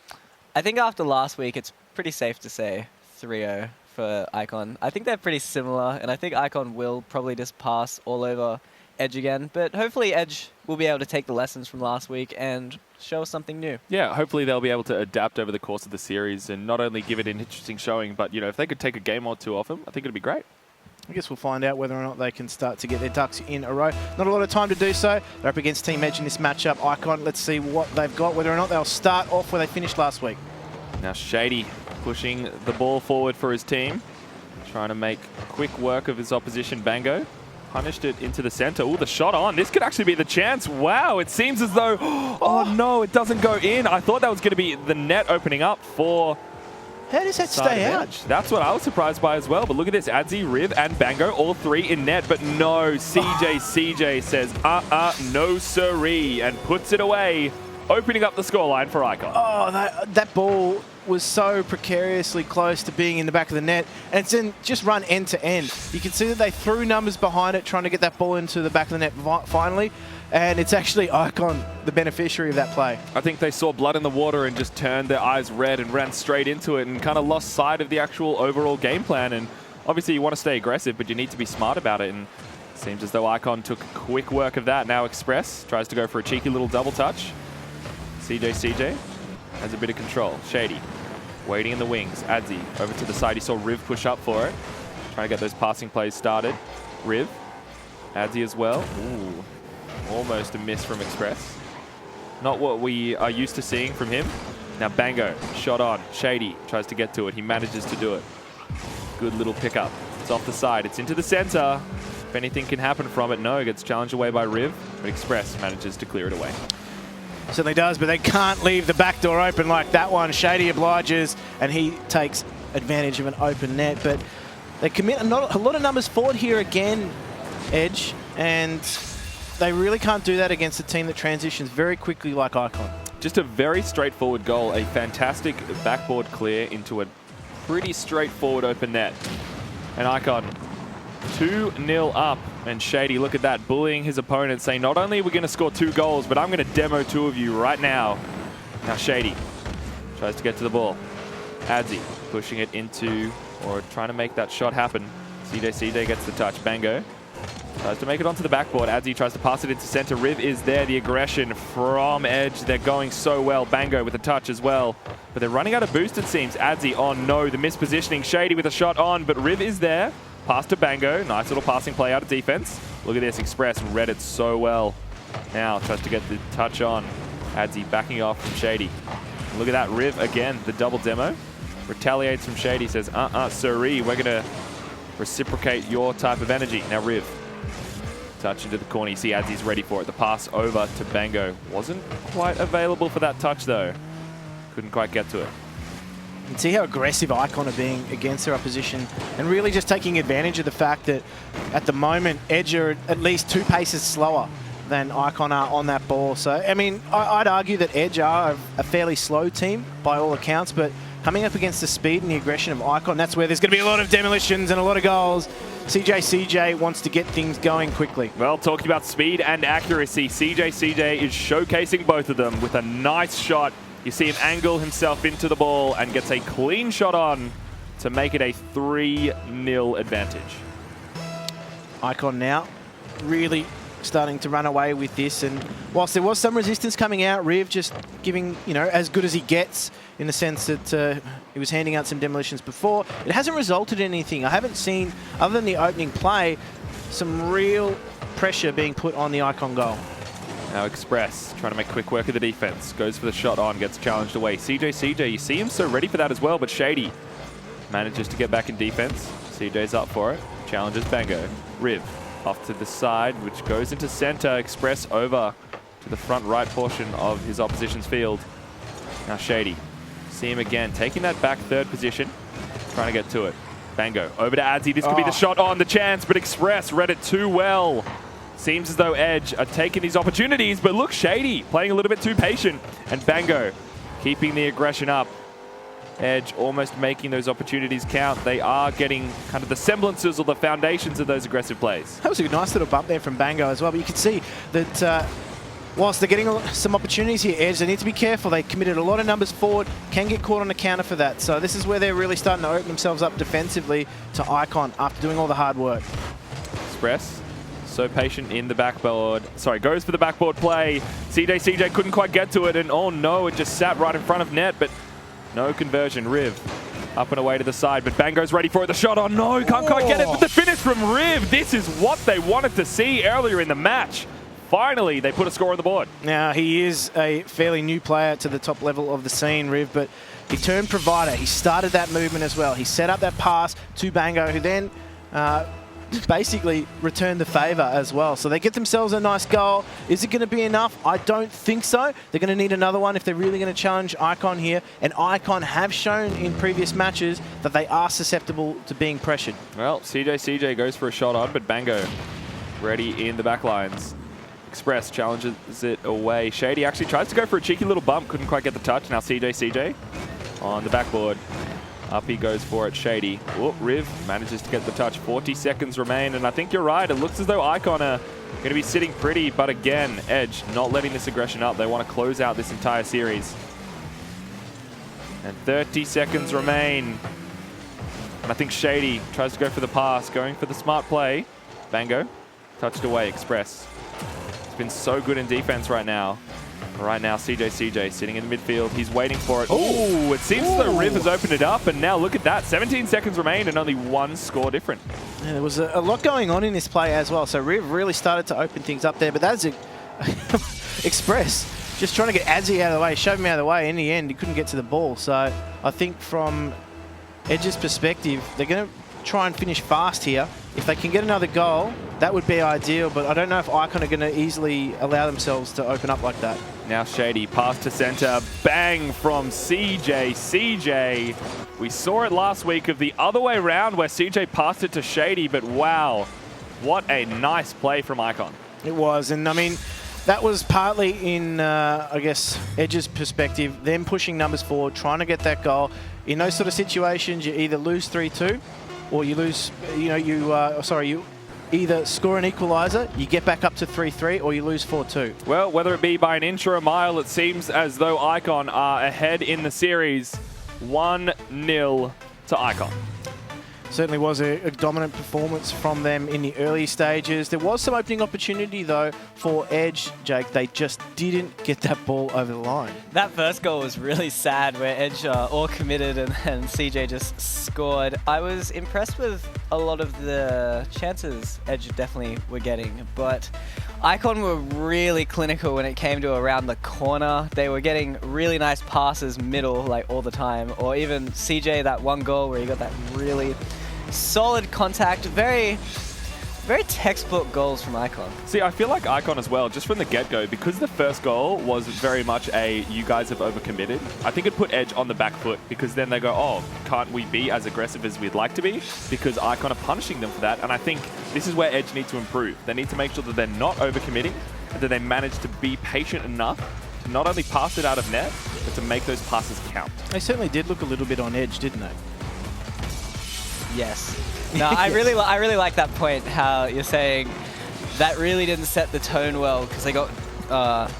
I think after last week, it's pretty safe to say 3-0 for Icon. I think they're pretty similar, and I think Icon will probably just pass all over Edge again. But hopefully Edge will be able to take the lessons from last week and show us something new. Yeah, hopefully they'll be able to adapt over the course of the series and not only give it an interesting showing, but, you know, if they could take a game or two off them, I think it'd be great. I guess we'll find out whether or not they can start to get their ducks in a row. Not a lot of time to do so. They're up against Team Edge in this matchup. Icon, let's see what they've got, whether or not they'll start off where they finished last week. Now Shady pushing the ball forward for his team, trying to make quick work of his opposition. Bango punished it into the center. Oh, the shot on. This could actually be the chance. Wow, it seems as though, oh no, it doesn't go in. I thought that was going to be the net opening up for... How does that stay out? That's what I was surprised by as well. But look at this. Adzi, Riv, and Bango, all three in net. But no, CJ says, no siree, and puts it away, opening up the scoreline for Icon. Oh, that ball was so precariously close to being in the back of the net, and it's just run end to end. You can see that they threw numbers behind it, trying to get that ball into the back of the net finally, and it's actually Icon, the beneficiary of that play. I think they saw blood in the water and just turned their eyes red and ran straight into it and kind of lost sight of the actual overall game plan. And obviously you want to stay aggressive, but you need to be smart about it. And it seems as though Icon took quick work of that. Now Express tries to go for a cheeky little double touch. CJ has a bit of control. Shady waiting in the wings. Adzi over to the side. He saw Riv push up for it. Trying to get those passing plays started. Riv. Adzi as well. Ooh. Almost a miss from Express. Not what we are used to seeing from him. Now Bango, shot on. Shady tries to get to it. He manages to do it. Good little pickup. It's off the side. It's into the center. If anything can happen from it, no. It gets challenged away by Riv, but Express manages to clear it away. Certainly does, but they can't leave the back door open like that one. Shady obliges, and he takes advantage of an open net, but they commit a lot of numbers forward here again, Edge. and they really can't do that against a team that transitions very quickly like Icon. Just a very straightforward goal, a fantastic backboard clear into a pretty straightforward open net. And Icon 2-0 up, and Shady, look at that, bullying his opponent, saying not only are we going to score 2 goals, but I'm going to demo 2 of you right now. Now Shady tries to get to the ball. Adzi pushing it into, or trying to make that shot happen. CJ gets the touch. Bango tries to make it onto the backboard. Adzi tries to pass it into center. Riv is there. The aggression from Edge. They're going so well. Bango with a touch as well. But they're running out of boost, it seems. Adzi, oh no, the mispositioning. Shady with a shot on, but Riv is there. Pass to Bango. Nice little passing play out of defense. Look at this. Express read it so well. Now tries to get the touch on. Adzi backing off from Shady. Look at that. Riv again, the double demo. Retaliates from Shady. Says, siree, we're going to reciprocate your type of energy. Now Riv. Touch into the corner. You see Adzi's ready for it. The pass over to Bango. Wasn't quite available for that touch though. Couldn't quite get to it. You can see how aggressive Icon are being against their opposition and really just taking advantage of the fact that at the moment Edge are at least 2 paces slower than Icon are on that ball. So, I mean, I'd argue that Edge are a fairly slow team by all accounts, but coming up against the speed and the aggression of Icon, that's where there's going to be a lot of demolitions and a lot of goals. CJ wants to get things going quickly. Well, talking about speed and accuracy, CJ is showcasing both of them with a nice shot. You see him angle himself into the ball and gets a clean shot on to make it a 3-0 advantage. Icon now really starting to run away with this, and whilst there was some resistance coming out, Riv just giving, you know, as good as he gets in the sense that he was handing out some demolitions before. It hasn't resulted in anything. I haven't seen, other than the opening play, some real pressure being put on the Icon goal. Now Express trying to make quick work of the defense. Goes for the shot on, gets challenged away. CJ, you see him so ready for that as well, but Shady manages to get back in defense. CJ's up for it. Challenges Bango. Riv off to the side, which goes into center. Express over to the front right portion of his opposition's field. Now Shady. See him again, taking that back third position. Trying to get to it. Bango over to Adzi. This could be the shot on, the chance, but Express read it too well. Seems as though Edge are taking these opportunities, but look, Shady playing a little bit too patient. And Bango keeping the aggression up. Edge almost making those opportunities count. They are getting kind of the semblances or the foundations of those aggressive plays. That was a nice little bump there from Bango as well, but you can see that whilst they're getting some opportunities here, Edge, they need to be careful. They committed a lot of numbers forward, can get caught on the counter for that. So this is where they're really starting to open themselves up defensively to Icon after doing all the hard work. Express, so patient in the backboard. Sorry, goes for the backboard play. CJ couldn't quite get to it, and oh no, it just sat right in front of net, but no conversion. Riv up and away to the side, but Bango's ready for it. The shot on, no, can't quite get it, but the finish from Riv. This is what they wanted to see earlier in the match. Finally, they put a score on the board. Now, he is a fairly new player to the top level of the scene, Riv, but he turned provider. He started that movement as well. He set up that pass to Bango, who then basically returned the favour as well. So they get themselves a nice goal. Is it going to be enough? I don't think so. They're going to need another one if they're really going to challenge Icon here. And Icon have shown in previous matches that they are susceptible to being pressured. Well, CJ goes for a shot on, but Bango ready in the back lines. Express challenges it away. Shady actually tries to go for a cheeky little bump. Couldn't quite get the touch. Now CJ on the backboard. Up he goes for it, Shady. Oh, Riv manages to get the touch. 40 seconds remain, and I think you're right. It looks as though Icon are going to be sitting pretty, but again, Edge not letting this aggression up. They want to close out this entire series. And 30 seconds remain. And I think Shady tries to go for the pass, going for the smart play. Bango touched away, Express. It's been so good in defense right now. Right now, CJ sitting in the midfield. He's waiting for it. Oh, it seems as though Riv has opened it up, and now look at that. 17 seconds remain and only one score different. Yeah, there was a lot going on in this play as well. So Riv really started to open things up there, but that's Express just trying to get Adzi out of the way, shove him out of the way. In the end, he couldn't get to the ball. So I think from Edge's perspective, they're going to try and finish fast here. If they can get another goal, that would be ideal, but I don't know if Icon are going to easily allow themselves to open up like that. Now Shady, pass to center, bang from CJ. We saw it last week of the other way around where CJ passed it to Shady, but wow. What a nice play from Icon. It was, and I mean, that was partly in, I guess, Edge's perspective, them pushing numbers forward, trying to get that goal. In those sort of situations, you either lose 3-2 or you lose, you either score an equaliser, you get back up to 3-3, or you lose 4-2. Well, whether it be by an inch or a mile, it seems as though Icon are ahead in the series. 1-0 to Icon. Certainly was a dominant performance from them in the early stages. There was some opening opportunity, though, for Edge, Jake. They just didn't get that ball over the line. That first goal was really sad, where Edge all committed and CJ just scored. I was impressed with a lot of the chances Edge definitely were getting, but Icon were really clinical when it came to around the corner. They were getting really nice passes middle, like all the time, or even CJ, that one goal where he got that really solid contact. Very textbook goals from Icon. See, I feel like Icon as well, just from the get-go, because the first goal was very much a you guys have overcommitted, I think it put Edge on the back foot, because then they go, oh, can't we be as aggressive as we'd like to be? Because Icon are punishing them for that, and I think this is where Edge need to improve. They need to make sure that they're not overcommitting, and that they manage to be patient enough to not only pass it out of net, but to make those passes count. They certainly did look a little bit on edge, didn't they? Yes. No, I really like that point, how you're saying that really didn't set the tone well, because they got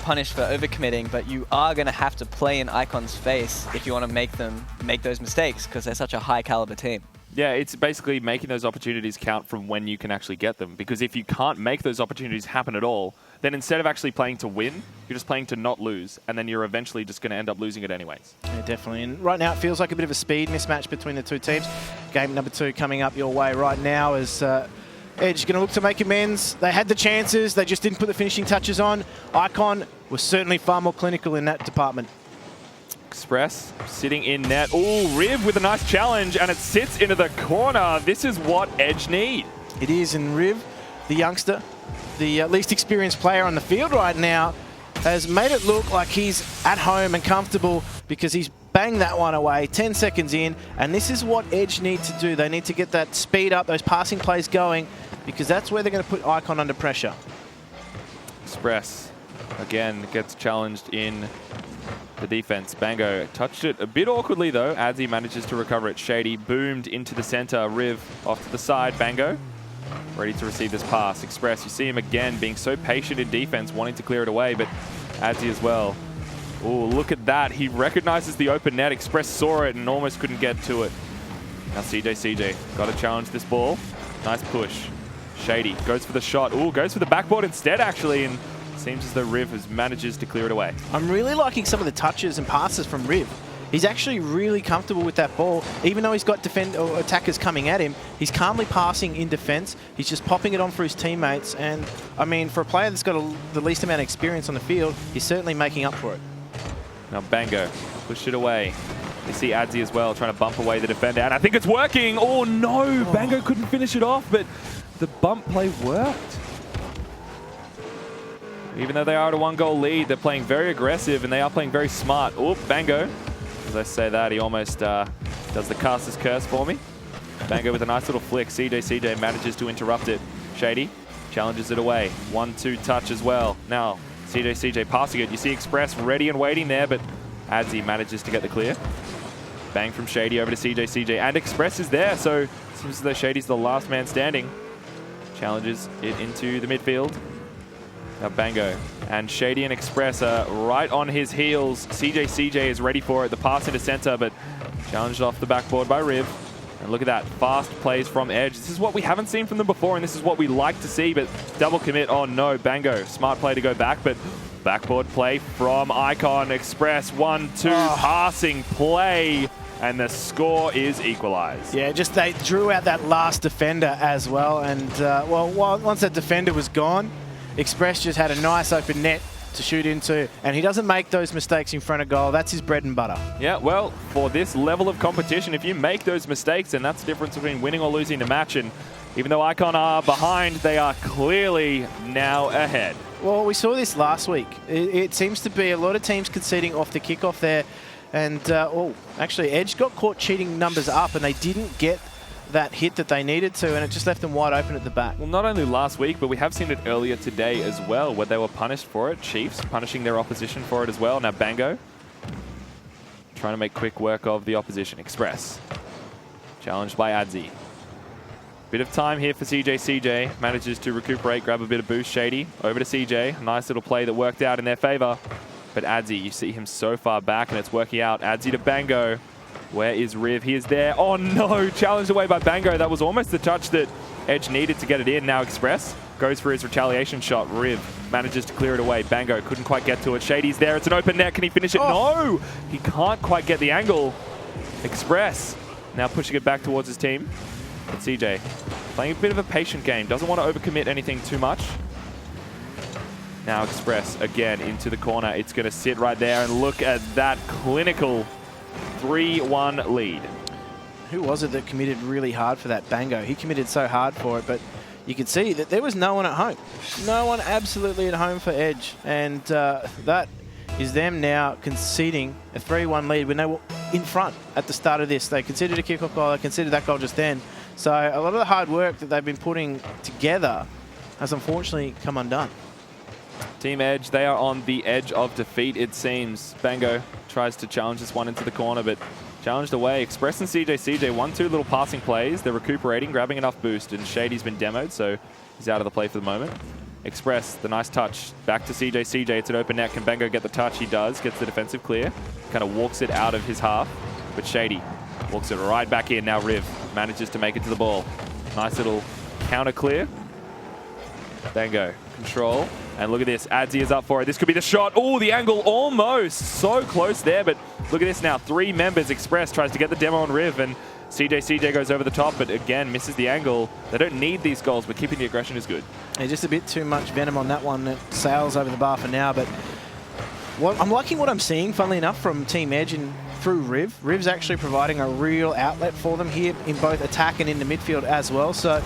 punished for overcommitting, but you are going to have to play in Icon's face if you want to make them make those mistakes, because they're such a high caliber team. Yeah, it's basically making those opportunities count from when you can actually get them. Because if you can't make those opportunities happen at all, then instead of actually playing to win, you're just playing to not lose, and then you're eventually just going to end up losing it anyways. Yeah, definitely. And right now it feels like a bit of a speed mismatch between the two teams. Game number 2 coming up your way right now as Edge going to look to make amends. They had the chances, they just didn't put the finishing touches on. Icon was certainly far more clinical in that department. Express sitting in net. Oh, Riv with a nice challenge, and it sits into the corner. This is what Edge need. It is, and Riv, the youngster, the least experienced player on the field right now, has made it look like he's at home and comfortable, because he's banged that one away 10 seconds in, and this is what Edge need to do. They need to get that speed up, those passing plays going, because that's where they're going to put Icon under pressure. Express, again, gets challenged in the defense. Bango touched it a bit awkwardly, though. Adzi manages to recover it. Shady boomed into the center. Riv off to the side. Bango ready to receive this pass. Express, you see him again being so patient in defense, wanting to clear it away, but Adzi as well. Oh, look at that. He recognizes the open net. Express saw it and almost couldn't get to it. Now CJ got to challenge this ball. Nice push. Shady goes for the shot. Oh, goes for the backboard instead, actually, and seems as though Riv manages to clear it away. I'm really liking some of the touches and passes from Riv. He's actually really comfortable with that ball. Even though he's got attackers coming at him, he's calmly passing in defense. He's just popping it on for his teammates. And, I mean, for a player that's got the least amount of experience on the field, he's certainly making up for it. Now Bango pushed it away. You see Adzi as well trying to bump away the defender. And I think it's working. Oh, no. Bango couldn't finish it off, but the bump play worked. Even though they are at a 1-goal lead, they're playing very aggressive and they are playing very smart. Oh, Bango. As I say that, he almost does the caster's curse for me. Bango with a nice little flick. CJ manages to interrupt it. Shady challenges it away. 1-2 touch as well. Now, CJ passing it. You see Express ready and waiting there, but Adzi manages to get the clear. Bang from Shady over to CJ. And Express is there, so it seems as though Shady's the last man standing. Challenges it into the midfield. Now Bango and Shady and Express are right on his heels. CJ is ready for it. The pass into center, but challenged off the backboard by Riv. And look at that, fast plays from Edge. This is what we haven't seen from them before, and this is what we like to see, but double commit. Oh no, Bango, smart play to go back, but backboard play from Icon. Express, 1-2 passing play, and the score is equalized. Yeah, just they drew out that last defender as well, and well, once that defender was gone, Express just had a nice open net to shoot into, and he doesn't make those mistakes in front of goal. That's his bread and butter. Yeah, well, for this level of competition, if you make those mistakes, then that's the difference between winning or losing the match. And even though Icon are behind, they are clearly now ahead. Well, we saw this last week. It seems to be a lot of teams conceding off the kickoff there. And, oh, actually, Edge got caught cheating numbers up, and they didn't get that hit that they needed to, and it just left them wide open at the back. Well, not only last week, but we have seen it earlier today as well, where they were punished for it. Chiefs punishing their opposition for it as well. Now Bango trying to make quick work of the opposition. Express challenged by Adzi. Bit of time here for CJ. CJ manages to recuperate, grab a bit of boost. Shady over to CJ. Nice little play that worked out in their favor. But Adzi, you see him so far back, and it's working out. Adzi to Bango. Where is Riv? He is there. Oh no, challenged away by Bango. That was almost the touch that Edge needed to get it in. Now Express goes for his retaliation shot. Riv manages to clear it away. Bango couldn't quite get to it. Shady's there. It's an open net. Can he finish it? Oh. No! He can't quite get the angle. Express now pushing it back towards his team. But CJ playing a bit of a patient game. Doesn't want to overcommit anything too much. Now Express again into the corner. It's going to sit right there, and look at that clinical 3-1 lead. Who was it that committed really hard for that? Bango. He committed so hard for it, but you could see that there was no one at home. No one absolutely at home for Edge, and that is them now conceding a 3-1 lead when they were in front at the start of this. They conceded a kickoff goal. They conceded that goal just then. So a lot of the hard work that they've been putting together has unfortunately come undone. Team Edge, they are on the edge of defeat, it seems. Bango tries to challenge this one into the corner, but challenged away. Express and CJ. 1-2 little passing plays. They're recuperating, grabbing enough boost, and Shady's been demoed, so he's out of the play for the moment. Express, the nice touch. Back to CJ. It's an open net. Can Bango get the touch? He does. Gets the defensive clear. Kind of walks it out of his half, but Shady walks it right back in. Now Riv manages to make it to the ball. Nice little counter clear. Bango, control. And look at this, Adzi is up for it. This could be the shot. Oh, the angle almost so close there, but look at this now. 3 members. Express tries to get the demo on Riv, and CJ goes over the top, but again, misses the angle. They don't need these goals, but keeping the aggression is good. Yeah, just a bit too much venom on that one. It sails over the bar for now, but I'm liking what I'm seeing, funnily enough, from Team Edge and through Riv. Riv's actually providing a real outlet for them here in both attack and in the midfield as well. So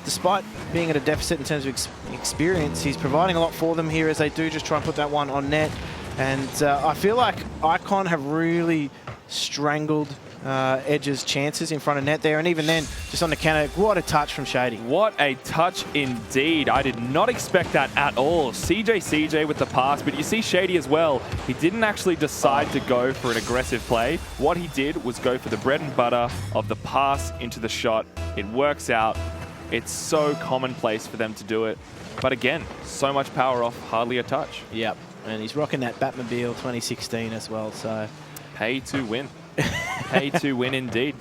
despite being at a deficit in terms of experience, he's providing a lot for them here as they do just try and put that one on net. And I feel like Icon have really strangled Edge's chances in front of net there. And even then, just on the counter, what a touch from Shady. What a touch indeed. I did not expect that at all. CJ with the pass, but you see Shady as well. He didn't actually decide to go for an aggressive play. What he did was go for the bread and butter of the pass into the shot. It works out. It's so commonplace for them to do it. But again, so much power off, hardly a touch. Yep, and he's rocking that Batmobile 2016 as well, so. Pay to win. Pay to win indeed.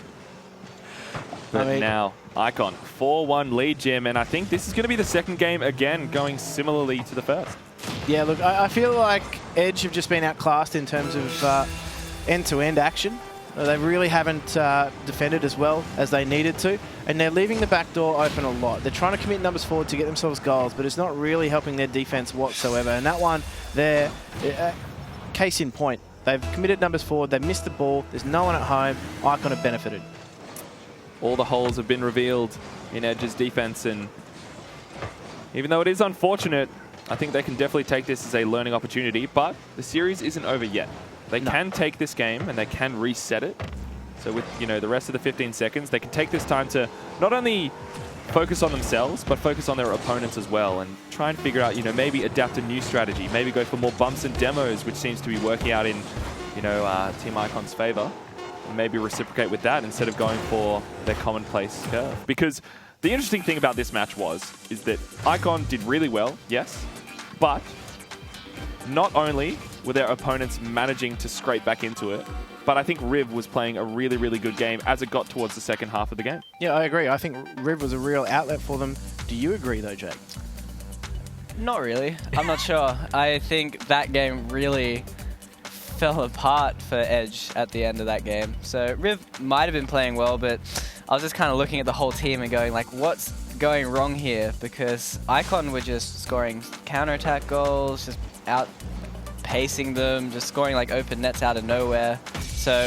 But now, Icon, 4-1 lead, Jim, and I think this is going to be the second game again, going similarly to the first. Yeah, look, I feel like Edge have just been outclassed in terms of end-to-end action. They really haven't defended as well as they needed to, and they're leaving the back door open a lot. They're trying to commit numbers forward to get themselves goals, but it's not really helping their defense whatsoever. And that one, they're case in point. They've committed numbers forward, they've missed the ball, there's no one at home. Icon have benefited. All the holes have been revealed in Edge's defense, and even though it is unfortunate, I think they can definitely take this as a learning opportunity, but the series isn't over yet. They can take this game and they can reset it. So with, you know, the rest of the 15 seconds, they can take this time to not only focus on themselves, but focus on their opponents as well, and try and figure out, you know, maybe adapt a new strategy, maybe go for more bumps and demos, which seems to be working out in, you know, Team Icon's favor. And maybe reciprocate with that instead of going for their commonplace curve. Because the interesting thing about this match is that Icon did really well, yes, but not only were their opponents managing to scrape back into it, but I think Riv was playing a really, really good game as it got towards the second half of the game. Yeah, I agree. I think Riv was a real outlet for them. Do you agree, though, Jake? Not really. I'm not sure. I think that game really fell apart for Edge at the end of that game. So Riv might have been playing well, but I was just kind of looking at the whole team and going, like, what's going wrong here? Because Icon were just scoring counterattack goals, just outpacing them, just scoring like open nets out of nowhere. So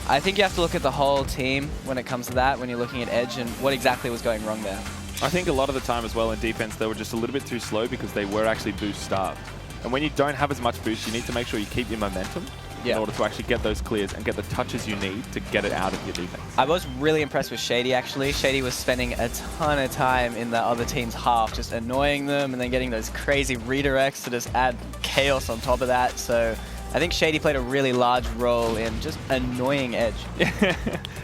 I think you have to look at the whole team when it comes to that, when you're looking at Edge and what exactly was going wrong there. I think a lot of the time as well in defense, they were just a little bit too slow because they were actually boost starved. And when you don't have as much boost, you need to make sure you keep your momentum. in order to actually get those clears and get the touches you need to get it out of your defense. I was really impressed with Shady, actually. Shady was spending a ton of time in the other team's half, just annoying them and then getting those crazy redirects to just add chaos on top of that. So I think Shady played a really large role in just annoying Edge.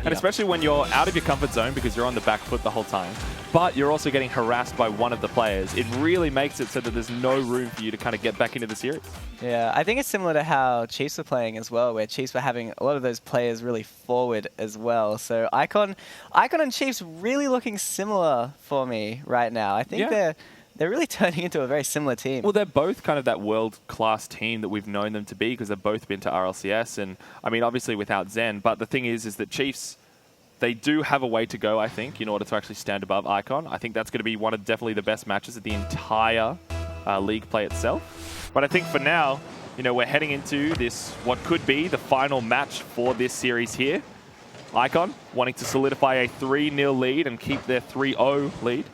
And especially when you're out of your comfort zone because you're on the back foot the whole time, but you're also getting harassed by one of the players, it really makes it so that there's no room for you to kind of get back into the series. Yeah, I think it's similar to how Chiefs were playing as well, where Chiefs were having a lot of those players really forward as well. So Icon and Chiefs really looking similar for me right now. I think they're really turning into a very similar team. Well, they're both kind of that world-class team that we've known them to be because they've both been to RLCS. And, I mean, obviously without Zen. But the thing is that Chiefs, they do have a way to go, I think, in order to actually stand above Icon. I think that's going to be one of definitely the best matches of the entire league play itself. But I think for now, you know, we're heading into this, what could be the final match for this series here. Icon wanting to solidify a 3-0 lead and keep their 3-0 lead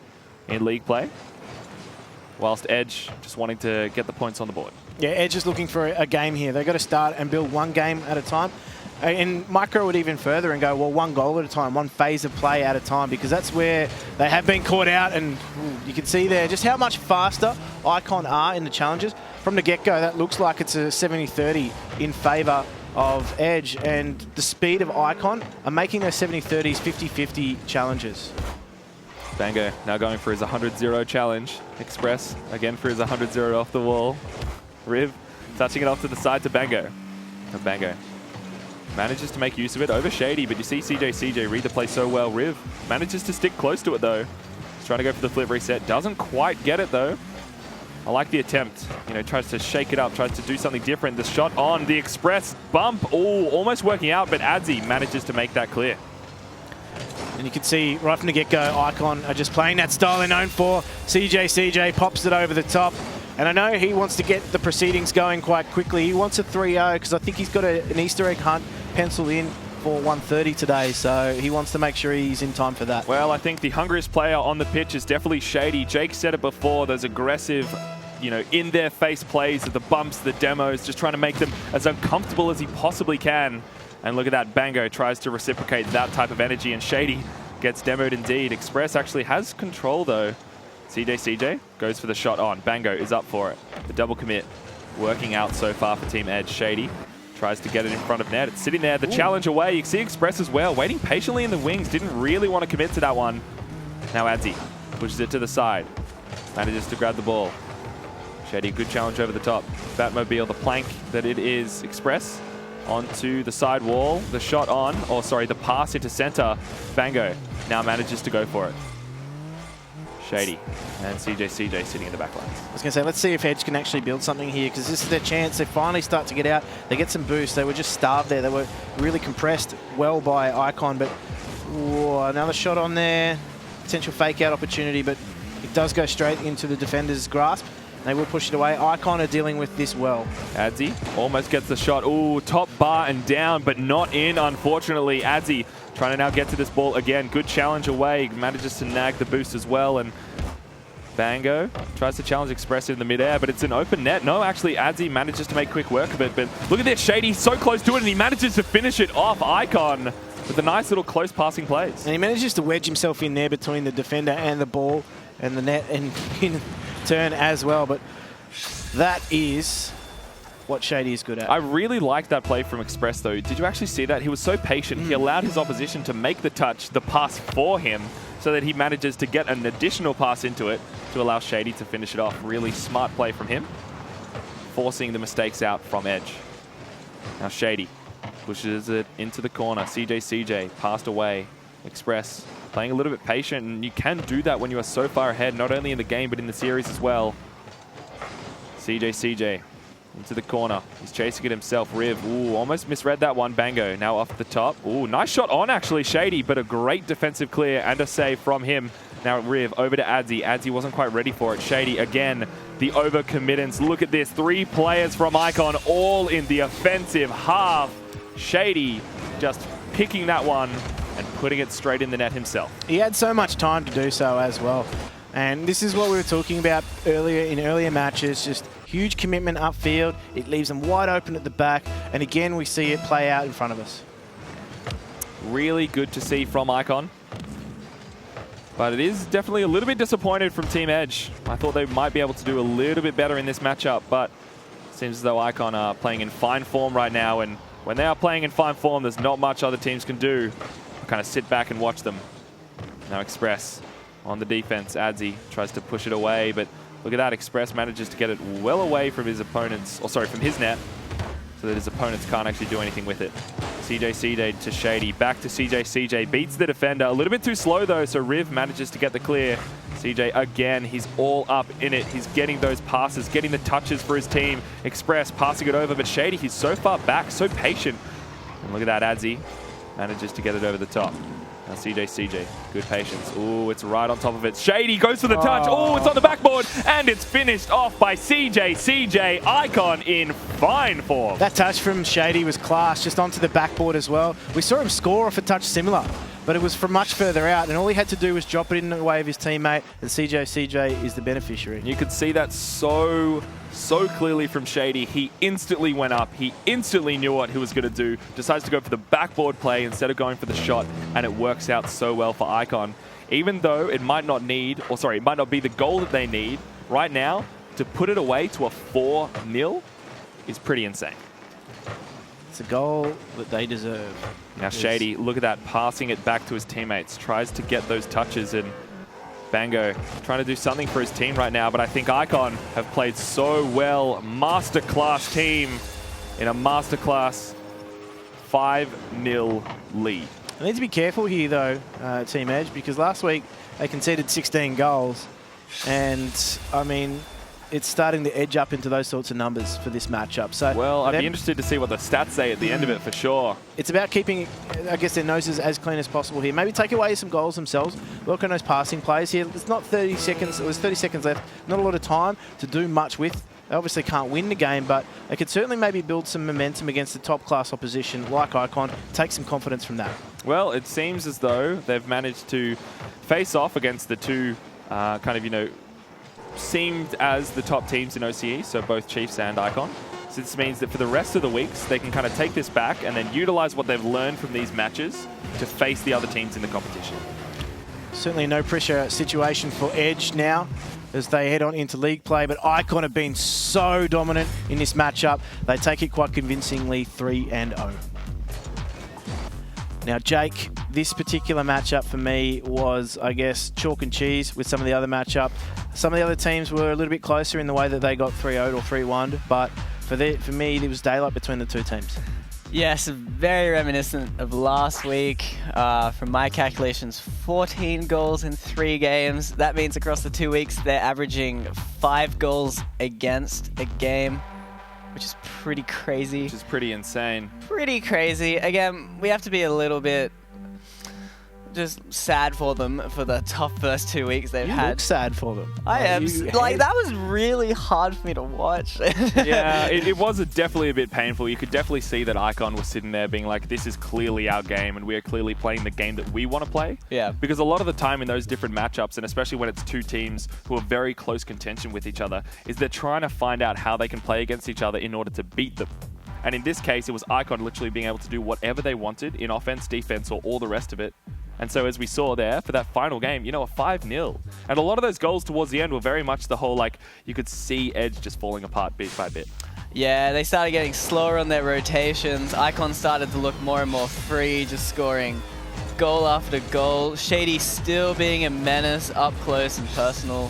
in league play, whilst Edge just wanting to get the points on the board. Yeah, Edge is looking for a game here. They've got to start and build one game at a time. And Micro would even further and go, well, one goal at a time, one phase of play at a time, because that's where they have been caught out. And you can see there just how much faster Icon are in the challenges. From the get-go, that looks like it's a 70-30 in favour of Edge. And the speed of Icon are making those 70-30s 50-50 challenges. Bango now going for his 100-0 challenge. Express again for his 100-0 off the wall. Riv touching it off to the side to Bango. And Bango manages to make use of it over Shady, but you see CJ read the play so well. Riv manages to stick close to it though. He's trying to go for the flip reset. Doesn't quite get it though. I like the attempt. You know, tries to shake it up, tries to do something different. The shot on the Express bump. Oh, almost working out, but Adzi manages to make that clear. And you can see right from the get-go, Icon are just playing that style they're known for. CJ pops it over the top. And I know he wants to get the proceedings going quite quickly. He wants a 3-0 because I think he's got an Easter egg hunt penciled in for 1:30 today. So he wants to make sure he's in time for that. Well, I think the hungriest player on the pitch is definitely Shady. Jake said it before, those aggressive, you know, in-their-face plays, the bumps, the demos, just trying to make them as uncomfortable as he possibly can. And look at that, Bango tries to reciprocate that type of energy, and Shady gets demoed indeed. Express actually has control though. CJ goes for the shot on. Bango is up for it. The double commit working out so far for Team Edge. Shady tries to get it in front of net. It's sitting there, the challenge away. You can see Express as well, waiting patiently in the wings. Didn't really want to commit to that one. Now Adzi pushes it to the side. Manages to grab the ball. Shady, good challenge over the top. Batmobile, the plank that it is. Express onto the side wall. The shot on, or sorry, the pass into center. Bango now manages to go for it. Shady and CJ sitting in the back line. I was going to say, let's see if Edge can actually build something here, because this is their chance. They finally start to get out. They get some boost. They were just starved there. They were really compressed well by Icon, but another shot on there. Potential fake out opportunity, but it does go straight into the defender's grasp. They will push it away. Icon are dealing with this well. Adzi almost gets the shot. Ooh, top bar and down, but not in, unfortunately. Adzi trying to now get to this ball again. Good challenge away. Manages to nag the boost as well. And Bango tries to challenge Express in the midair, but it's an open net. No, actually, Adzi manages to make quick work of it. But look at this, Shady so close to it, and he manages to finish it off. Icon with a nice little close passing plays. And he manages to wedge himself in there between the defender and the ball and the net, and in turn as well. But that is what Shady is good at. I really like that play from Express though. Did you actually see that? He was so patient. He allowed his opposition to make the touch, the pass for him, so that he manages to get an additional pass into it to allow Shady to finish it off. Really smart play from him, forcing the mistakes out from Edge. Now Shady pushes it into the corner. CJ passed away. Express playing a little bit patient, and you can do that when you are so far ahead, not only in the game but in the series as well. CJ into the corner. He's chasing it himself. Riv, ooh, almost misread that one. Bango now off the top. Ooh, nice shot on actually, Shady, but a great defensive clear and a save from him. Now Riv over to Adzi. Adzi wasn't quite ready for it. Shady again, the overcommittance. Look at this, 3 players from Icon all in the offensive half. Shady just picking that one and putting it straight in the net himself. He had so much time to do so as well. And this is what we were talking about earlier in earlier matches, just Huge commitment upfield. It leaves them wide open at the back. And again, we see it play out in front of us. Really good to see from Icon. But it is definitely a little bit disappointed from Team Edge. I thought they might be able to do a little bit better in this matchup, but it seems as though Icon are playing in fine form right now, and when they are playing in fine form, there's not much other teams can do. Kind of sit back and watch them. Now Express on the defense. Adzi tries to push it away, but look at that. Express manages to get it well away from his opponents, or sorry, from his net, so that his opponents can't actually do anything with it. CJ to Shady, back to CJ, beats the defender. A little bit too slow though, so Riv manages to get the clear. CJ again, he's all up in it. He's getting those passes, getting the touches for his team. Express passing it over, but Shady, he's so far back, so patient. And look at that, Adzi manages to get it over the top. Now CJ, good patience. Ooh, it's right on top of it. Shady goes for the touch. Oh, it's on the backboard, and it's finished off by CJ. Icon in fine form. That touch from Shady was class, just onto the backboard as well. We saw him score off a touch similar, but it was from much further out, and all he had to do was drop it in the way of his teammate, and CJ is the beneficiary. You could see that so clearly from Shady. He instantly went up. He instantly knew what he was going to do. Decides to go for the backboard play instead of going for the shot, and it works out so well for Icon. Even though it might not need, or sorry, it might not be the goal that they need right now, to put it away to a 4-0 is pretty insane. It's a goal that they deserve. Now Shady, look at that, passing it back to his teammates. Tries to get those touches, and Bango trying to do something for his team right now, but I think Icon have played so well. Masterclass team in a masterclass 5-0 lead. They need to be careful here though, Team Edge, because last week they conceded 16 goals, and I mean, it's starting to edge up into those sorts of numbers for this matchup. So, well, I'd be interested to see what the stats say at the end of it for sure. It's about keeping, I guess, their noses as clean as possible here. Maybe take away some goals themselves. Work on those passing plays here. It's not 30 seconds. It was 30 seconds left. Not a lot of time to do much with. They obviously can't win the game, but they could certainly maybe build some momentum against the top-class opposition like Icon. Take some confidence from that. Well, it seems as though they've managed to face off against the two seemed as the top teams in OCE, so both Chiefs and Icon. So this means that for the rest of the weeks, they can kind of take this back and then utilize what they've learned from these matches to face the other teams in the competition. Certainly no pressure situation for Edge now as they head on into league play, but Icon have been so dominant in this matchup. They take it quite convincingly, 3-0. Now, Jake, this particular matchup for me was, I guess, chalk and cheese with some of the other matchup. Some of the other teams were a little bit closer in the way that they got 3-0 or 3-1, but for me, there was daylight between the two teams. Yes, very reminiscent of last week. From my calculations, 14 goals in 3 games. That means across the 2 weeks, they're averaging 5 goals against a game, which is pretty crazy. Which is pretty insane. Pretty crazy. Again, we have to be a little bit just sad for them for the tough first 2 weeks they've had. You look sad for them. I am. Like, that was really hard for me to watch. Yeah, it was definitely a bit painful. You could definitely see that Icon was sitting there being like, this is clearly our game, and we are clearly playing the game that we want to play. Yeah. Because a lot of the time in those different matchups, and especially when it's two teams who are very close contention with each other, is they're trying to find out how they can play against each other in order to beat them. And in this case, it was Icon literally being able to do whatever they wanted in offense, defense, or all the rest of it. And so as we saw there for that final game, you know, a 5-0. And a lot of those goals towards the end were very much the whole, like, you could see Edge just falling apart bit by bit. Yeah, they started getting slower on their rotations. Icon started to look more and more free, just scoring goal after goal. Shady still being a menace up close and personal.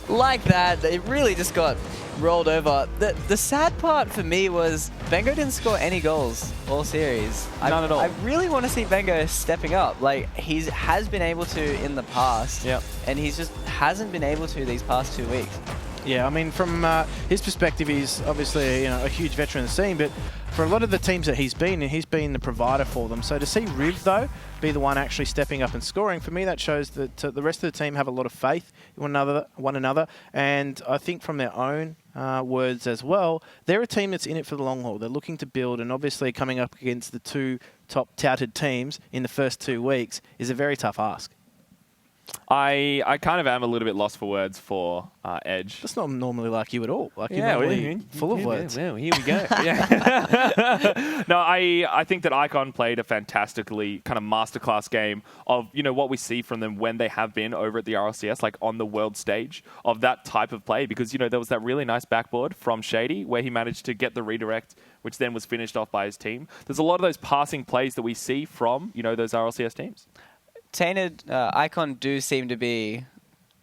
Like that, it really just got rolled over. The sad part for me was Bengo didn't score any goals all series. None at all. I really want to see Bengo stepping up. Like, he has been able to in the past, yep, and he just hasn't been able to these past 2 weeks. Yeah, I mean, from his perspective, he's obviously a huge veteran of the scene, but for a lot of the teams that he's been the provider for them. So to see Riv, though, be the one actually stepping up and scoring, for me, that shows that the rest of the team have a lot of faith in one another. And I think from their own words as well, they're a team that's in it for the long haul. They're looking to build, and obviously coming up against the two top touted teams in the first 2 weeks is a very tough ask. I kind of am a little bit lost for words for Edge. That's not normally like you at all. Like you're Yeah, normally full of words. Well, here we go. Yeah. No, I think that Icon played a fantastically kind of masterclass game of, you know, what we see from them when they have been over at the RLCS, like on the world stage of that type of play. Because, you know, there was that really nice backboard from Shady where he managed to get the redirect, which then was finished off by his team. There's a lot of those passing plays that we see from, you know, those RLCS teams. Tainted Icon do seem to be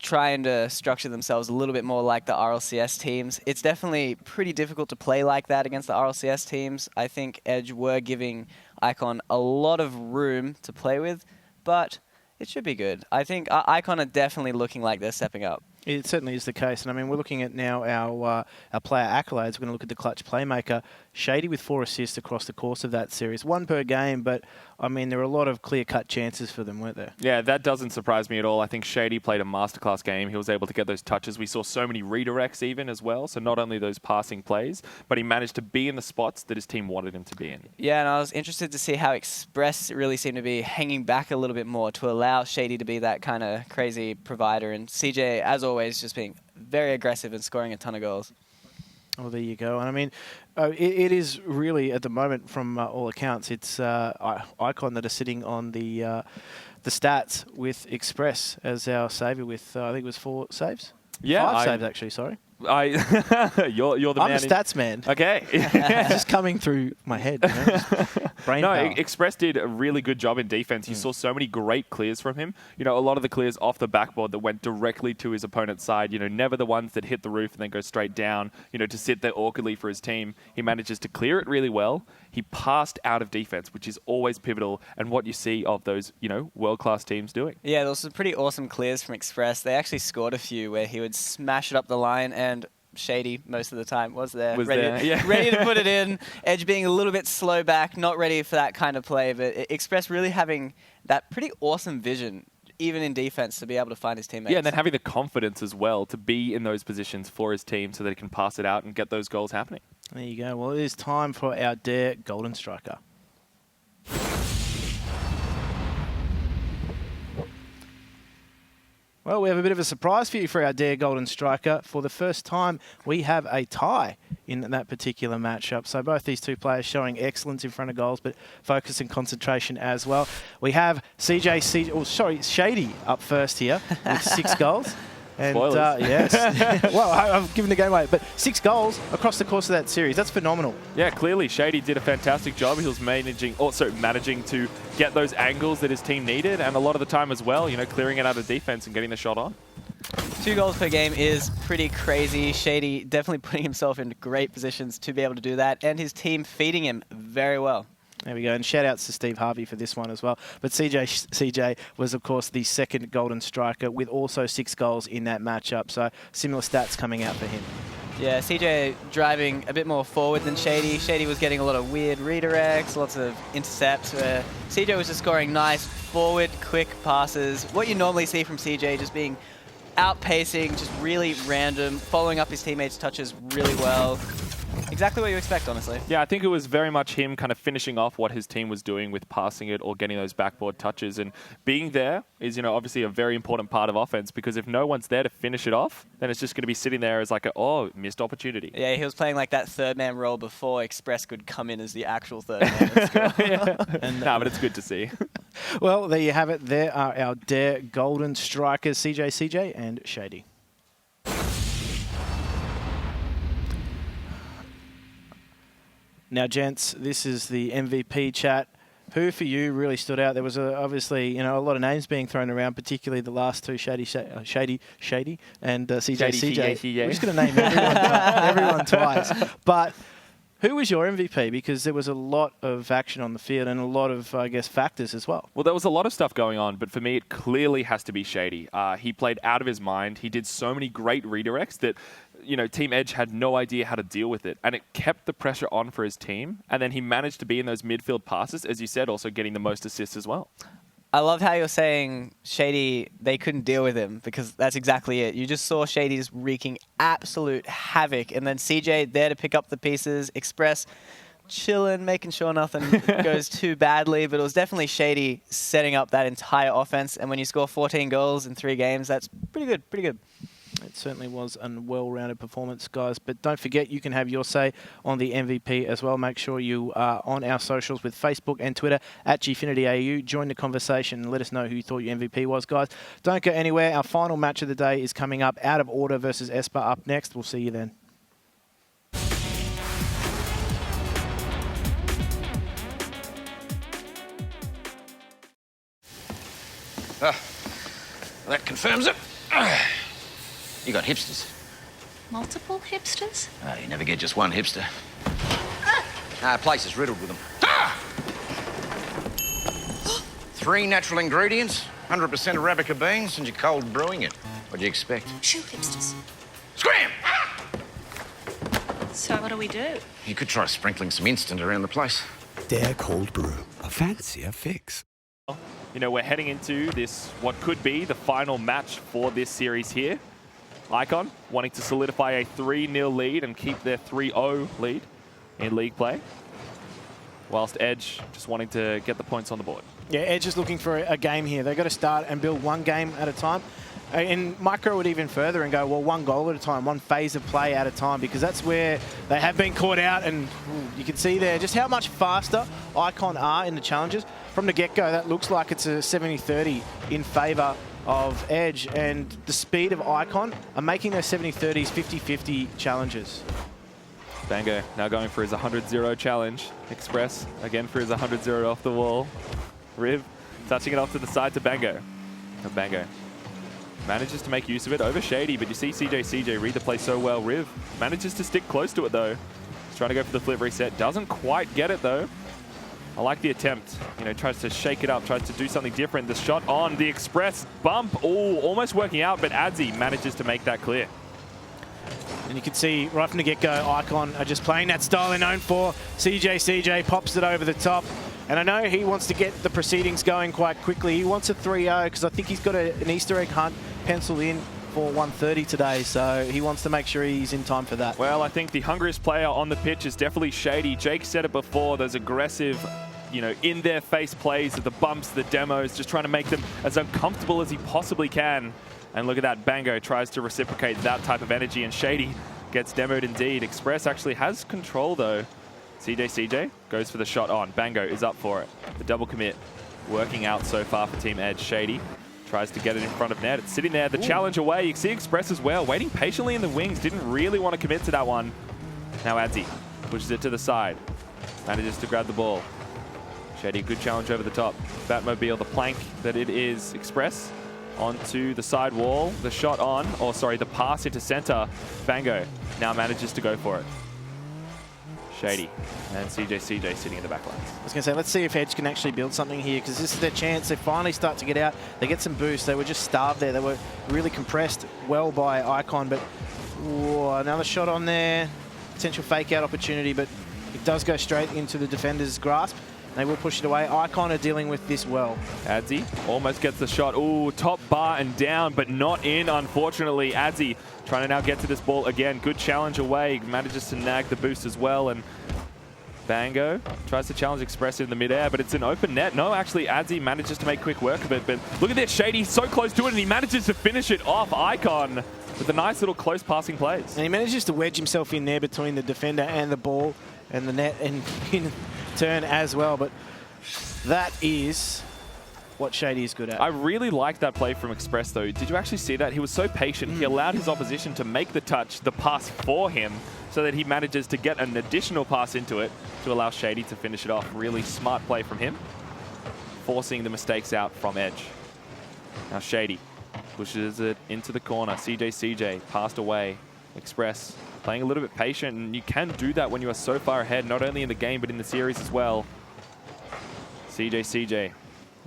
trying to structure themselves a little bit more like the RLCS teams. It's definitely pretty difficult to play like that against the RLCS teams. I think Edge were giving Icon a lot of room to play with, but it should be good. I think Icon are definitely looking like they're stepping up. It certainly is the case. And I mean, we're looking at now our player accolades. We're going to look at the clutch playmaker. Shady with 4 assists across the course of that series. 1 per game, but I mean, there were a lot of clear-cut chances for them, weren't there? Yeah, that doesn't surprise me at all. I think Shady played a masterclass game. He was able to get those touches. We saw so many redirects even as well. So not only those passing plays, but he managed to be in the spots that his team wanted him to be in. Yeah, and I was interested to see how Express really seemed to be hanging back a little bit more to allow Shady to be that kind of crazy provider. And CJ, as always, just being very aggressive and scoring a ton of goals. Oh, there you go. And I mean, it is really, at the moment, from all accounts, it's Icon that are sitting on the stats with Express as our saver with, I think it was 4 saves? Yeah. 5 saves, actually, sorry. You're the I'm man. a stats man. Okay. It's just coming through my head. You know, brain power. Express did a really good job in defense. You saw so many great clears from him. You know, a lot of the clears off the backboard that went directly to his opponent's side. You know, never the ones that hit the roof and then go straight down, you know, to sit there awkwardly for his team. He manages to clear it really well. He passed out of defense, which is always pivotal and what you see of those, you know, world-class teams doing. Yeah, there was some pretty awesome clears from Express. They actually scored a few where he would smash it up the line, and Shady most of the time was there, ready to put it in. Edge being a little bit slow back, not ready for that kind of play, but Express really having that pretty awesome vision, even in defense, to be able to find his teammates. Yeah, and then having the confidence as well to be in those positions for his team so that he can pass it out and get those goals happening. There you go. Well, it is time for our Dare Golden Striker. Well, we have a bit of a surprise for you for our Dare Golden Striker. For the first time, we have a tie in that particular matchup. So both these two players showing excellence in front of goals, but focus and concentration as well. We have Shady up first here with 6 goals. And yes, well, I've given the game away, but 6 goals across the course of that series. That's phenomenal. Yeah, clearly Shady did a fantastic job. He was managing to get those angles that his team needed, and a lot of the time as well, you know, clearing it out of defense and getting the shot on. 2 goals per game is pretty crazy. Shady definitely putting himself in great positions to be able to do that, and his team feeding him very well. There we go, and shout-outs to Steve Harvey for this one as well. But CJ was, of course, the second Golden Striker with also 6 goals in that matchup. So similar stats coming out for him. Yeah, CJ driving a bit more forward than Shady. Shady was getting a lot of weird redirects, lots of intercepts, where CJ was just scoring nice forward, quick passes. What you normally see from CJ, just being outpacing, just really random, following up his teammates' touches really well. Exactly what you expect, honestly. Yeah, I think it was very much him kind of finishing off what his team was doing with passing it or getting those backboard touches. And being there is, you know, obviously a very important part of offense, because if no one's there to finish it off, then it's just going to be sitting there as like missed opportunity. Yeah, he was playing like that third-man role before Express could come in as the actual third man and score. No, but it's good to see. Well, there you have it. There are our Dare Golden Strikers, CJ, and Shady. Now, gents, this is the MVP chat. Who for you really stood out? There was obviously, you know, a lot of names being thrown around, particularly the last two, Shady, and CJ. We're just going to name everyone twice. But who was your MVP? Because there was a lot of action on the field and a lot of, I guess, factors as well. Well, there was a lot of stuff going on, but for me, it clearly has to be Shady. He played out of his mind. He did so many great redirects that, you know, Team Edge had no idea how to deal with it, and it kept the pressure on for his team. And then he managed to be in those midfield passes, as you said, also getting the most assists as well. I love how you're saying Shady, they couldn't deal with him, because that's exactly it. You just saw Shady just wreaking absolute havoc, and then CJ there to pick up the pieces. Express chilling, making sure nothing goes too badly, but it was definitely Shady setting up that entire offense. And when you score 14 goals in 3 games, that's pretty good, pretty good. It certainly was a well-rounded performance, guys. But don't forget, you can have your say on the MVP as well. Make sure you are on our socials with Facebook and Twitter at Gfinityau. Join the conversation and let us know who you thought your MVP was, guys. Don't go anywhere. Our final match of the day is coming up. Out of Order versus Esper up next. We'll see you then. That confirms it. You got hipsters. Multiple hipsters? You never get just one hipster. Place is riddled with them. 3 natural ingredients, 100% Arabica beans, and you're cold brewing it. What do you expect? Shoot hipsters. Scram! So what do we do? You could try sprinkling some instant around the place. Dare cold brew. A fancier fix. You know, we're heading into this, what could be the final match for this series here. Icon wanting to solidify a 3-0 lead and keep their 3-0 lead in league play. Whilst Edge just wanting to get the points on the board. Yeah, Edge is looking for a game here. They've got to start and build one game at a time. And Micro would even further and go, well, 1 goal at a time, 1 phase of play at a time, because that's where they have been caught out. And you can see there just how much faster Icon are in the challenges. From the get-go, that looks like it's a 70-30 in favour of Edge. And the speed of Icon are making those 70-30s 50-50 challenges. Bango now going for his 100-0 challenge. Express again for his 100-0 off the wall. Riv touching it off to the side to Bango. And Bango manages to make use of it over Shady, but you see CJ read the play so well. Riv manages to stick close to it though. He's trying to go for the flip reset. Doesn't quite get it though. I like the attempt. You know, tries to shake it up, tries to do something different. The shot on the Express bump. Oh, almost working out, but Adzi manages to make that clear. And you can see right from the get-go, Icon are just playing that style they're known for. CJ pops it over the top. And I know he wants to get the proceedings going quite quickly. He wants a 3-0 because I think he's got an Easter egg hunt penciled in for 1:30 today. So he wants to make sure he's in time for that. Well, I think the hungriest player on the pitch is definitely Shady. Jake said it before, those aggressive, you know, in-their-face plays, the bumps, the demos, just trying to make them as uncomfortable as he possibly can. And look at that, Bango tries to reciprocate that type of energy, and Shady gets demoed indeed. Express actually has control though. CJ goes for the shot on. Bango is up for it. The double commit working out so far for Team Edge. Shady tries to get it in front of net. It's sitting there, the challenge away. You can see Express as well, waiting patiently in the wings. Didn't really want to commit to that one. Now Adzi pushes it to the side. Manages to grab the ball. Shady, good challenge over the top. Batmobile, the plank that it is. Express onto the side wall. The shot on, or sorry, the pass into center. Bango now manages to go for it. Shady and CJ sitting in the back lines. I was going to say, let's see if Edge can actually build something here, because this is their chance. They finally start to get out. They get some boost. They were just starved there. They were really compressed well by Icon, but another shot on there. Potential fake out opportunity, but it does go straight into the defender's grasp. They will push it away. Icon are dealing with this well. Adzi almost gets the shot. Ooh, top bar and down, but not in, unfortunately. Adzi trying to now get to this ball again. Good challenge away. Manages to nag the boost as well. And Bango tries to challenge Express in the midair, but it's an open net. No, actually, Adzi manages to make quick work of it. But look at this, Shady so close to it, and he manages to finish it off. Icon with a nice little close passing plays. And he manages to wedge himself in there between the defender and the ball and the net and in turn as well. But that is what Shady is good at. I really like that play from Express though. Did you actually see that? He was so patient. He allowed his opposition to make the touch, the pass for him, so that he manages to get an additional pass into it to allow Shady to finish it off. Really smart play from him, forcing the mistakes out from Edge. Now Shady pushes it into the corner. CJ passed away. Express playing a little bit patient, and you can do that when you are so far ahead, not only in the game but in the series as well. CJ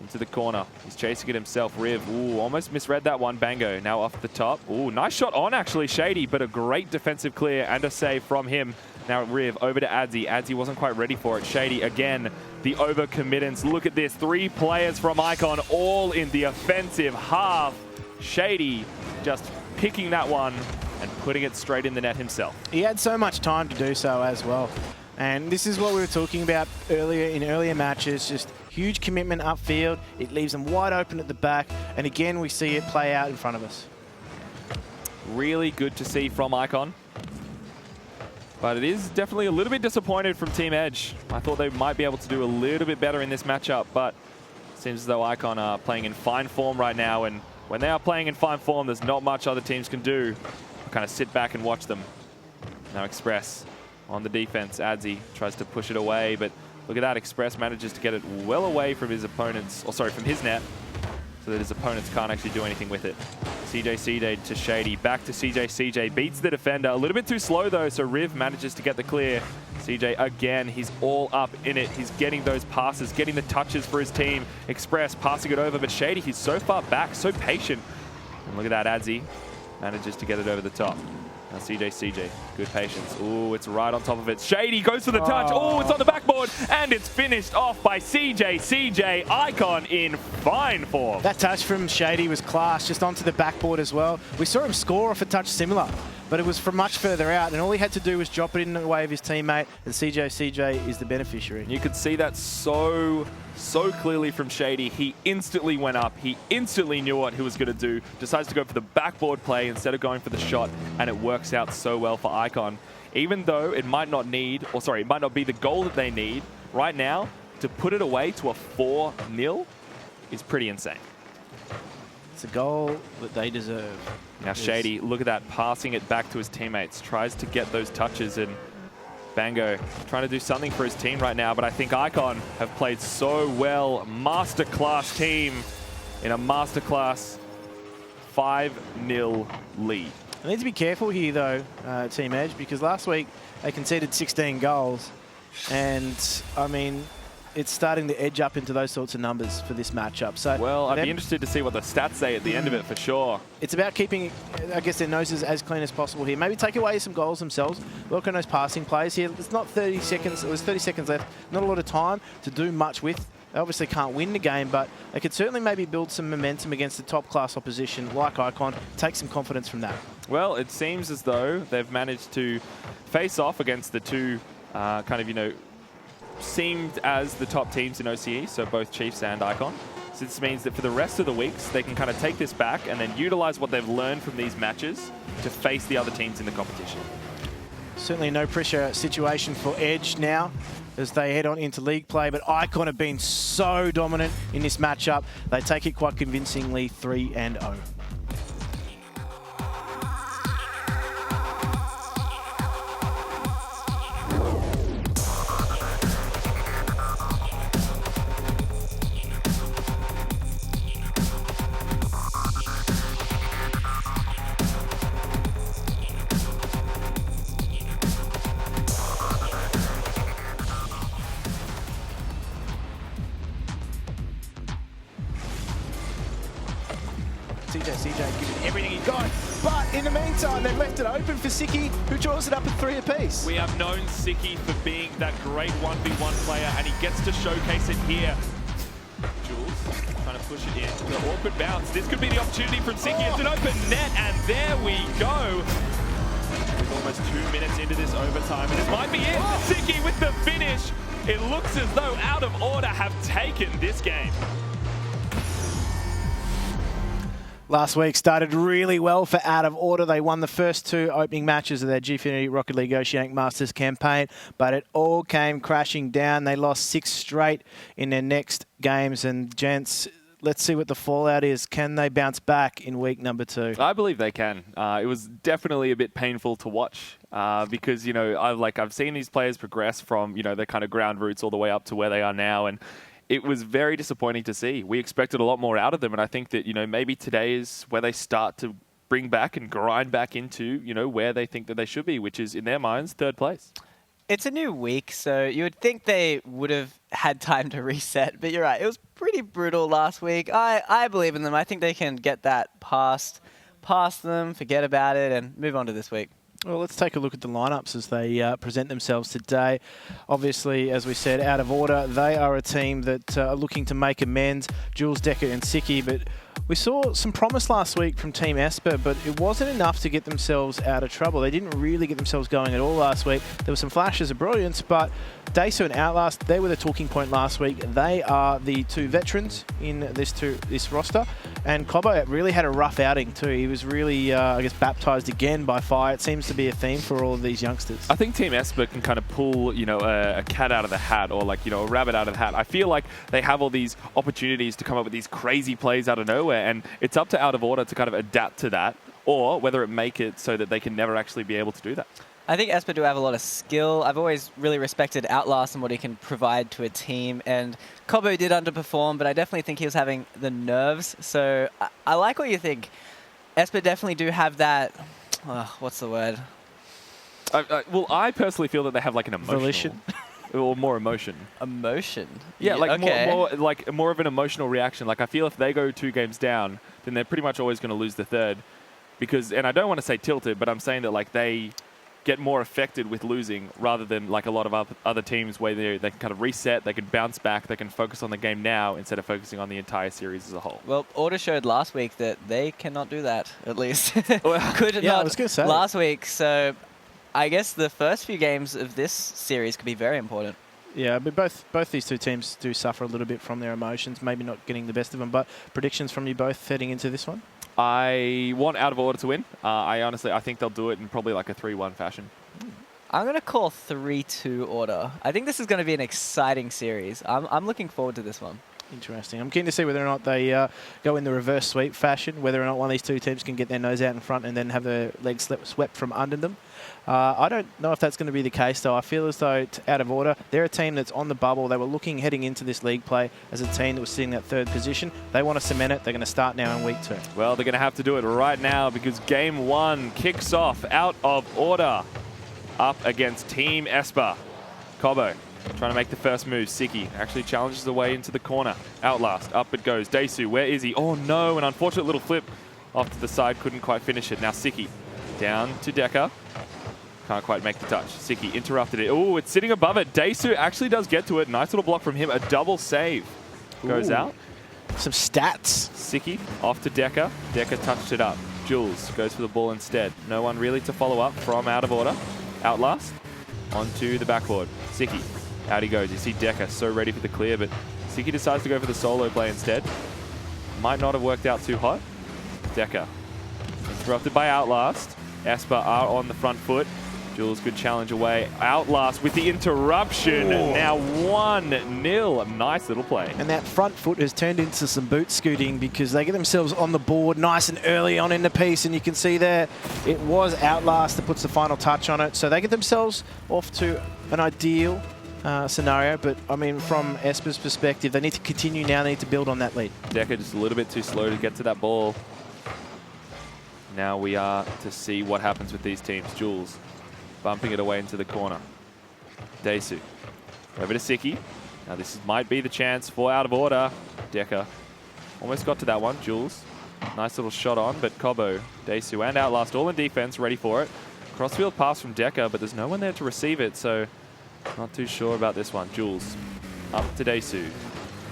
into the corner. He's chasing it himself. Riv, ooh, almost misread that one. Bango now off the top. Ooh, nice shot on actually, Shady, but a great defensive clear and a save from him. Now Riv over to Adzi. Adzi wasn't quite ready for it. Shady again, the overcommittance. Look at this, 3 players from Icon all in the offensive half. Shady just picking that one and putting it straight in the net himself. He had so much time to do so as well. And this is what we were talking about earlier matches, just huge commitment upfield. It leaves them wide open at the back. And again, we see it play out in front of us. Really good to see from Icon. But it is definitely a little bit disappointed from Team Edge. I thought they might be able to do a little bit better in this matchup, but it seems as though Icon are playing in fine form right now. And when they are playing in fine form, there's not much other teams can do. Kind of sit back and watch them. Now Express on the defense. Adzi tries to push it away, but look at that. Express manages to get it well away from his opponent's, or sorry, from his net, so that his opponents can't actually do anything with it. CJ to Shady, back to CJ, beats the defender. A little bit too slow though, so Riv manages to get the clear. CJ again, he's all up in it. He's getting those passes, getting the touches for his team. Express passing it over, but Shady, he's so far back, so patient. And look at that, Adzi manages to get it over the top. Now CJ, good patience. Ooh, it's right on top of it. Shady goes for the touch. Oh, it's on the backboard, and it's finished off by CJ. Icon in fine form. That touch from Shady was class, just onto the backboard as well. We saw him score off a touch similar, but it was from much further out, and all he had to do was drop it in the way of his teammate, and CJ is the beneficiary. You could see that so clearly from Shady. He instantly went up. He instantly knew what he was going to do. Decides to go for the backboard play instead of going for the shot, and it works out so well for Icon. Even though it might not need, or sorry, it might not be the goal that they need right now, to put it away to a 4-0 is pretty insane. It's a goal that they deserve. Now Shady, look at that, passing it back to his teammates, tries to get those touches, and Bango trying to do something for his team right now, but I think Icon have played so well. Masterclass team in a masterclass 5-0 lead. They need to be careful here though, Team Edge, because last week they conceded 16 goals, and I mean, it's starting to edge up into those sorts of numbers for this matchup. So, well, I'd be interested to see what the stats say at the end of it for sure. It's about keeping, I guess, their noses as clean as possible here. Maybe take away some goals themselves. Work on those passing plays here. It's not 30 seconds. It was 30 seconds left. Not a lot of time to do much with. They obviously can't win the game, but they could certainly maybe build some momentum against the top-class opposition like Icon. Take some confidence from that. Well, it seems as though they've managed to face off against the two kind of, you know, seemed as the top teams in OCE, so both Chiefs and Icon. So this means that for the rest of the weeks, they can kind of take this back and then utilize what they've learned from these matches to face the other teams in the competition. Certainly no pressure situation for Edge now as they head on into league play, but Icon have been so dominant in this matchup. They take it quite convincingly, 3-0. CJ giving everything he got, but in the meantime they've left it open for Siki, who draws it up at 3 apiece. We have known Siki for being that great 1v1 player, and he gets to showcase it here. Jules trying to push it in. The awkward bounce. This could be the opportunity from Siki. It's an open net, and there we go. With almost 2 minutes into this overtime, and it might be it. Siki with the finish. It looks as though Out of Order have taken this game. Last week started really well for Out of Order. They won the first 2 opening matches of their Gfinity Rocket League Oceanic Masters campaign, but it all came crashing down. They lost 6 straight in their next games, and gents, let's see what the fallout is. Can they bounce back in week number 2? I believe they can. It was definitely a bit painful to watch because, you know, I've seen these players progress from, you know, their kind of ground roots all the way up to where they are now, and it was very disappointing to see. We expected a lot more out of them, and I think that, you know, maybe today is where they start to bring back and grind back into, you know, where they think that they should be, which is, in their minds, 3rd place. It's a new week, so you would think they would have had time to reset, but you're right. It was pretty brutal last week. I believe in them. I think they can get that past them, forget about it, and move on to this week. Well, let's take a look at the lineups as they present themselves today. Obviously, as we said, Out of Order, they are a team that are looking to make amends. Jules, Decker and Siki, but We saw some promise last week from Team Esper, but it wasn't enough to get themselves out of trouble. They didn't really get themselves going at all last week. There were some flashes of brilliance, but Daisu and Outlast, they were the talking point last week. They are the two veterans in this roster, and Cobbo really had a rough outing too. He was really, I guess, baptized again by fire. It seems to be a theme for all of these youngsters. I think Team Esper can kind of pull, you know, a cat out of the hat, or like, you know, a rabbit out of the hat. I feel like they have all these opportunities to come up with these crazy plays out of nowhere, and it's up to Out of Order to kind of adapt to that, or whether it make it so that they can never actually be able to do that. I think Esper do have a lot of skill. I've always really respected Outlast and what he can provide to a team, and Cobbo did underperform, but I definitely think he was having the nerves. So I like what you think. Esper definitely do have that, what's the word? Well, I personally feel that they have like an emotional... Volition. Or more emotion. Emotion? Yeah, like okay. more of an emotional reaction. Like I feel if they go 2 games down, then they're pretty much always going to lose the third. Because, and I don't want to say tilted, but I'm saying that like they get more affected with losing rather than like a lot of other teams where they can kind of reset, they can bounce back, they can focus on the game now instead of focusing on the entire series as a whole. Well, Order showed last week that they cannot do that, at least. Well, Could yeah, not I was gonna say. last week, so I guess the first few games of this series could be very important. Yeah, but both these two teams do suffer a little bit from their emotions, maybe not getting the best of them. But predictions from you both heading into this one? I want Out of Order to win. I think they'll do it in probably like a 3-1 fashion. I'm going to call 3-2 Order. I think this is going to be an exciting series. I'm looking forward to this one. Interesting. I'm keen to see whether or not they go in the reverse sweep fashion, whether or not one of these two teams can get their nose out in front and then have their legs swept from under them. I don't know if that's going to be the case, though. I feel as though, Out of Order, they're a team that's on the bubble. They were looking heading into this league play as a team that was sitting at 3rd position. They want to cement it. They're going to start now in week 2. Well, they're going to have to do it right now because game 1 kicks off. Out of Order up against Team Esper. Cobbo trying to make the first move. Siki actually challenges the way into the corner. Outlast, up it goes. Daisu, where is he? Oh no, an unfortunate little flip off to the side. Couldn't quite finish it. Now Siki down to Deca. Can't quite make the touch. Siki interrupted it. Oh, it's sitting above it. Daisu actually does get to it. Nice little block from him. A double save. Goes out. Some stats. Siki off to Deca. Deca touched it up. Jules goes for the ball instead. No one really to follow up from Out of Order. Outlast onto the backboard. Siki. Out he goes. You see Deca so ready for the clear, but Siki decides to go for the solo play instead. Might not have worked out too hot. Deca interrupted by Outlast. Esper are on the front foot. Jules, good challenge away. Outlast with the interruption. Ooh. Now 1-0. Nice little play. And that front foot has turned into some boot scooting because they get themselves on the board nice and early on in the piece. And you can see there, it was Outlast that puts the final touch on it. So they get themselves off to an ideal scenario. But, I mean, from Esper's perspective, they need to continue now. They need to build on that lead. Deca just a little bit too slow to get to that ball. Now we are to see what happens with these teams. Jules bumping it away into the corner. Daisu over to Siki. Now this might be the chance for Out of Order. Deca almost got to that one. Jules, nice little shot on, but Cobbo, Daisu and Outlast all in defense, ready for it. Crossfield pass from Deca, but there's no one there to receive it, so not too sure about this one. Jules up to Daisu.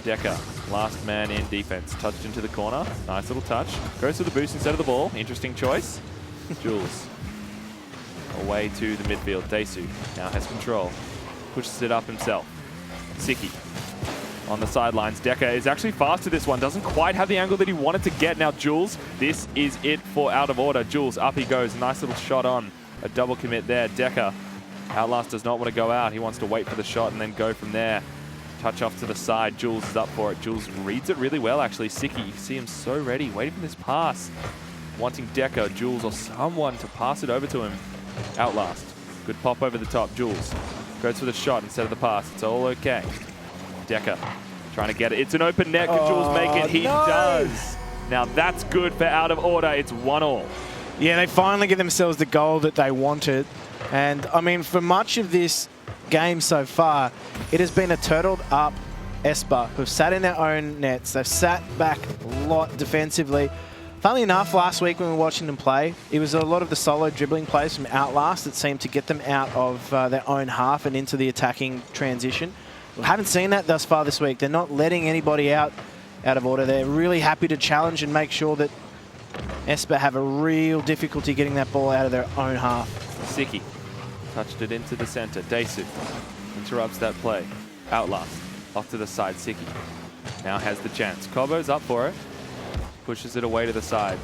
Deca, last man in defense, touched into the corner. Nice little touch. Goes to the boost instead of the ball. Interesting choice. Jules away to the midfield. Daisu now has control. Pushes it up himself. Siki on the sidelines. Deca is actually fast to this one. Doesn't quite have the angle that he wanted to get. Now Jules, this is it for Out of Order. Jules, up he goes. Nice little shot on. A double commit there. Deca, Outlast does not want to go out. He wants to wait for the shot and then go from there. Touch off to the side. Jules is up for it. Jules reads it really well, actually. Siki, you see him so ready, waiting for this pass. Wanting Deca, Jules, or someone to pass it over to him. Outlast. Good pop over the top. Jules goes for the shot instead of the pass. It's all okay. Deca trying to get it. It's an open net. Can Jules make it? He does. Now that's good for Out of Order. It's 1-1. Yeah, they finally get themselves the goal that they wanted. And, I mean, for much of this game so far, it has been a turtled up Esper who've sat in their own nets. They've sat back a lot defensively. Funnily enough, last week when we were watching them play, it was a lot of the solo dribbling plays from Outlast that seemed to get them out of their own half and into the attacking transition. We haven't seen that thus far this week. They're not letting anybody out out of order. They're really happy to challenge and make sure that Esper have a real difficulty getting that ball out of their own half. Siki touched it into the center. Daisu interrupts that play. Outlast off to the side. Siki now has the chance. Kobo's up for it. Pushes it away to the side.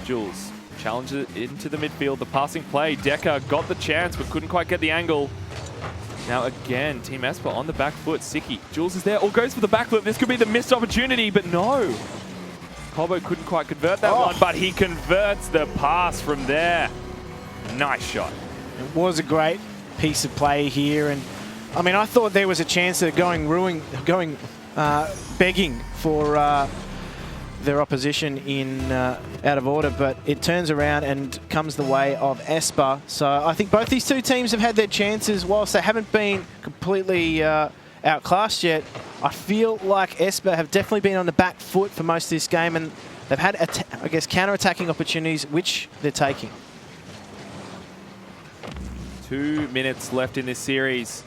Jules challenges it into the midfield. The passing play. Deca got the chance but couldn't quite get the angle. Now again, Team Esper on the back foot. Siki, Jules is there. Or goes for the back foot. This could be the missed opportunity, but no. Kobo couldn't quite convert that one, but he converts the pass from there. Nice shot. It was a great piece of play here, and I mean, I thought there was a chance of begging for their opposition in out of order, but it turns around and comes the way of Esper. So I think both these two teams have had their chances. Whilst they haven't been completely outclassed yet, I feel like Esper have definitely been on the back foot for most of this game, and they've had, I guess, counter-attacking opportunities, which they're taking. 2 minutes left in this series.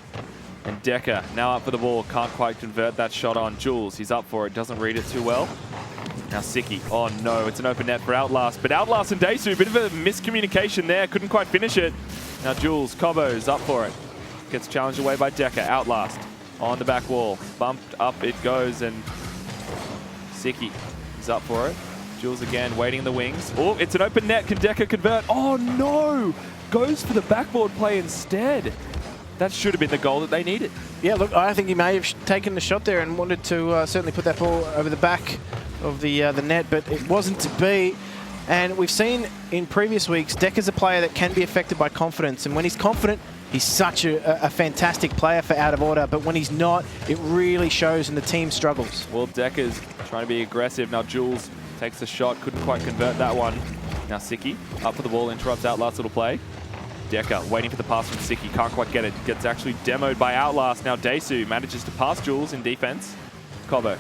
And Deca now up for the ball. Can't quite convert that shot on Jules. He's up for it. Doesn't read it too well. Now Siki. Oh no, it's an open net for Outlast. But Outlast and Daisu, a bit of a miscommunication there. Couldn't quite finish it. Now Jules, Kobo's up for it. Gets challenged away by Deca. Outlast on the back wall. Bumped up it goes, and Siki is up for it. Jules again waiting in the wings. Oh, it's an open net. Can Deca convert? Oh no! Goes for the backboard play instead. That should have been the goal that they needed. Yeah, look, I think he may have taken the shot there and wanted to certainly put that ball over the back of the net, but it wasn't to be. And we've seen in previous weeks, Deca's a player that can be affected by confidence. And when he's confident, he's such a fantastic player for out of order. But when he's not, it really shows and the team struggles. Well, Deca's trying to be aggressive. Now Jules takes the shot, couldn't quite convert that one. Now Siki up for the ball, interrupts Outlast little play. Deca waiting for the pass from Siki, can't quite get it. Gets actually demoed by Outlast. Now Daisu manages to pass Jules in defense. Kobo,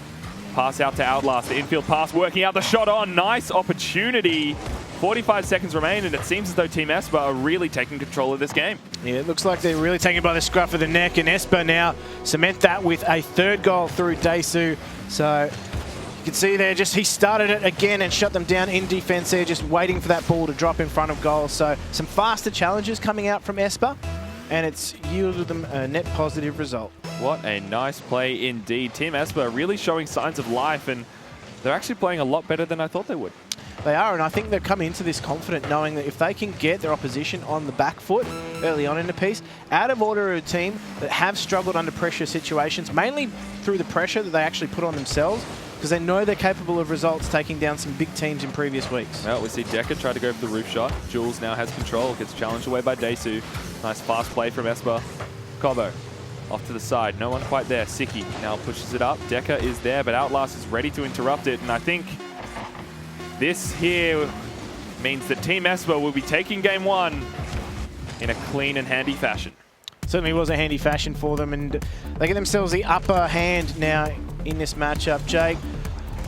pass out to Outlast. The infield pass, working out the shot on. Nice opportunity. 45 seconds remain, and it seems as though Team Esper are really taking control of this game. Yeah, it looks like they're really taking it by the scruff of the neck, and Esper now cement that with a third goal through Daisu. So you can see there, just he started it again and shut them down in defense there, just waiting for that ball to drop in front of goal. So some faster challenges coming out from Esper, and it's yielded them a net positive result. What a nice play indeed. Team Esper really showing signs of life, and they're actually playing a lot better than I thought they would. They are, and I think they've come into this confident, knowing that if they can get their opposition on the back foot early on in the piece, out of order are a team that have struggled under pressure situations, mainly through the pressure that they actually put on themselves, because they know they're capable of results taking down some big teams in previous weeks. Well, we see Deca try to go for the roof shot. Jules now has control, gets challenged away by Daisu. Nice fast play from Esper. Kobo off to the side, no one quite there. Siki now pushes it up. Deca is there, but Outlast is ready to interrupt it, and I think this here means that Team Esper will be taking game one in a clean and handy fashion. Certainly was a handy fashion for them, and they get themselves the upper hand now in this matchup. Jake,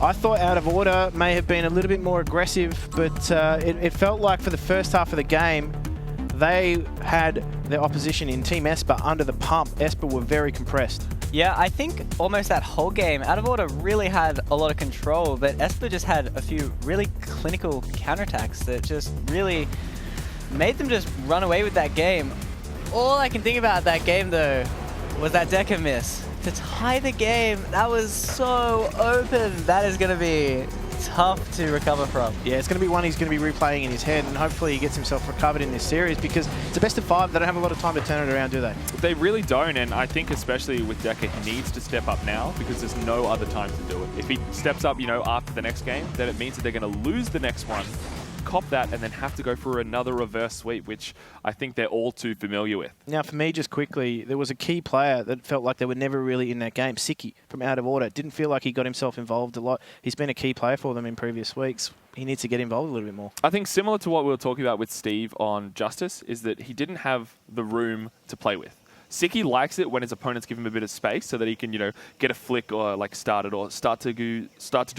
I thought out of order may have been a little bit more aggressive, but it felt like for the first half of the game, they had their opposition in Team Esper under the pump. Esper were very compressed. Yeah, I think almost that whole game, out of order really had a lot of control, but Esper just had a few really clinical counterattacks that just really made them just run away with that game. All I can think about that game, though, was that Deca miss. To tie the game, that was so open. That is going to be tough to recover from. Yeah, it's going to be one he's going to be replaying in his head, and hopefully he gets himself recovered in this series, because it's a best of 5. They don't have a lot of time to turn it around, do they? They really don't, and I think especially with Deca, he needs to step up now, because there's no other time to do it. If he steps up, you know, after the next game, then it means that they're going to lose the next one, cop that, and then have to go for another reverse sweep, which I think they're all too familiar with. Now, for me, just quickly, there was a key player that felt like they were never really in that game. Siki from out of order. Didn't feel like he got himself involved a lot. He's been a key player for them in previous weeks. He needs to get involved a little bit more. I think similar to what we were talking about with Steve on Justice, is that he didn't have the room to play with. Siki likes it when his opponents give him a bit of space so that he can, you know, get a flick or like start it or start to do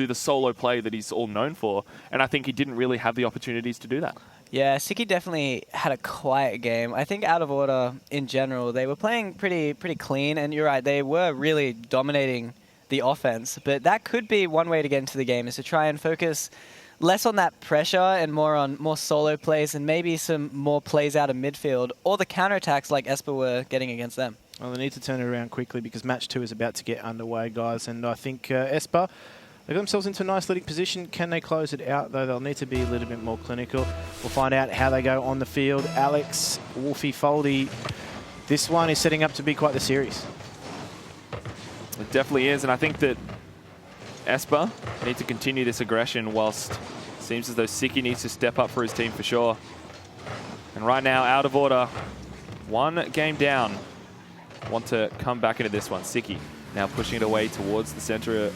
the solo play that he's all known for. And I think he didn't really have the opportunities to do that. Yeah, Siki definitely had a quiet game. I think out of order in general, they were playing pretty clean, and you're right, they were really dominating the offense. But that could be one way to get into the game, is to try and focus less on that pressure and more on more solo plays and maybe some more plays out of midfield or the counterattacks like Esper were getting against them. Well, they need to turn it around quickly because match 2 is about to get underway, guys. And I think Esper, they got themselves into a nice leading position. Can they close it out, though? They'll need to be a little bit more clinical. We'll find out how they go on the field. Alex, Wolfie, Foldy, this one is setting up to be quite the series. It definitely is, and I think that Esper need to continue this aggression whilst it seems as though Siki needs to step up for his team for sure. And right now, out of order, 1 game down. Want to come back into this one. Siki now pushing it away towards the center,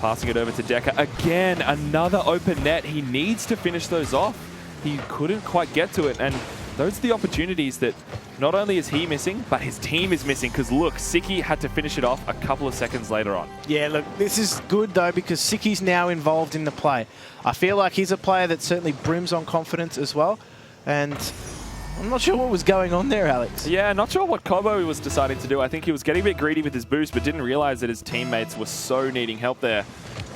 passing it over to Deca. Again, another open net. He needs to finish those off. He couldn't quite get to it, and those are the opportunities that not only is he missing, but his team is missing, because look, Siki had to finish it off a couple of seconds later on. Yeah, look, this is good, though, because Siki's now involved in the play. I feel like he's a player that certainly brims on confidence as well, and I'm not sure what was going on there, Alex. Yeah, not sure what Kobo was deciding to do. I think he was getting a bit greedy with his boost, but didn't realize that his teammates were so needing help there.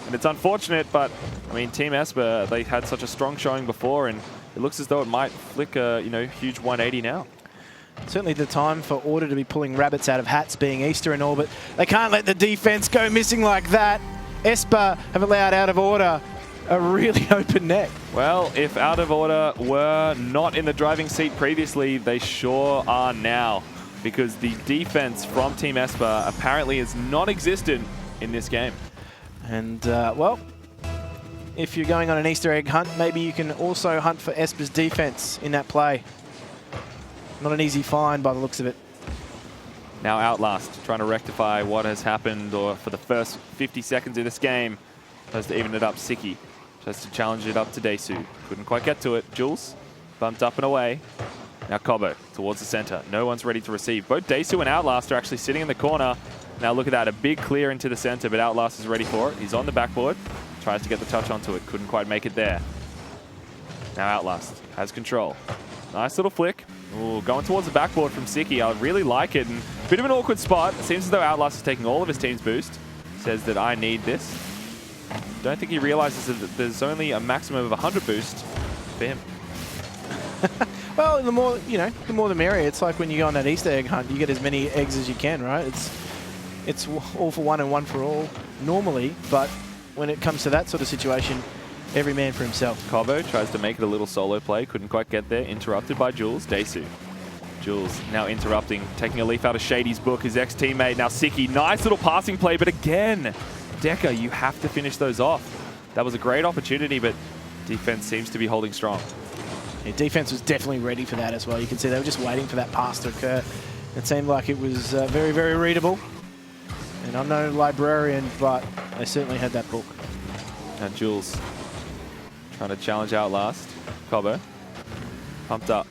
And it's unfortunate, but, I mean, Team Esper, they had such a strong showing before, and it looks as though it might flick a, huge 180 now. Certainly the time for Order to be pulling rabbits out of hats, being Easter and all, but they can't let the defense go missing like that. Esper have allowed Out of Order a really open net. Well, if Out of Order were not in the driving seat previously, they sure are now, because the defense from Team Esper apparently is non-existent in this game. And, well, if you're going on an Easter egg hunt, maybe you can also hunt for Esper's defense in that play. Not an easy find by the looks of it. Now Outlast trying to rectify what has happened, or for the first 50 seconds of this game, tries to even it up. Siki tries to challenge it up to Desu. Couldn't quite get to it. Jules bumped up and away. Now Kobo towards the center. No one's ready to receive. Both Desu and Outlast are actually sitting in the corner. Now look at that, a big clear into the center, but Outlast is ready for it. He's on the backboard. Tries to get the touch onto it. Couldn't quite make it there. Now Outlast has control. Nice little flick. Ooh, going towards the backboard from Siki. I really like it. And a bit of an awkward spot. It seems as though Outlast is taking all of his team's boost. Says that I need this. Don't think he realizes that there's only a maximum of 100 boost for him. Well, the more, the more the merrier. It's like when you go on that Easter egg hunt, you get as many eggs as you can, right? It's all for one and one for all normally, but when it comes to that sort of situation, every man for himself. Kobo tries to make it a little solo play. Couldn't quite get there. Interrupted by Jules. Desu. Jules now interrupting. Taking a leaf out of Shady's book. His ex-teammate. Now Siki. Nice little passing play. But again, Deca, you have to finish those off. That was a great opportunity, but defense seems to be holding strong. Yeah, defense was definitely ready for that as well. You can see they were just waiting for that pass to occur. It seemed like it was very, very readable. And I'm no librarian, but they certainly had that book. Now Jules trying to challenge Outlast. Kobo. Pumped up.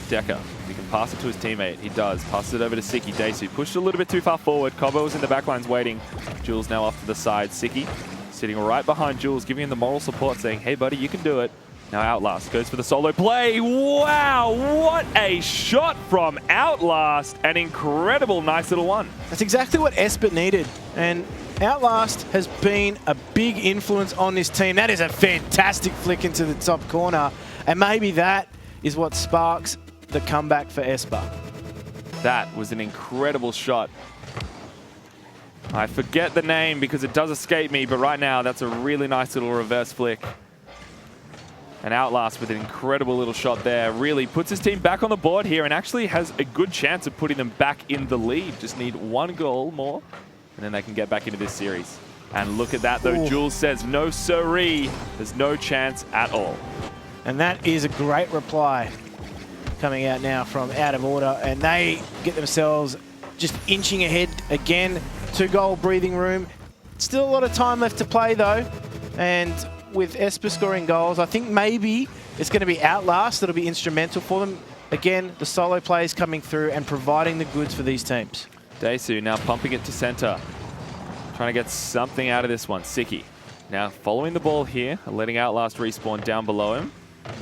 Deca. He can pass it to his teammate. He does. Passes it over to Siki. Desu pushed a little bit too far forward. Kobo was in the backlines waiting. Jules now off to the side. Siki sitting right behind Jules, giving him the moral support, saying, hey, buddy, you can do it. Now Outlast goes for the solo play. Wow, what a shot from Outlast. An incredible, nice little one. That's exactly what Esper needed. And Outlast has been a big influence on this team. That is a fantastic flick into the top corner. And maybe that is what sparks the comeback for Esper. That was an incredible shot. I forget the name because it does escape me, but right now that's a really nice little reverse flick. And Outlast with an incredible little shot there. Really puts his team back on the board here and actually has a good chance of putting them back in the lead. Just need one goal more, and then they can get back into this series. And look at that, though. Ooh. Jules says, no siree. There's no chance at all. And that is a great reply coming out now from Out of Order. And they get themselves just inching ahead again. 2-goal breathing room. Still a lot of time left to play, though. And with Esper scoring goals, I think maybe it's going to be Outlast that'll be instrumental for them. Again, the solo plays coming through and providing the goods for these teams. Desu now pumping it to center. Trying to get something out of this one. Siki now following the ball here, letting Outlast respawn down below him.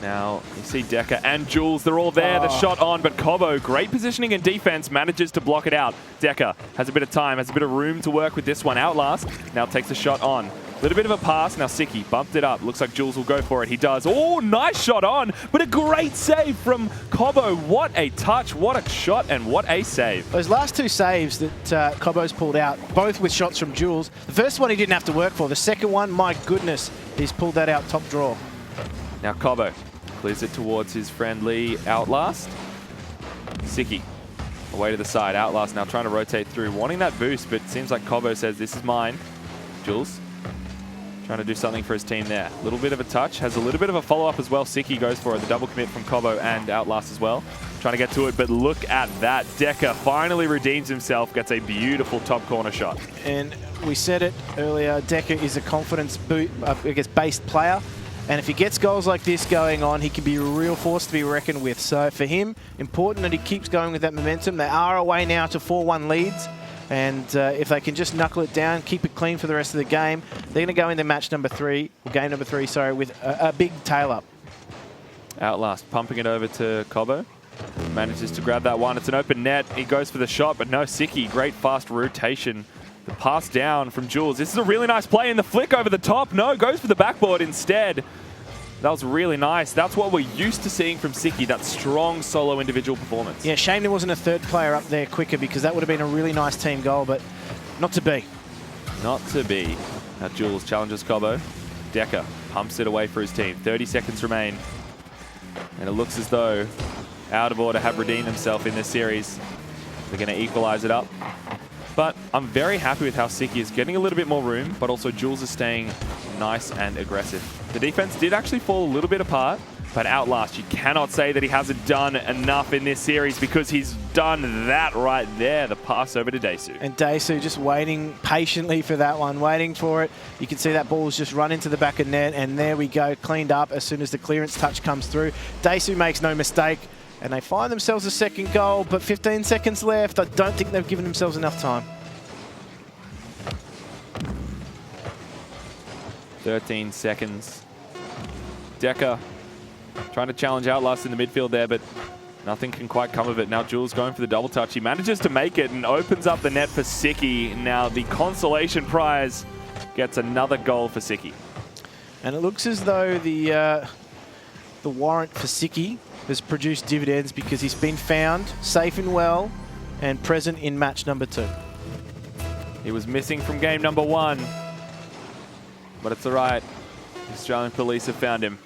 Now, you see Deca and Jules, they're all there. The shot on, but Cobo, great positioning and defense, manages to block it out. Deca has a bit of time, has a bit of room to work with this one. Outlast now takes a shot on. Little bit of a pass. Now Siki bumped it up. Looks like Jules will go for it. He does. Oh, nice shot on, but a great save from Cobo. What a touch, what a shot, and what a save. Those last two saves that Cobo's pulled out, both with shots from Jules. The first one he didn't have to work for. The second one, my goodness, he's pulled that out top draw. Now Cobo clears it towards his friendly Outlast. Siki away to the side. Outlast now trying to rotate through, wanting that boost, but it seems like Cobo says, this is mine. Jules trying to do something for his team there. A little bit of a touch, has a little bit of a follow-up as well. Siki goes for it, the double commit from Cobo and Outlast as well. Trying to get to it, but look at that. Deca finally redeems himself, gets a beautiful top corner shot. And we said it earlier, Deca is a confidence based player. And if he gets goals like this going on, he can be a real force to be reckoned with. So for him, important that he keeps going with that momentum. They are away now to 4-1 leads. And if they can just knuckle it down, keep it clean for the rest of the game, they're going to go into match number 3, or game number 3, sorry, with a big tail up. Outlast pumping it over to Cobo. Manages to grab that one. It's an open net. He goes for the shot, but no, Siki. Great fast rotation. The pass down from Jules. This is a really nice play in the flick over the top. No, goes for the backboard instead. That was really nice. That's what we're used to seeing from Siki, that strong solo individual performance. Yeah, shame there wasn't a third player up there quicker, because that would have been a really nice team goal, but not to be. Not to be. Now Jules challenges Cobo. Deca pumps it away for his team. 30 seconds remain. And it looks as though Out of Order have redeemed themselves in this series. They're going to equalize it up. But I'm very happy with how Siki is getting a little bit more room, but also Jules is staying nice and aggressive. The defense did actually fall a little bit apart, but Outlast, you cannot say that he hasn't done enough in this series, because he's done that right there, the pass over to Daisu. And Daisu just waiting patiently for that one, waiting for it. You can see that ball's just run into the back of net, and there we go, cleaned up as soon as the clearance touch comes through. Daisu makes no mistake. And they find themselves a second goal, but 15 seconds left. I don't think they've given themselves enough time. 13 seconds. Deca trying to challenge Outlast in the midfield there, but nothing can quite come of it. Now Jules going for the double touch. He manages to make it and opens up the net for Siki. Now the consolation prize gets another goal for Siki. And it looks as though the warrant for Siki has produced dividends, because he's been found safe and well and present in match number 2. He was missing from game number 1, but it's all right. The Australian police have found him.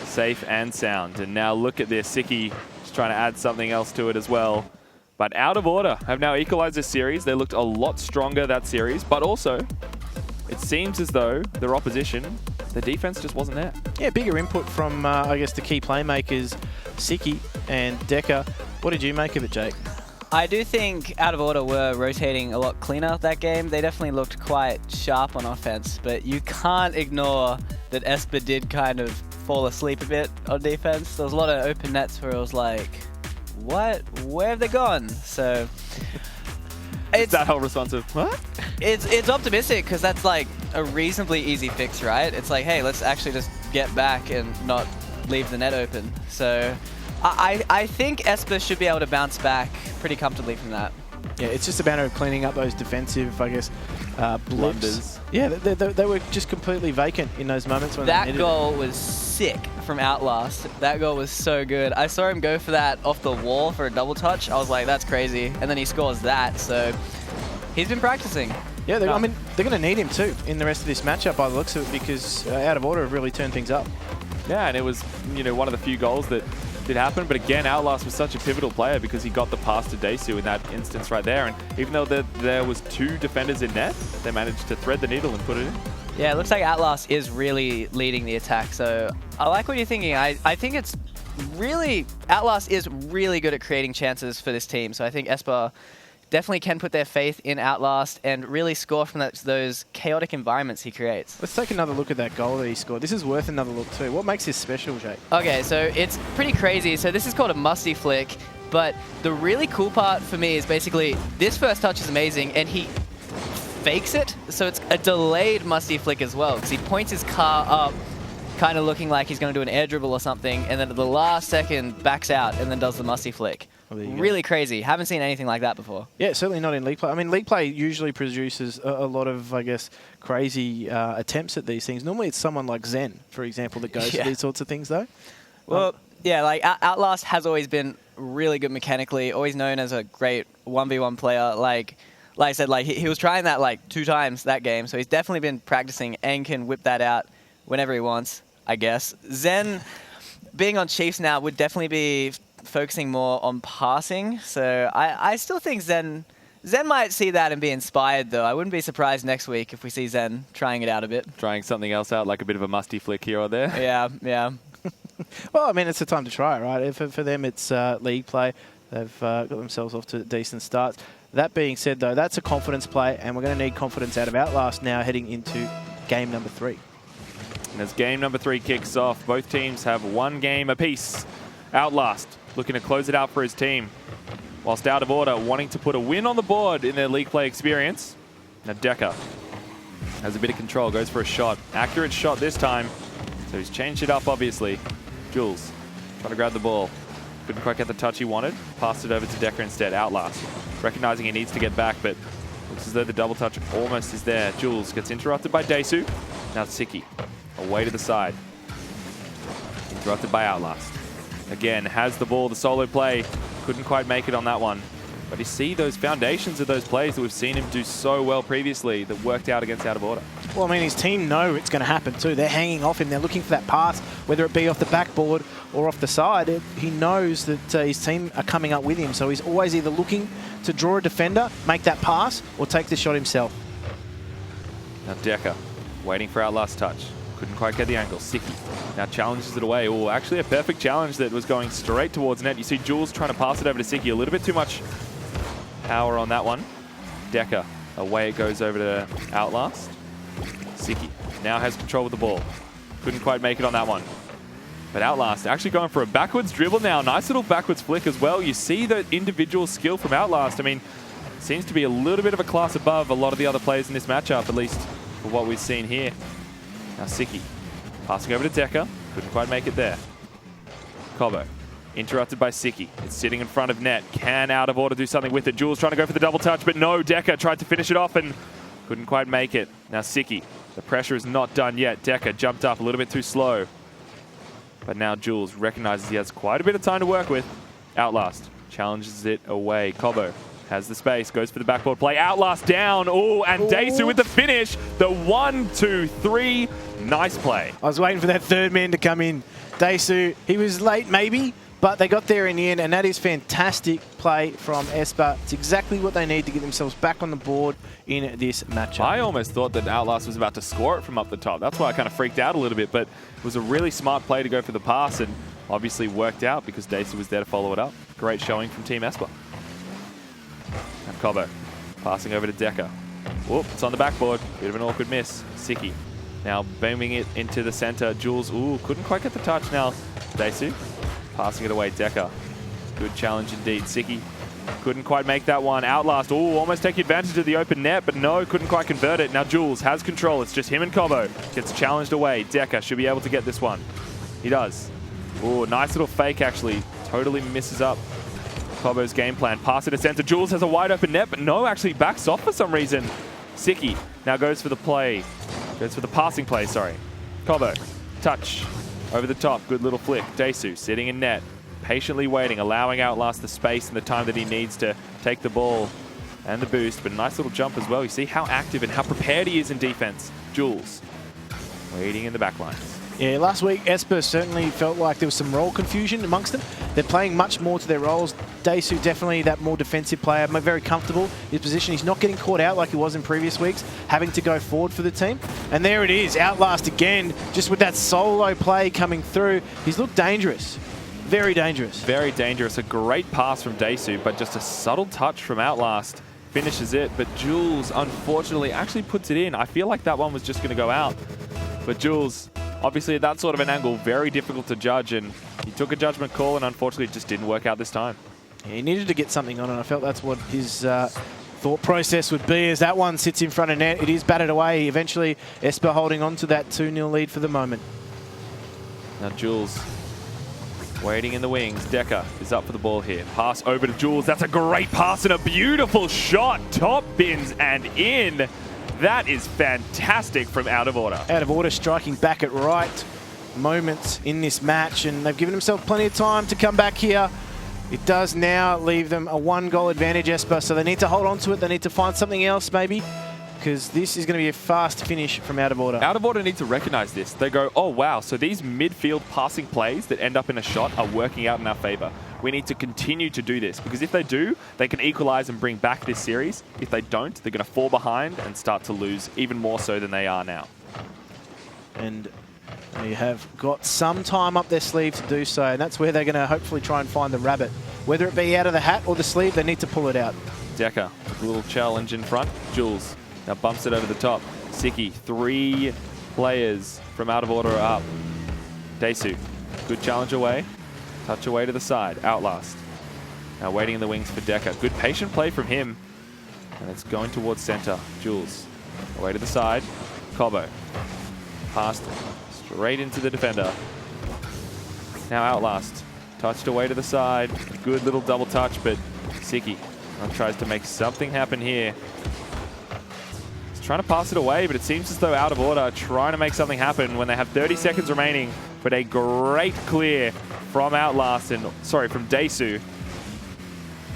Safe and sound. And now look at this. Siki just trying to add something else to it as well. But Out of Order have now equalized this series. They looked a lot stronger that series, but also it seems as though their opposition, the defense just wasn't there. Yeah, bigger input from, I guess, the key playmakers, Siki and Deca. What did you make of it, Jake? I do think Out of Order were rotating a lot cleaner that game. They definitely looked quite sharp on offense, but you can't ignore that Esper did kind of fall asleep a bit on defense. There was a lot of open nets where it was like, what? Where have they gone? So it's that whole response of, what? It's optimistic, because that's like a reasonably easy fix, right? It's like, hey, let's actually just get back and not leave the net open. So I think Esper should be able to bounce back pretty comfortably from that. Yeah, it's just a matter of cleaning up those defensive, I guess, blunders. Yeah, they were just completely vacant in those moments when that goal was sick from Outlast. That goal was so good. I saw him go for that off the wall for a double touch. I was like, that's crazy. And then he scores that. So he's been practicing. Yeah, I mean, they're going to need him too in the rest of this matchup by the looks of it, because Out of Order have really turned things up. Yeah, and it was, you know, one of the few goals that did happen. But again, Outlast was such a pivotal player, because he got the pass to Daisu in that instance right there. And even though there was 2 defenders in net, they managed to thread the needle and put it in. Yeah, it looks like Outlast is really leading the attack. So I like what you're thinking. I think it's really, Outlast is really good at creating chances for this team. So I think Esper definitely can put their faith in Outlast and really score from those chaotic environments he creates. Let's take another look at that goal that he scored. This is worth another look too. What makes this special, Jake? Okay, so it's pretty crazy. So this is called a musty flick, but the really cool part for me is basically this first touch is amazing, and he fakes it. So it's a delayed musty flick as well, because he points his car up, kind of looking like he's going to do an air dribble or something, and then at the last second backs out and then does the musty flick. Really crazy. Haven't seen anything like that before. Yeah, certainly not in league play. I mean, league play usually produces a lot of, I guess, crazy attempts at these things. Normally it's someone like Zen, for example, that goes for these sorts of things, though. Well, yeah, like Outlast has always been really good mechanically, always known as a great 1v1 player. Like I said, like he was trying that like 2 times that game, so he's definitely been practicing and can whip that out whenever he wants, I guess. Zen, being on Chiefs now, would definitely be focusing more on passing, so I still think Zen might see that and be inspired, though. I wouldn't be surprised next week if we see Zen trying it out a bit. Trying something else out, like a bit of a musty flick here or there. Yeah, yeah. Well, I mean, it's the time to try it, right? For them, it's league play. They've got themselves off to decent starts. That being said, though, that's a confidence play, and we're going to need confidence out of Outlast now heading into game number 3. And as game number 3 kicks off, both teams have 1 game apiece. Outlast looking to close it out for his team, whilst Out of Order wanting to put a win on the board in their league play experience. Now Deca has a bit of control, goes for a shot. Accurate shot this time, so he's changed it up, obviously. Jules trying to grab the ball. Couldn't quite get the touch he wanted. Passed it over to Deca instead. Outlast recognizing he needs to get back, but looks as though the double touch almost is there. Jules gets interrupted by Desu. Now Siki away to the side. Interrupted by Outlast. Again, has the ball, the solo play. Couldn't quite make it on that one. But you see those foundations of those plays that we've seen him do so well previously that worked out against Out of Order. Well, I mean, his team know it's going to happen too. They're hanging off him. They're looking for that pass, whether it be off the backboard or off the side. He knows that his team are coming up with him, so he's always either looking to draw a defender, make that pass, or take the shot himself. Now Deca waiting for Outlast touch. Couldn't quite get the angle. Siki now challenges it away. Oh, actually a perfect challenge that was going straight towards net. You see Jules trying to pass it over to Siki. A little bit too much power on that one. Deca, away it goes over to Outlast. Siki now has control of the ball. Couldn't quite make it on that one. But Outlast actually going for a backwards dribble now. Nice little backwards flick as well. You see the individual skill from Outlast. I mean, seems to be a little bit of a class above a lot of the other players in this matchup, at least for what we've seen here. Now Siki passing over to Deca. Couldn't quite make it there. Cobo interrupted by Siki. It's sitting in front of net. Can Out of Order do something with it? Jules trying to go for the double touch, but no. Deca tried to finish it off and couldn't quite make it. Now Siki, the pressure is not done yet. Deca jumped up a little bit too slow. But now Jules recognizes he has quite a bit of time to work with. Outlast challenges it away. Cobo has the space, goes for the backboard play. Outlast down. Oh, and Desu with the finish. The 1, 2, 3. Nice play. I was waiting for that third man to come in. Desu, he was late maybe, but they got there in the end, and that is fantastic play from Esper. It's exactly what they need to get themselves back on the board in this matchup. I almost thought that Outlast was about to score it from up the top. That's why I kind of freaked out a little bit, but it was a really smart play to go for the pass, and obviously worked out because Desu was there to follow it up. Great showing from Team Esper. And Cobo passing over to Deca. Whoop, it's on the backboard. Bit of an awkward miss. Siki now booming it into the center. Jules, ooh, couldn't quite get the touch now. Desu passing it away. Deca. Good challenge indeed. Siki couldn't quite make that one. Outlast, ooh, almost taking advantage of the open net, but no, couldn't quite convert it. Now Jules has control. It's just him and Cobo. Gets challenged away. Deca should be able to get this one. He does. Ooh, nice little fake actually. Totally misses up Cobo's game plan. Pass it to center. Jules has a wide open net, but no, actually backs off for some reason. Siki now goes for the play. Goes for the passing play, sorry. Cobo, touch, over the top, good little flick. Desu sitting in net, patiently waiting, allowing Outlast the space and the time that he needs to take the ball and the boost, but a nice little jump as well. You see how active and how prepared he is in defense. Jules, waiting in the back lines. Yeah, last week, Esper certainly felt like there was some role confusion amongst them. They're playing much more to their roles. Desu, definitely that more defensive player, very comfortable in his position. He's not getting caught out like he was in previous weeks, having to go forward for the team. And there it is, Outlast again, just with that solo play coming through. He's looked dangerous, very dangerous. Very dangerous, a great pass from Desu, but just a subtle touch from Outlast finishes it. But Jules, unfortunately, actually puts it in. I feel like that one was just gonna go out. But Jules, obviously at that sort of an angle, very difficult to judge, and he took a judgment call and unfortunately it just didn't work out this time. Yeah, he needed to get something on, and I felt that's what his thought process would be as that one sits in front of net. It is batted away. Eventually, Esper holding on to that 2-0 lead for the moment. Now Jules waiting in the wings. Decker is up for the ball here. Pass over to Jules. That's a great pass and a beautiful shot. Top bins and in. That is fantastic from Out of Order. Out of Order striking back at right moments in this match, and they've given themselves plenty of time to come back here. It does now leave them a 1-goal advantage, Esper, so they need to hold on to it. They need to find something else maybe, because this is going to be a fast finish from Out of Order. Out of Order need to recognize this. They go, oh wow, so these midfield passing plays that end up in a shot are working out in our favor. We need to continue to do this, because if they do, they can equalize and bring back this series. If they don't, they're going to fall behind and start to lose even more so than they are now. And they have got some time up their sleeve to do so, and that's where they're going to hopefully try and find the rabbit. Whether it be out of the hat or the sleeve, they need to pull it out. Decker, a little challenge in front. Jules now bumps it over the top. Siki, 3 players from Out of Order are up. Desu, good challenge away. Touch away to the side. Outlast. Now waiting in the wings for Decker. Good patient play from him. And it's going towards center. Jules, away to the side. Cobo. Passed straight into the defender. Now Outlast. Touched away to the side. Good little double touch, but Siki tries to make something happen here. He's trying to pass it away, but it seems as though Out of Order are trying to make something happen when they have 30 seconds remaining. But a great clear from Outlast and, sorry, from Desu.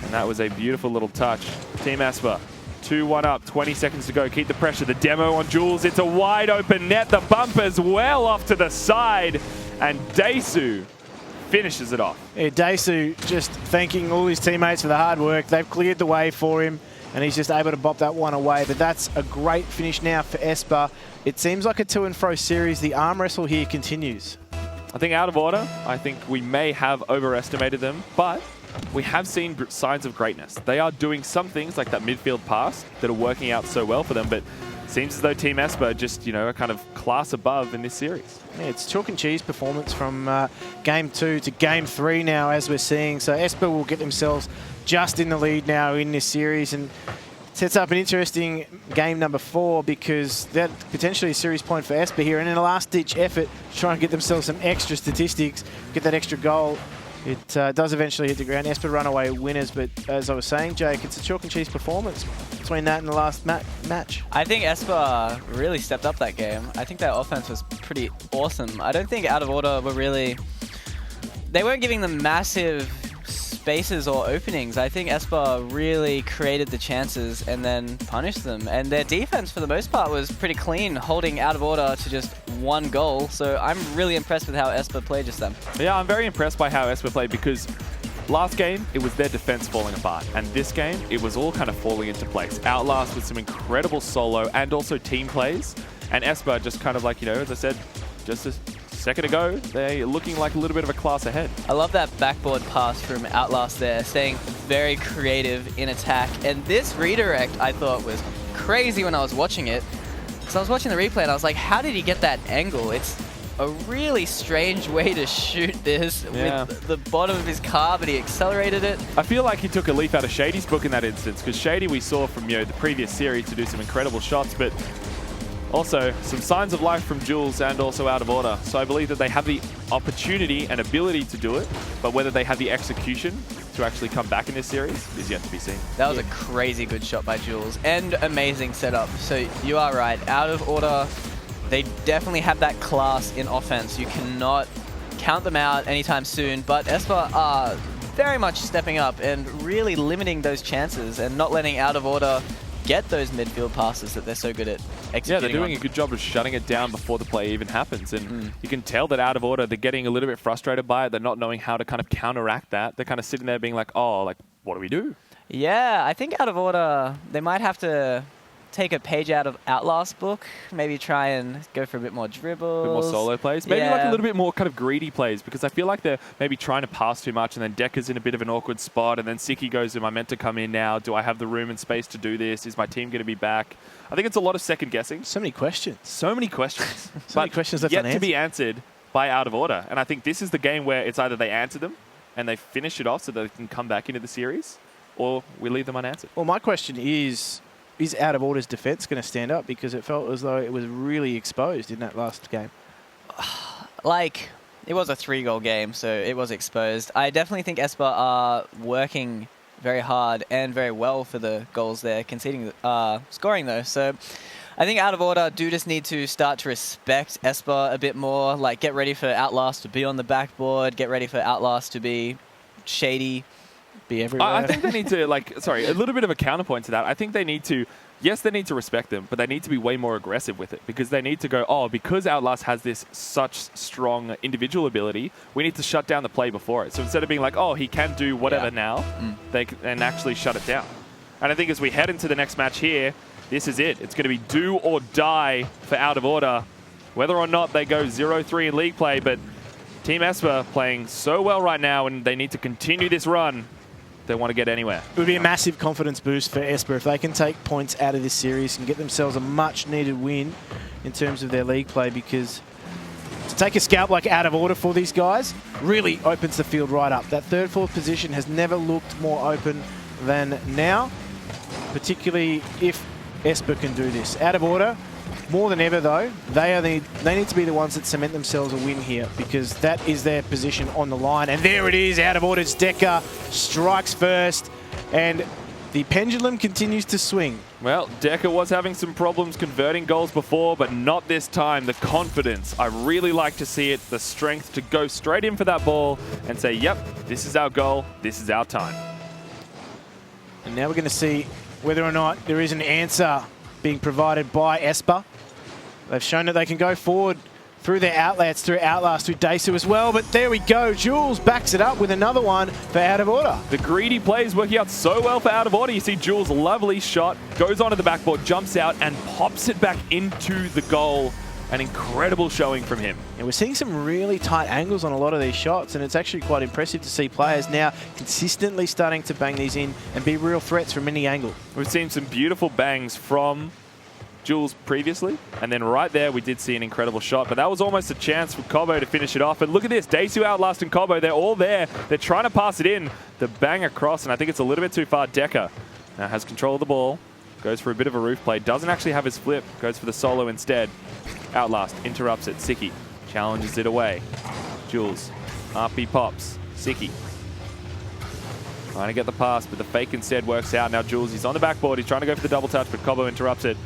And that was a beautiful little touch. Team Esper, 2-1 up, 20 seconds to go. Keep the pressure. The demo on Jules. It's a wide open net. The bumper's well off to the side. And Desu finishes it off. Yeah, Desu just thanking all his teammates for the hard work. They've cleared the way for him, and he's just able to bop that one away. But that's a great finish now for Esper. It seems like a to-and-fro series. The arm wrestle here continues. I think Out of Order, I think we may have overestimated them, but we have seen signs of greatness. They are doing some things like that midfield pass that are working out so well for them, but it seems as though Team Esper just, you know, are kind of class above in this series. Yeah, it's chalk and cheese performance from Game 2 to Game 3 now, as we're seeing. So Esper will get themselves just in the lead now in this series, and sets up an interesting game number 4, because that potentially a series point for Esper here, and in a last-ditch effort to try and get themselves some extra statistics, get that extra goal. It does eventually hit the ground. Esper runaway winners, but as I was saying, Jake, it's a chalk and cheese performance between that and the last match. I think Esper really stepped up that game. I think their offense was pretty awesome. I don't think Out of Order were really... They weren't giving them massive spaces or openings. I think Esper really created the chances and then punished them. And their defense, for the most part, was pretty clean, holding Out of Order to just 1 goal. So I'm really impressed with how Esper played just then. Yeah, I'm very impressed by how Esper played, because last game, it was their defense falling apart. And this game, it was all kind of falling into place. Outlast with some incredible solo and also team plays. And Esper just kind of like, you know, as I said, just a second ago, they're looking like a little bit of a class ahead. I love that backboard pass from Outlast there, staying very creative in attack. And this redirect, I thought, was crazy when I was watching it. So I was watching the replay and I was like, how did he get that angle? It's a really strange way to shoot this with the bottom of his car, but he accelerated it. I feel like he took a leaf out of Shady's book in that instance, because Shady we saw from, you know, the previous series to do some incredible shots, but also some signs of life from Jules and also Out of Order. So I believe that they have the opportunity and ability to do it, but whether they have the execution to actually come back in this series is yet to be seen. That was a crazy good shot by Jules and amazing setup. So you are right, Out of Order, they definitely have that class in offense. You cannot count them out anytime soon, but Esper are very much stepping up and really limiting those chances and not letting Out of Order get those midfield passes that they're so good at executing. Yeah, they're doing a good job of shutting it down before the play even happens. And you can tell that Out of Order, they're getting a little bit frustrated by it. They're not knowing how to kind of counteract that. They're kind of sitting there being like, oh, like, what do we do? Yeah, I think Out of Order, they might have to take a page out of Outlast's book, maybe try and go for a bit more dribbles. A bit more solo plays. Maybe like a little bit more kind of greedy plays, because I feel like they're maybe trying to pass too much, and then Decker's in a bit of an awkward spot, and then Siki goes, am I meant to come in now? Do I have the room and space to do this? Is my team going to be back? I think it's a lot of second guessing. So many questions. So many questions. So many questions left yet unanswered. to be answered by Out of Order. And I think this is the game where it's either they answer them and they finish it off so that they can come back into the series, or we leave them unanswered. Well, my question is Out of Order's defense going to stand up? Because it felt as though it was really exposed in that last game. Like, it was a 3-goal game, so it was exposed. I definitely think Esper are working very hard and very well for the goals they're conceding, scoring though. So I think Out of Order do just need to start to respect Esper a bit more. Like, get ready for Outlast to be on the backboard, get ready for Outlast to be shady, be everywhere. I think they need to, a little bit of a counterpoint to that. I think they need to, yes, they need to respect them, but they need to be way more aggressive with it, because they need to go, oh, because Outlast has this such strong individual ability, we need to shut down the play before it. So instead of being like, oh, he can do whatever now, they can actually shut it down. And I think as we head into the next match here, this is it. It's going to be do or die for Out of Order, whether or not they go 0-3 in league play. But Team Esper playing so well right now, and they need to continue this run. They want to get anywhere. It would be a massive confidence boost for Esper if they can take points out of this series and get themselves a much-needed win in terms of their league play, because to take a scalp like Out of Order for these guys really opens the field right up. That 3rd, 4th position has never looked more open than now, particularly if Esper can do this. Out of Order, more than ever though, they need to be the ones that cement themselves a win here, because that is their position on the line. And there it is, Out of Order's Decker strikes first, and the pendulum continues to swing. Well, Decker was having some problems converting goals before, but not this time. The confidence, I really like to see it. The strength to go straight in for that ball and say, yep, this is our goal, this is our time. And now we're going to see whether or not there is an answer being provided by Esper. They've shown that they can go forward through their outlets, through Outlast, through Daisu as well. But there we go. Jules backs it up with another one for Out of Order. The greedy play is working out so well for Out of Order. You see Jules' lovely shot, goes onto the backboard, jumps out, and pops it back into the goal. An incredible showing from him. And we're seeing some really tight angles on a lot of these shots, and it's actually quite impressive to see players now consistently starting to bang these in and be real threats from any angle. We've seen some beautiful bangs from Jules previously, and then right there we did see an incredible shot, but that was almost a chance for Cobo to finish it off. And look at this, Daisu, Outlast, and Cobo, they're all there. They're trying to pass it in. The bang across, and I think it's a little bit too far. Decker now has control of the ball, goes for a bit of a roof play, doesn't actually have his flip, goes for the solo instead. Outlast interrupts it. Siki challenges it away. Jules, RP pops. Siki trying to get the pass, but the fake instead works out. Now Jules, he's on the backboard. He's trying to go for the double touch, but Cobo interrupts it.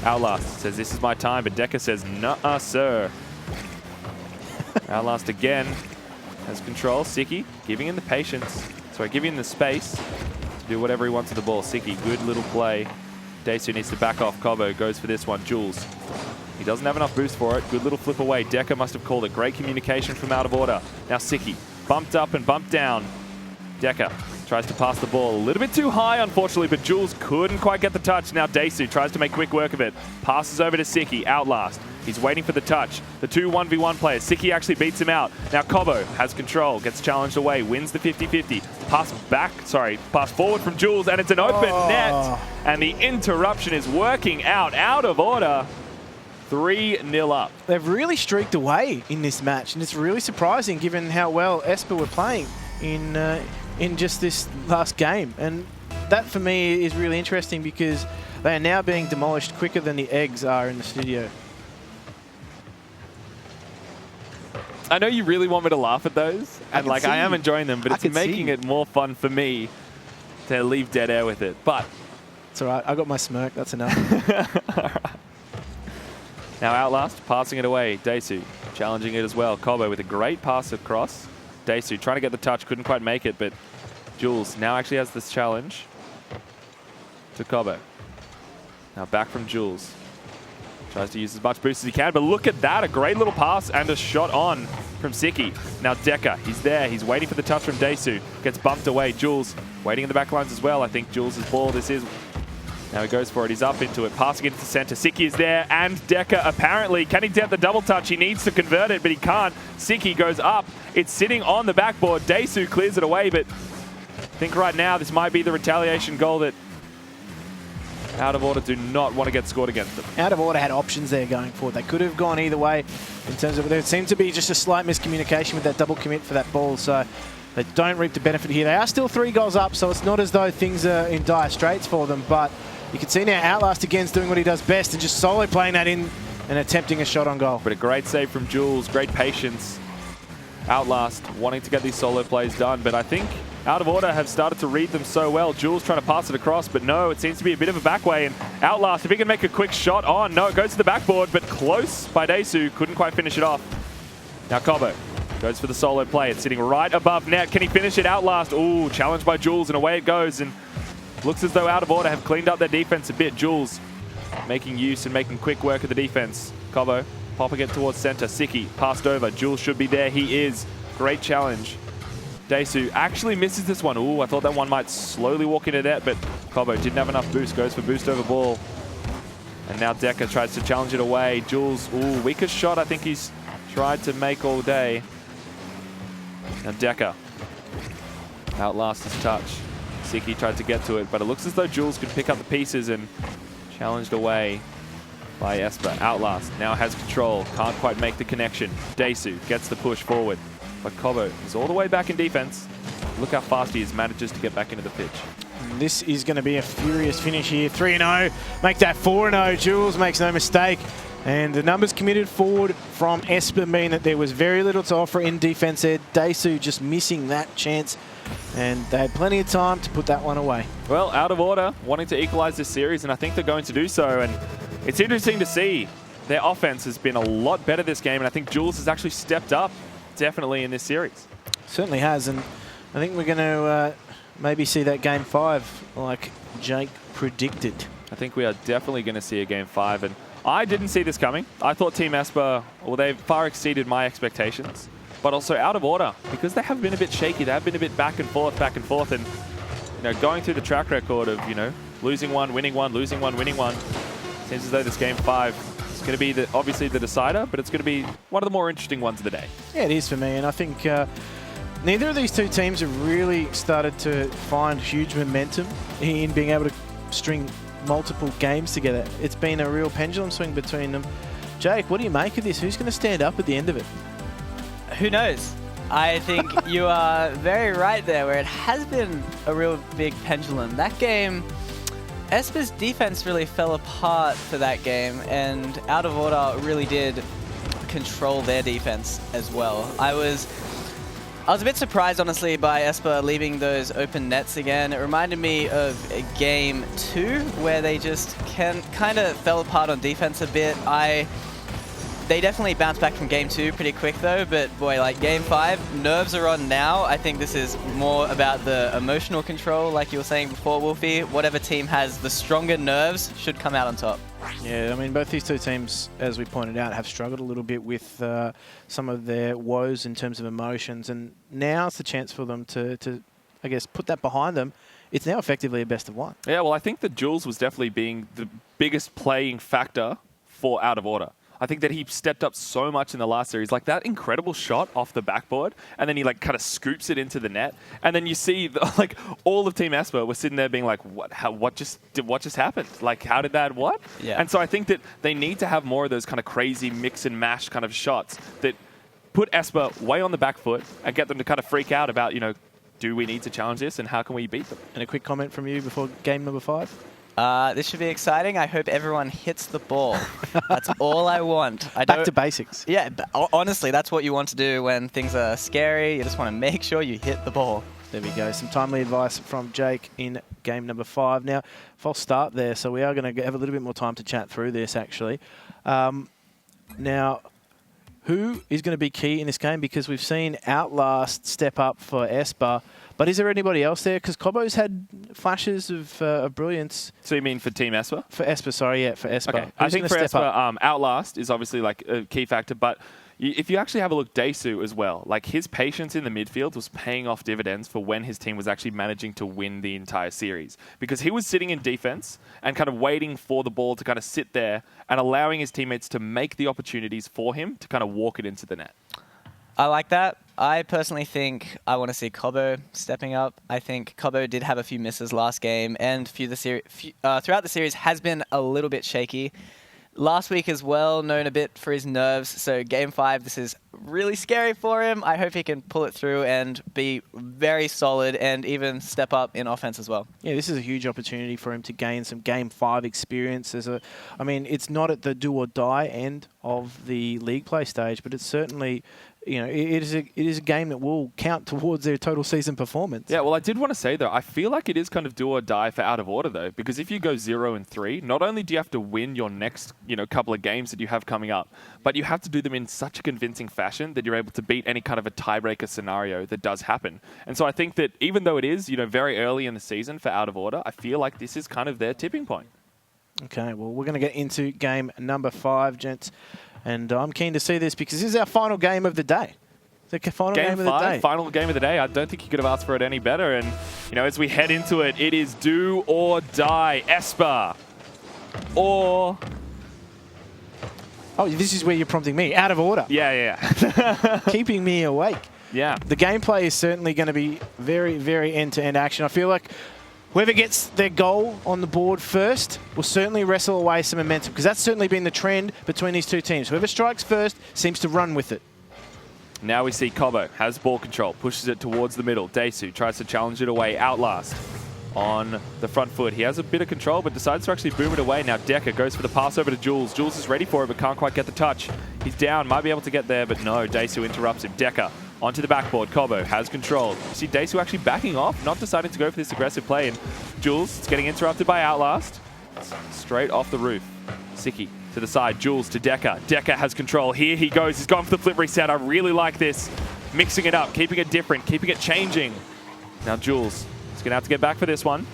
Outlast says, this is my time, but Decker says, nuh-uh, sir. Outlast again has control. Siki giving him the patience. Sorry, giving him the space to do whatever he wants with the ball. Siki, good little play. Daisu needs to back off. Cobo goes for this one. Jules, he doesn't have enough boost for it. Good little flip away. Decker must have called it. Great communication from Out of Order. Now Siki, bumped up and bumped down. Decker tries to pass the ball a little bit too high, unfortunately, but Jules couldn't quite get the touch. Now Daisu tries to make quick work of it. Passes over to Siki. Outlast. He's waiting for the touch. The two 1v1 players. Siki actually beats him out. Now Cobo has control. Gets challenged away. Wins the 50-50. Pass forward from Jules, and it's an open net. And the interruption is working out. Out of Order. 3-0 up. They've really streaked away in this match, and it's really surprising given how well Esper were playing in just this last game. And that for me is really interesting, because they are now being demolished quicker than the eggs are in the studio. I know you really want me to laugh at those, and I am enjoying them, but it's making it more fun for me to leave dead air with it. But it's all right. I got my smirk. That's enough. All right. Now Outlast passing it away. Daisu challenging it as well. Cobo with a great pass across. Daisu trying to get the touch, couldn't quite make it, but Jules now actually has this challenge to Cobo. Now back from Jules. Tries to use as much boost as he can, but look at that, a great little pass and a shot on from Siki. Now Decker, he's there, he's waiting for the touch from Daisu. Gets bumped away. Jules waiting in the back lines as well. I think Jules' ball this is. Now he goes for it, he's up into it, passing it to center. Siki is there, and Decker apparently, can he get the double touch? He needs to convert it, but he can't. Siki goes up, it's sitting on the backboard. Daisu clears it away, but I think right now this might be the retaliation goal that Out of Order do not want to get scored against them. Out of Order had options there going forward. They could have gone either way in terms of, there seemed to be just a slight miscommunication with that double commit for that ball, so they don't reap the benefit here. They are still 3 goals up, so it's not as though things are in dire straits for them, but you can see now Outlast again's doing what he does best and just solo playing that in and attempting a shot on goal. But a great save from Jules, great patience. Outlast wanting to get these solo plays done, but I think Out of Order have started to read them so well. Jules trying to pass it across, but no, it seems to be a bit of a back way. And Outlast, if he can make a quick shot on, no, it goes to the backboard, but close by Desu, couldn't quite finish it off. Now Cobo goes for the solo play. It's sitting right above net. Can he finish it? Outlast, ooh, challenged by Jules, and away it goes. And looks as though Out of Order have cleaned up their defense a bit. Jules making use and making quick work of the defense. Cobo popping it towards center. Siki passed over. Jules should be there. He is. Great challenge. Desu actually misses this one. Ooh, I thought that one might slowly walk into net, but Cobo didn't have enough boost. Goes for boost over ball. And now Deca tries to challenge it away. Jules, ooh, weakest shot I think he's tried to make all day. Now Deca. Outlast his touch. Siki tried to get to it, but it looks as though Jules could pick up the pieces and challenged away by Esper. Outlast now has control. Can't quite make the connection. Desu gets the push forward. But Cobo is all the way back in defense. Look how fast he is, manages to get back into the pitch. This is going to be a furious finish here. 3-0. Make that 4-0. Jules makes no mistake. And the numbers committed forward from Esper mean that there was very little to offer in defense there. Desu just missing that chance. And they had plenty of time to put that one away. Well, Out of Order wanting to equalize this series, and I think they're going to do so. And it's interesting to see their offense has been a lot better this game, and I think Jules has actually stepped up definitely in this series. Certainly has, and I think we're going to maybe see that game 5 like Jake predicted. I think we are definitely going to see a game 5, and I didn't see this coming. I thought Team Esper, well, they've far exceeded my expectations, but also Out of Order, because they have been a bit shaky. They have been a bit back and forth, and going through the track record of, losing one, winning one, losing one, winning one. Seems as though this game 5 is going to be obviously the decider, but it's going to be one of the more interesting ones of the day. Yeah, it is for me, and I think neither of these two teams have really started to find huge momentum in being able to string multiple games together. It's been a real pendulum swing between them. Jake, what do you make of this? Who's going to stand up at the end of it? Who knows? I think you are very right there, where it has been a real big pendulum. That game, Esper's defense really fell apart for that game, and Out of Order really did control their defense as well. I was a bit surprised, honestly, by Esper leaving those open nets again. It reminded me of game 2, where they just kind of fell apart on defense a bit. They definitely bounced back from game 2 pretty quick though, but boy, like game 5, nerves are on now. I think this is more about the emotional control, like you were saying before, Wolfie. Whatever team has the stronger nerves should come out on top. Yeah, I mean, both these two teams, as we pointed out, have struggled a little bit with some of their woes in terms of emotions, and now's the chance for them to, I guess, put that behind them. It's now effectively a best of 1. Yeah, well, I think that Jules was definitely being the biggest playing factor for Out of Order. I think that he stepped up so much in the last series, like that incredible shot off the backboard, and then he like kind of scoops it into the net, and then you see like all of Team Esper were sitting there being like, what just happened? Like, how did that, what? Yeah. And so I think that they need to have more of those kind of crazy mix and mash kind of shots that put Esper way on the back foot and get them to kind of freak out about, do we need to challenge this and how can we beat them? And a quick comment from you before game number 5? This should be exciting. I hope everyone hits the ball. That's all I want. Back to basics. Yeah, honestly, that's what you want to do when things are scary. You just want to make sure you hit the ball. There we go. Some timely advice from Jake in game number 5. Now, false start there, so we are going to have a little bit more time to chat through this, actually. Now, who is going to be key in this game? Because we've seen Outlast step up for Esper. But is there anybody else there? Because Cobo's had flashes of brilliance. So you mean for Team Esper? For Esper, sorry, yeah, for Esper. Okay. I think for Esper, Outlast is obviously like a key factor, but if you actually have a look, Desu as well, like his patience in the midfield was paying off dividends for when his team was actually managing to win the entire series. Because he was sitting in defense and kind of waiting for the ball to kind of sit there and allowing his teammates to make the opportunities for him to kind of walk it into the net. I like that. I personally think I want to see Cobo stepping up. I think Cobo did have a few misses last game, and throughout the series has been a little bit shaky. Last week as well, known a bit for his nerves. So game 5, this is really scary for him. I hope he can pull it through and be very solid and even step up in offense as well. Yeah, this is a huge opportunity for him to gain some game 5 experience. I mean, it's not at the do or die end of the league play stage, but it's certainly you know, it is a game that will count towards their total season performance. Yeah, well, I did want to say, though, I feel like it is kind of do or die for Out of Order, though, because if you go 0-3, not only do you have to win your next, couple of games that you have coming up, but you have to do them in such a convincing fashion that you're able to beat any kind of a tiebreaker scenario that does happen. And so I think that even though it is, very early in the season for Out of Order, I feel like this is kind of their tipping point. Okay, well, we're going to get into game number 5, gents. And I'm keen to see this because this is our final game of the day. The final game of the day. Final game of the day. I don't think you could have asked for it any better. And, as we head into it, it is do or die. Esper or... Oh, this is where you're prompting me. Out of Order. Yeah. Keeping me awake. Yeah. The gameplay is certainly going to be very, very end-to-end action. I feel like whoever gets their goal on the board first will certainly wrestle away some momentum because that's certainly been the trend between these two teams. Whoever strikes first seems to run with it. Now we see Cobo has ball control, pushes it towards the middle. Desu tries to challenge it away. Outlast on the front foot. He has a bit of control, but decides to actually boom it away. Now Deca goes for the pass over to Jules. Jules is ready for it, but can't quite get the touch. He's down, might be able to get there, but no. Desu interrupts him. Deca onto the backboard. Cobo has control. You see Desu actually backing off, not deciding to go for this aggressive play. And Jules is getting interrupted by Outlast. Straight off the roof. Siki to the side. Jules to Deca. Deca has control. Here he goes. He's gone for the flip reset. I really like this. Mixing it up, keeping it different, keeping it changing. Now Jules is going to have to get back for this one.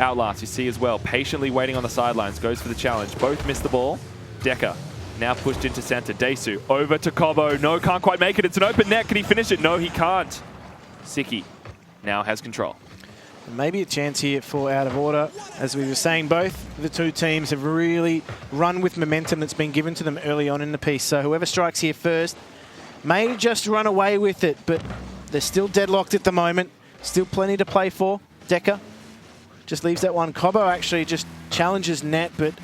Outlast, you see as well, patiently waiting on the sidelines. Goes for the challenge. Both miss the ball. Deca now pushed into center. Desu over to Cobo. No, can't quite make it. It's an open net. Can he finish it? No, he can't. Siki now has control. Maybe a chance here for Out of Order. As we were saying, both the two teams have really run with momentum that's been given to them early on in the piece. So whoever strikes here first may just run away with it, but they're still deadlocked at the moment. Still plenty to play for. Deca just leaves that one. Cobo actually just challenges net, but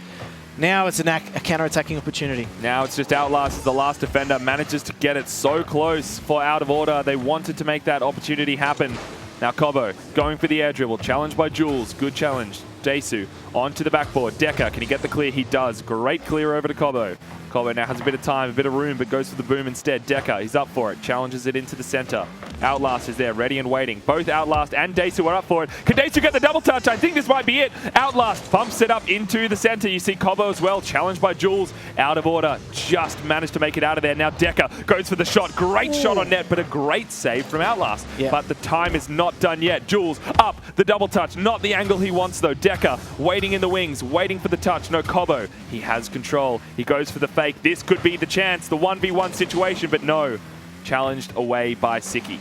now it's a counter-attacking opportunity. Now it's just Outlast as the last defender. Manages to get it so close for Out of Order. They wanted to make that opportunity happen. Now Cobo going for the air dribble. Challenged by Jules. Good challenge. Desu onto the backboard. Deca, can he get the clear? He does. Great clear over to Cobo. Cobo now has a bit of time, a bit of room, but goes for the boom instead. Deca, he's up for it. Challenges it into the center. Outlast is there, ready and waiting. Both Outlast and Desu are up for it. Can Desu get the double touch? I think this might be it. Outlast pumps it up into the center. You see Cobo as well, challenged by Jules. Out of Order, just managed to make it out of there. Now Deca goes for the shot. Great shot on net, but a great save from Outlast. Yeah. But the time is not done yet. Jules up, the double touch. Not the angle he wants though. Deca waiting in the wings, waiting for the touch. No, Cobo, he has control. He goes for the fake. This could be the chance, the 1v1 situation, but no. Challenged away by Siki.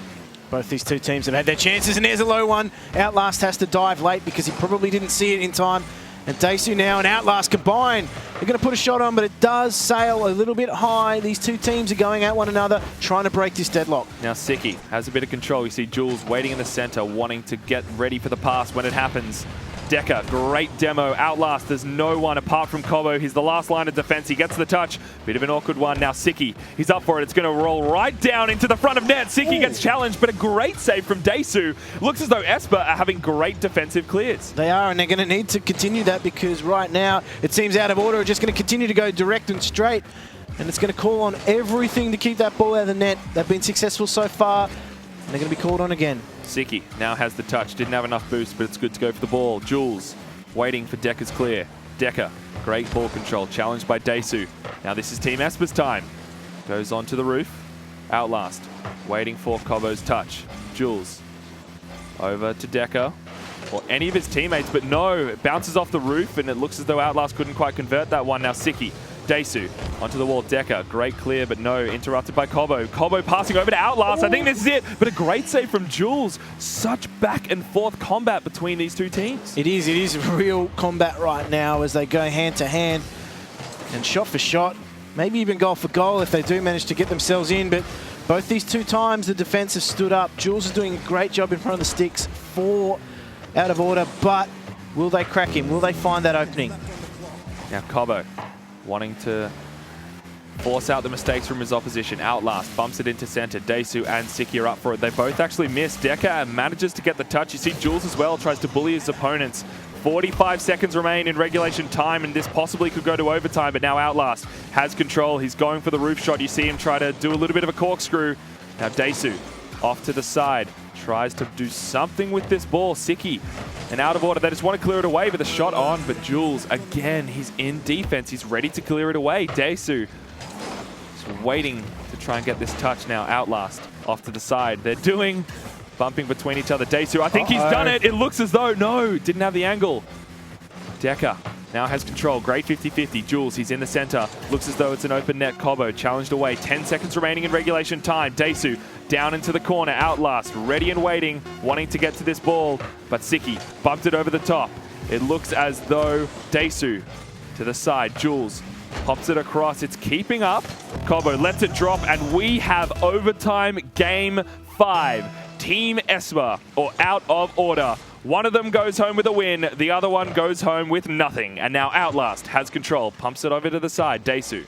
Both these two teams have had their chances, and there's a low one. Outlast has to dive late because he probably didn't see it in time. And Desu now and Outlast combine. They're going to put a shot on, but it does sail a little bit high. These two teams are going at one another, trying to break this deadlock. Now Siki has a bit of control. You see Jules waiting in the center, wanting to get ready for the pass when it happens. Deca, great demo. Outlast, there's no one apart from Cobo. He's the last line of defense. He gets the touch. Bit of an awkward one. Now Siki, he's up for it. It's going to roll right down into the front of net. Siki gets challenged, but a great save from Desu. Looks as though Esper are having great defensive clears. They are, and they're going to need to continue that because right now it seems Out of Order are just going to continue to go direct and straight. And it's going to call on everything to keep that ball out of the net. They've been successful so far, and they're going to be called on again. Siki now has the touch. Didn't have enough boost, but it's good to go for the ball. Jules waiting for Deca's clear. Deca, great ball control. Challenged by Desu. Now this is Team Esper's time. Goes onto the roof. Outlast waiting for Cobo's touch. Jules over to Deca. Or any of his teammates, but no. It bounces off the roof, and it looks as though Outlast couldn't quite convert that one. Now Siki. Desu onto the wall. Deca, great clear, but no, interrupted by Cobo. Cobo passing over to Outlast. I think this is it, but a great save from Jules. Such back and forth combat between these two teams. It is real combat right now as they go hand to hand and shot for shot, maybe even goal for goal if they do manage to get themselves in, but both these two times the defense has stood up. Jules is doing a great job in front of the sticks for Out of Order, but will they crack him? Will they find that opening? Now Cobo wanting to force out the mistakes from his opposition. Outlast bumps it into center. Desu and Siki are up for it. They both actually miss. Deca manages to get the touch. You see Jules as well tries to bully his opponents 45 seconds remain in regulation time, and this possibly could go to overtime, but now Outlast has control. He's going for the roof shot. You see him try to do a little bit of a corkscrew. Now Desu off to the side. Tries to do something with this ball. Siki, and out of order. They just want to clear it away, but the shot on. But Jules, again, he's in defense. He's ready to clear it away. Desu just waiting to try and get this touch now. Outlast off to the side. They're doing bumping between each other. Desu, I think he's done it. It looks as though, no, didn't have the angle. Deca now has control. Great 50-50. Jules, he's in the center. Looks as though it's an open net. Cobo challenged away. 10 seconds remaining in regulation time. Desu down into the corner. Outlast, ready and waiting, wanting to get to this ball. But Siki bumped it over the top. It looks as though Desu to the side. Jules pops it across. It's keeping up. Cobo lets it drop, and we have overtime game 5. Team Esper, or out of order. One of them goes home with a win. The other one goes home with nothing. And now Outlast has control. Pumps it over to the side. Desu.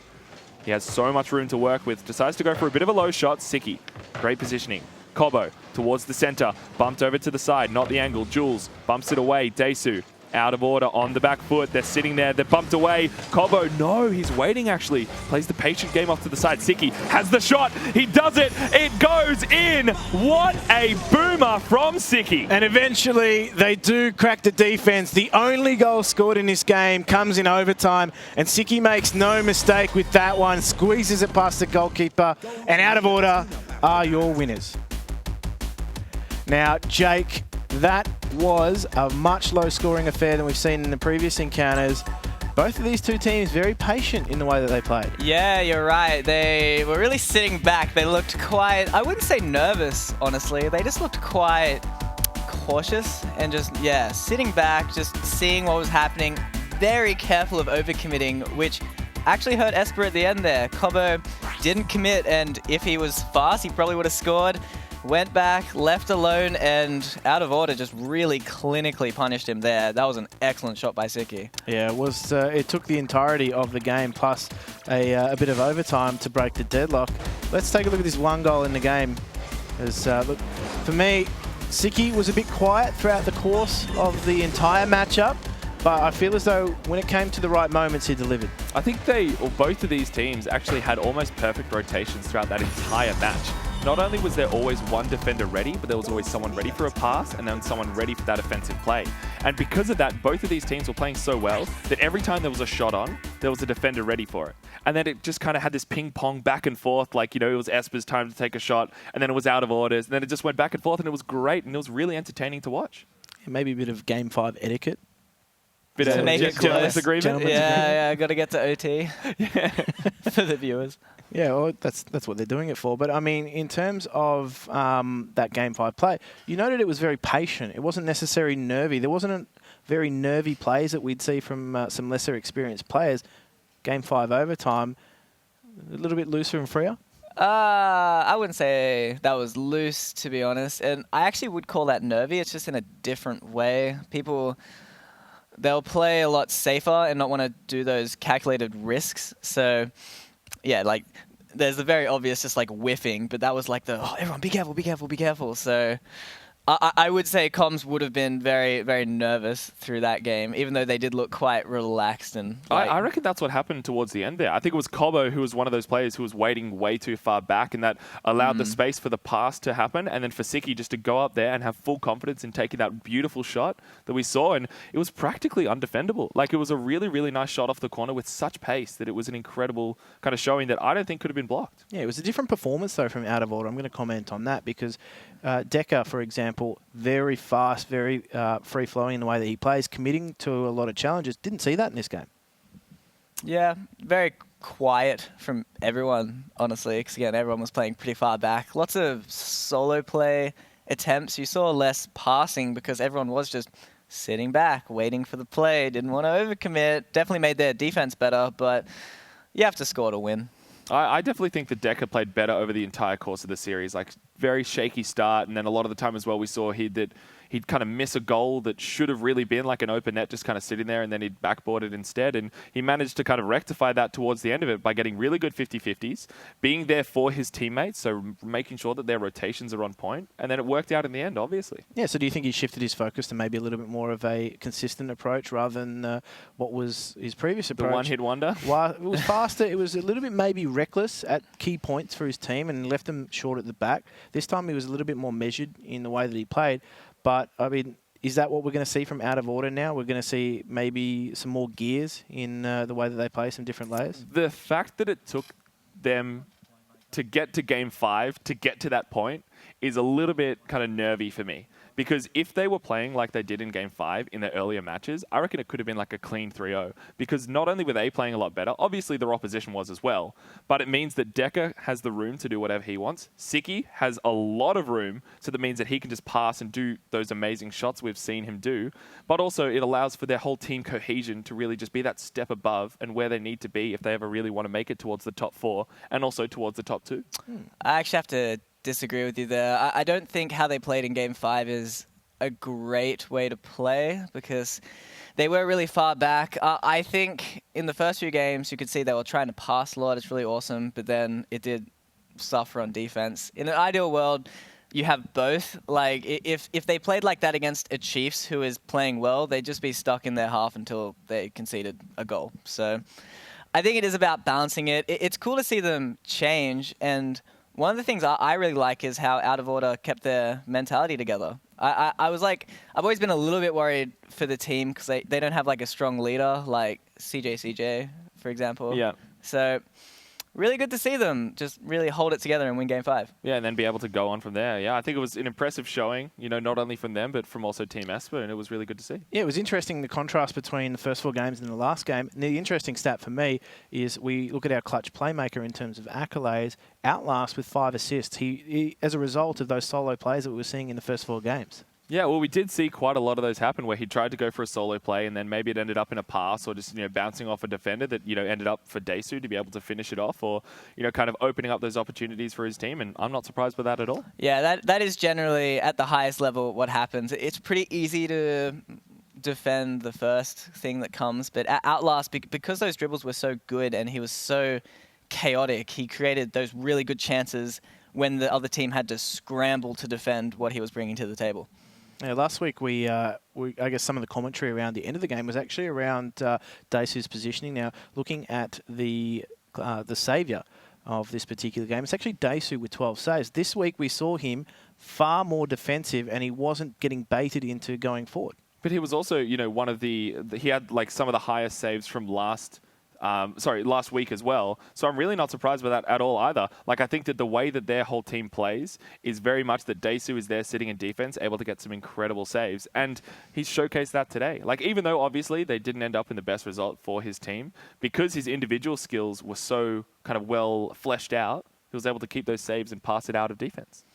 He has so much room to work with. Decides to go for a bit of a low shot. Siki. Great positioning. Cobo towards the center. Bumped over to the side. Not the angle. Jules bumps it away. Desu out of order on the back foot. They're sitting there. They're bumped away. Cobo, no, he's waiting actually. Plays the patient game off to the side. Siki has the shot. He does it. It goes in. What a boomer from Siki. And eventually they do crack the defense. The only goal scored in this game comes in overtime, and Siki makes no mistake with that one. Squeezes it past the goalkeeper, and out of order are your winners. Now, Jake, that was a much low-scoring affair than we've seen in the previous encounters. Both of these two teams very patient in the way that they played. Yeah, you're right. They were really sitting back. They looked quite, I wouldn't say nervous, honestly. They just looked quite cautious and just, yeah, sitting back, just seeing what was happening. Very careful of overcommitting, which actually hurt Esper at the end there. Cobo didn't commit, and if he was fast, he probably would have scored. Went back, left alone, and out of order just really clinically punished him there. That was an excellent shot by Siki. Yeah, it was. It took the entirety of the game plus a bit of overtime to break the deadlock. Let's take a look at this one goal in the game. As, look, for me, Siki was a bit quiet throughout the course of the entire matchup, but I feel as though when it came to the right moments, he delivered. I think both of these teams actually had almost perfect rotations throughout that entire match. Not only was there always one defender ready, but there was always someone ready for a pass and then someone ready for that offensive play. And because of that, both of these teams were playing so well that every time there was a shot on, there was a defender ready for it. And then it just kind of had this ping pong back and forth, like, you know, it was Esper's time to take a shot, and then it was out of orders, and then it just went back and forth, and it was great, and it was really entertaining to watch. Maybe a bit of Game 5 etiquette. Bit of make it close. Agreement. Yeah, got to get to OT for the viewers. Yeah, well, that's what they're doing it for. But, I mean, in terms of that Game 5 play, you noted it was very patient. It wasn't necessarily nervy. There wasn't very nervy plays that we'd see from some lesser experienced players. Game 5 overtime, a little bit looser and freer? I wouldn't say that was loose, to be honest. And I actually would call that nervy. It's just in a different way. People, they'll play a lot safer and not want to do those calculated risks. So, yeah, like, there's the very obvious just, like, whiffing. But that was like the, oh, everyone, be careful, be careful, be careful. So I would say comms would have been very, very nervous through that game, even though they did look quite relaxed. And I reckon that's what happened towards the end there. I think it was Cobo who was one of those players who was waiting way too far back, and that allowed the space for the pass to happen, and then for Siki just to go up there and have full confidence in taking that beautiful shot that we saw, and it was practically undefendable. Like, it was a really, really nice shot off the corner with such pace that it was an incredible kind of showing that I don't think could have been blocked. Yeah, it was a different performance, though, from out of order. I'm going to comment on that because Deca, for example, very fast, very free-flowing in the way that he plays, committing to a lot of challenges. Didn't see that in this game. Yeah, very quiet from everyone, honestly, because, again, everyone was playing pretty far back. Lots of solo play attempts. You saw less passing because everyone was just sitting back, waiting for the play, didn't want to overcommit. Definitely made their defense better, but you have to score to win. I definitely think that Deca played better over the entire course of the series. Like, very shaky start, and then a lot of the time as well we saw he'd kind of miss a goal that should have really been like an open net just kind of sitting there, and then he'd backboard it instead. And he managed to kind of rectify that towards the end of it by getting really good 50-50s, being there for his teammates, so making sure that their rotations are on point, and then it worked out in the end, obviously. Yeah, so do you think he shifted his focus to maybe a little bit more of a consistent approach rather than what was his previous approach? The one-hit wonder? Well, it was faster. It was a little bit maybe reckless at key points for his team and left them short at the back. This time he was a little bit more measured in the way that he played. But, I mean, is that what we're going to see from out of order now? We're going to see maybe some more gears in the way that they play, some different layers? The fact that it took them to get to Game 5, to get to that point, is a little bit kind of nervy for me. Because if they were playing like they did in Game 5 in their earlier matches, I reckon it could have been like a clean 3-0. Because not only were they playing a lot better, obviously their opposition was as well, but it means that Decker has the room to do whatever he wants. Siki has a lot of room, so that means that he can just pass and do those amazing shots we've seen him do. But also it allows for their whole team cohesion to really just be that step above and where they need to be if they ever really want to make it towards the top 4 and also towards the top 2. I actually have to disagree with you there. I don't think how they played in Game 5 is a great way to play because they were really far back. I think in the first few games you could see they were trying to pass a lot. It's really awesome, but then it did suffer on defense. In an ideal world, you have both. Like if they played like that against a Chiefs who is playing well, they'd just be stuck in their half until they conceded a goal. So I think it is about balancing it. It's cool to see them change, and one of the things I really like is how Out of Order kept their mentality together. I was like, I've always been a little bit worried for the team because they don't have like a strong leader like CJ, for example. Yeah. So really good to see them just really hold it together and win Game 5. Yeah, and then be able to go on from there. Yeah, I think it was an impressive showing, you know, not only from them, but from also Team Esper, and it was really good to see. Yeah, it was interesting, the contrast between the first 4 games and the last game. And the interesting stat for me is we look at our clutch playmaker in terms of accolades, Outlast with 5 assists. He as a result of those solo plays that we were seeing in the first 4 games. Yeah, well, we did see quite a lot of those happen where he tried to go for a solo play and then maybe it ended up in a pass or just, you know, bouncing off a defender that, you know, ended up for Desu to be able to finish it off or, you know, kind of opening up those opportunities for his team. And I'm not surprised by that at all. Yeah, that is generally at the highest level what happens. It's pretty easy to defend the first thing that comes, but at Outlast, because those dribbles were so good and he was so chaotic, he created those really good chances when the other team had to scramble to defend what he was bringing to the table. Yeah, last week we I guess some of the commentary around the end of the game was actually around Desu's positioning. Now, looking at the saviour of this particular game, it's actually Desu with 12 saves. This week we saw him far more defensive, and he wasn't getting baited into going forward. But he was also, you know, one of he had like some of the highest saves from last week as well. So I'm really not surprised by that at all either. Like, I think that the way that their whole team plays is very much that Desu is there sitting in defense, able to get some incredible saves. And he's showcased that today. Like, even though obviously they didn't end up in the best result for his team, because his individual skills were so kind of well fleshed out, he was able to keep those saves and pass it out of defense.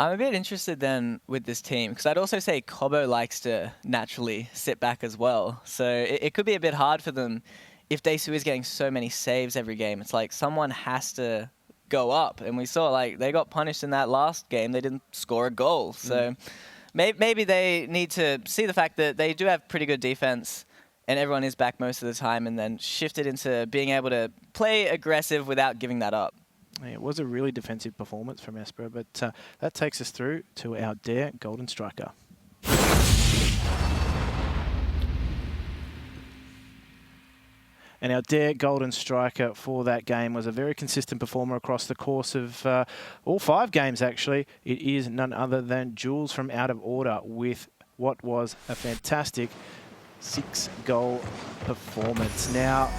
I'm a bit interested then with this team because I'd also say Cobo likes to naturally sit back as well. So it could be a bit hard for them if Desu is getting so many saves every game. It's like someone has to go up. And we saw like they got punished in that last game. They didn't score a goal. So maybe they need to see the fact that they do have pretty good defense and everyone is back most of the time and then shift it into being able to play aggressive without giving that up. Yeah, it was a really defensive performance from Esper, but that takes us through to our Dare Golden Striker. And our Dare Golden Striker for that game was a very consistent performer across the course of all 5 games, actually. It is none other than Jules from Out of Order with what was a fantastic 6-goal performance. Now,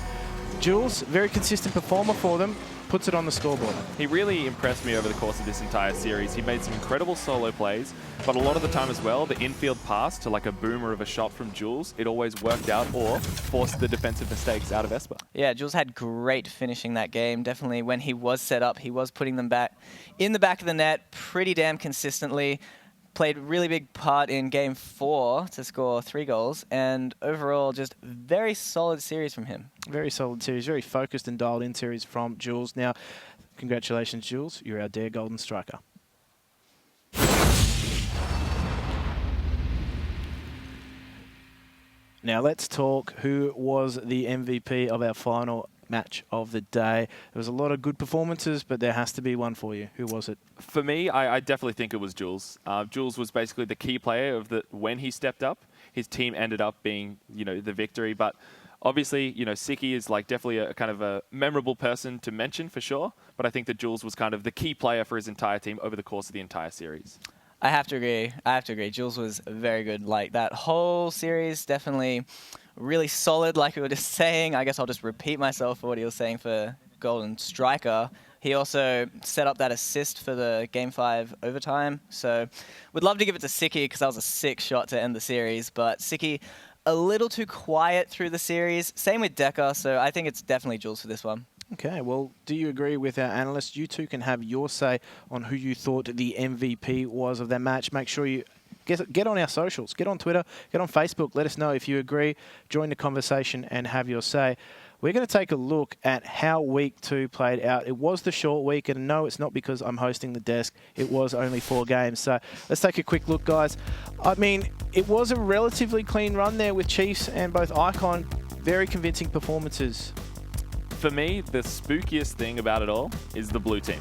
Jules, very consistent performer for them, puts it on the scoreboard. He really impressed me over the course of this entire series. He made some incredible solo plays, but a lot of the time as well, the infield pass to like a boomer of a shot from Jules, it always worked out or forced the defensive mistakes out of Esper. Yeah, Jules had great finishing that game. Definitely when he was set up, he was putting them back in the back of the net pretty damn consistently. Played a really big part in Game 4 to score 3 goals, and overall just very solid series from him. Very solid series, very focused and dialed in series from Jules. Now, congratulations, Jules. You're our Dare Golden Striker. Now let's talk who was the MVP of our final match of the day. There was a lot of good performances, but there has to be one for you. Who was it? For me, I definitely think it was Jules. Jules was basically the key player of when he stepped up. His team ended up being, the victory. But obviously, Siki is like definitely a kind of a memorable person to mention for sure. But I think that Jules was kind of the key player for his entire team over the course of the entire series. I have to agree. Jules was very good. Like, that whole series, definitely really solid, like we were just saying. I guess I'll just repeat myself for what he was saying for Golden Striker. He also set up that assist for the Game 5 overtime. So would love to give it to Siki because that was a sick shot to end the series. But Siki, a little too quiet through the series. Same with Decker, so I think it's definitely Jules for this one. Okay, well, do you agree with our analysts? You two can have your say on who you thought the MVP was of that match. Make sure you get on our socials, get on Twitter, get on Facebook. Let us know if you agree. Join the conversation and have your say. We're going to take a look at how Week 2 played out. It was the short week, and no, it's not because I'm hosting the desk. It was only 4 games. So let's take a quick look, guys. I mean, it was a relatively clean run there with Chiefs and both Icon. Very convincing performances. For me, the spookiest thing about it all is the blue team.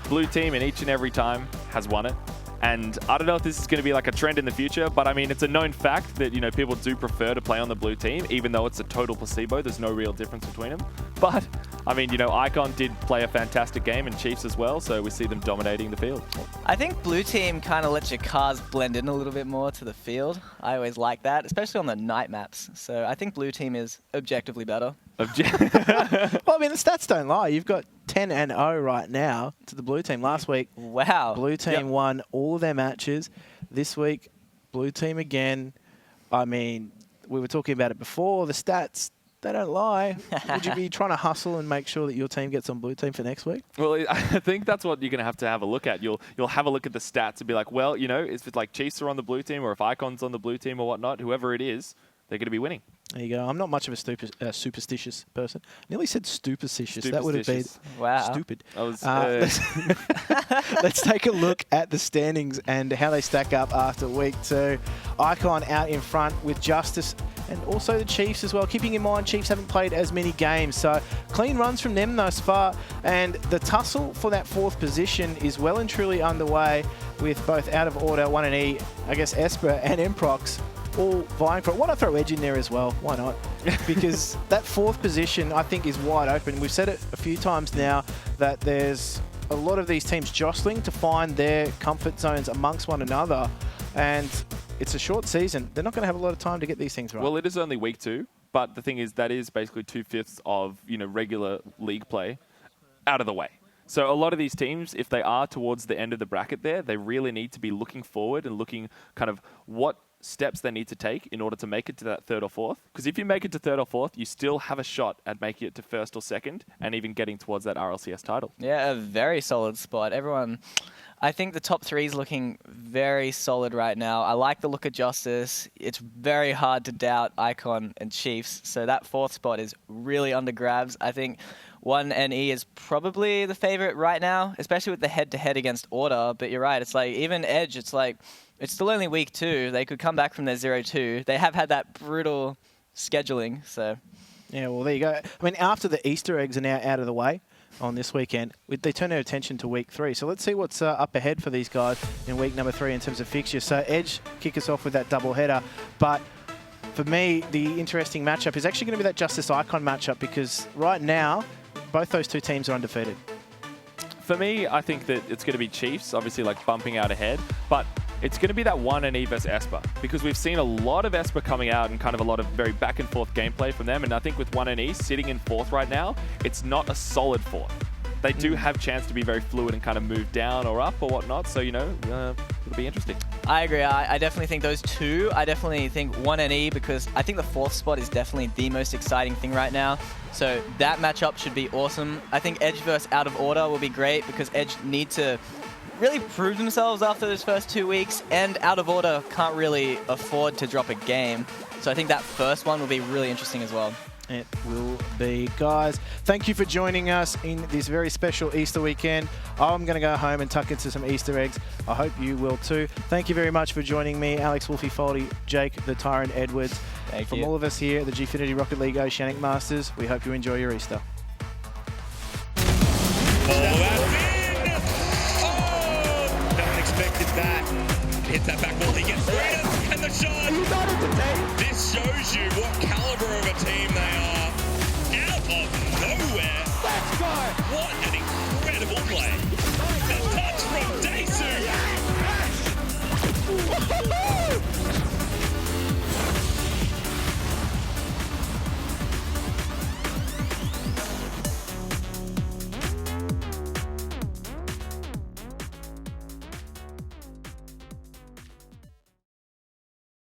Blue team in each and every time has won it. And I don't know if this is going to be like a trend in the future, but I mean, it's a known fact that, people do prefer to play on the blue team, even though it's a total placebo. There's no real difference between them. But, I mean, Icon did play a fantastic game and Chiefs as well, so we see them dominating the field. I think blue team kind of lets your cars blend in a little bit more to the field. I always like that, especially on the night maps. So I think blue team is objectively better. Well, I mean, the stats don't lie. You've got 10-0 right now to the blue team. Last week, wow, blue team won all of their matches. This week, blue team again. I mean, we were talking about it before. The stats, they don't lie. Would you be trying to hustle and make sure that your team gets on blue team for next week? Well, I think that's what you're going to have a look at. You'll have a look at the stats and be like, well, if it's like Chiefs are on the blue team or if Icon's on the blue team or whatnot, whoever it is, they're going to be winning. There you go. I'm not much of a superstitious person. Nearly said superstitious. That would have been stupid. Let's take a look at the standings and how they stack up after Week 2. Icon out in front with Justice and also the Chiefs as well. Keeping in mind, Chiefs haven't played as many games, so clean runs from them thus far. And the tussle for that 4th position is well and truly underway with both Out of Order, 1&E, I guess Esper and Emprox all vying for it. Why not throw Edge in there as well? Why not? Because that 4th position, I think, is wide open. We've said it a few times now that there's a lot of these teams jostling to find their comfort zones amongst one another. And it's a short season. They're not going to have a lot of time to get these things right. Well, it is only Week 2, but the thing is that is basically 2/5 of regular league play out of the way. So a lot of these teams, if they are towards the end of the bracket there, they really need to be looking forward and looking kind of what steps they need to take in order to make it to that 3rd or 4th. Because if you make it to 3rd or 4th, you still have a shot at making it to 1st or 2nd and even getting towards that RLCS title. Yeah, a very solid spot. Everyone, I think the top 3 is looking very solid right now. I like the look of Justice. It's very hard to doubt Icon and Chiefs. So that 4th spot is really under grabs. I think 1&E is probably the favorite right now, especially with the head-to-head against Order. But you're right, it's like even Edge, it's like it's still only Week 2. They could come back from their 0-2. They have had that brutal scheduling, so. Yeah, well, there you go. I mean, after the Easter eggs are now out of the way on this weekend, they turn their attention to Week 3. So let's see what's up ahead for these guys in week number 3 in terms of fixtures. So Edge kick us off with that double header. But for me, the interesting matchup is actually going to be that Justice Icon matchup because right now, both those two teams are undefeated. For me, I think that it's going to be Chiefs, obviously like bumping out ahead, but it's going to be that 1&E versus Esper because we've seen a lot of Esper coming out and kind of a lot of very back and forth gameplay from them. And I think with 1&E sitting in 4th right now, it's not a solid 4th. They do have chance to be very fluid and kind of move down or up or whatnot. So, it'll be interesting. I agree. I definitely think those two. I definitely think 1&E because I think the 4th spot is definitely the most exciting thing right now. So that matchup should be awesome. I think Edge versus Out of Order will be great because Edge need to really prove themselves after those first 2 weeks, and Out of Order can't really afford to drop a game. So I think that first one will be really interesting as well. It will be. Guys, thank you for joining us in this very special Easter weekend. I'm going to go home and tuck into some Easter eggs. I hope you will too. Thank you very much for joining me, Alex Wolfie Foldy, Jake the Tyrant Edwards. From all of us here at the Gfinity Rocket League Oceanic Masters, we hope you enjoy your Easter. Oh, that's in! Oh! No one expected that. Hits that back wall, he gets freedom, and the shot! You got it today! This shows you what caliber of a team they are. Out of nowhere! Let's go! What an incredible play!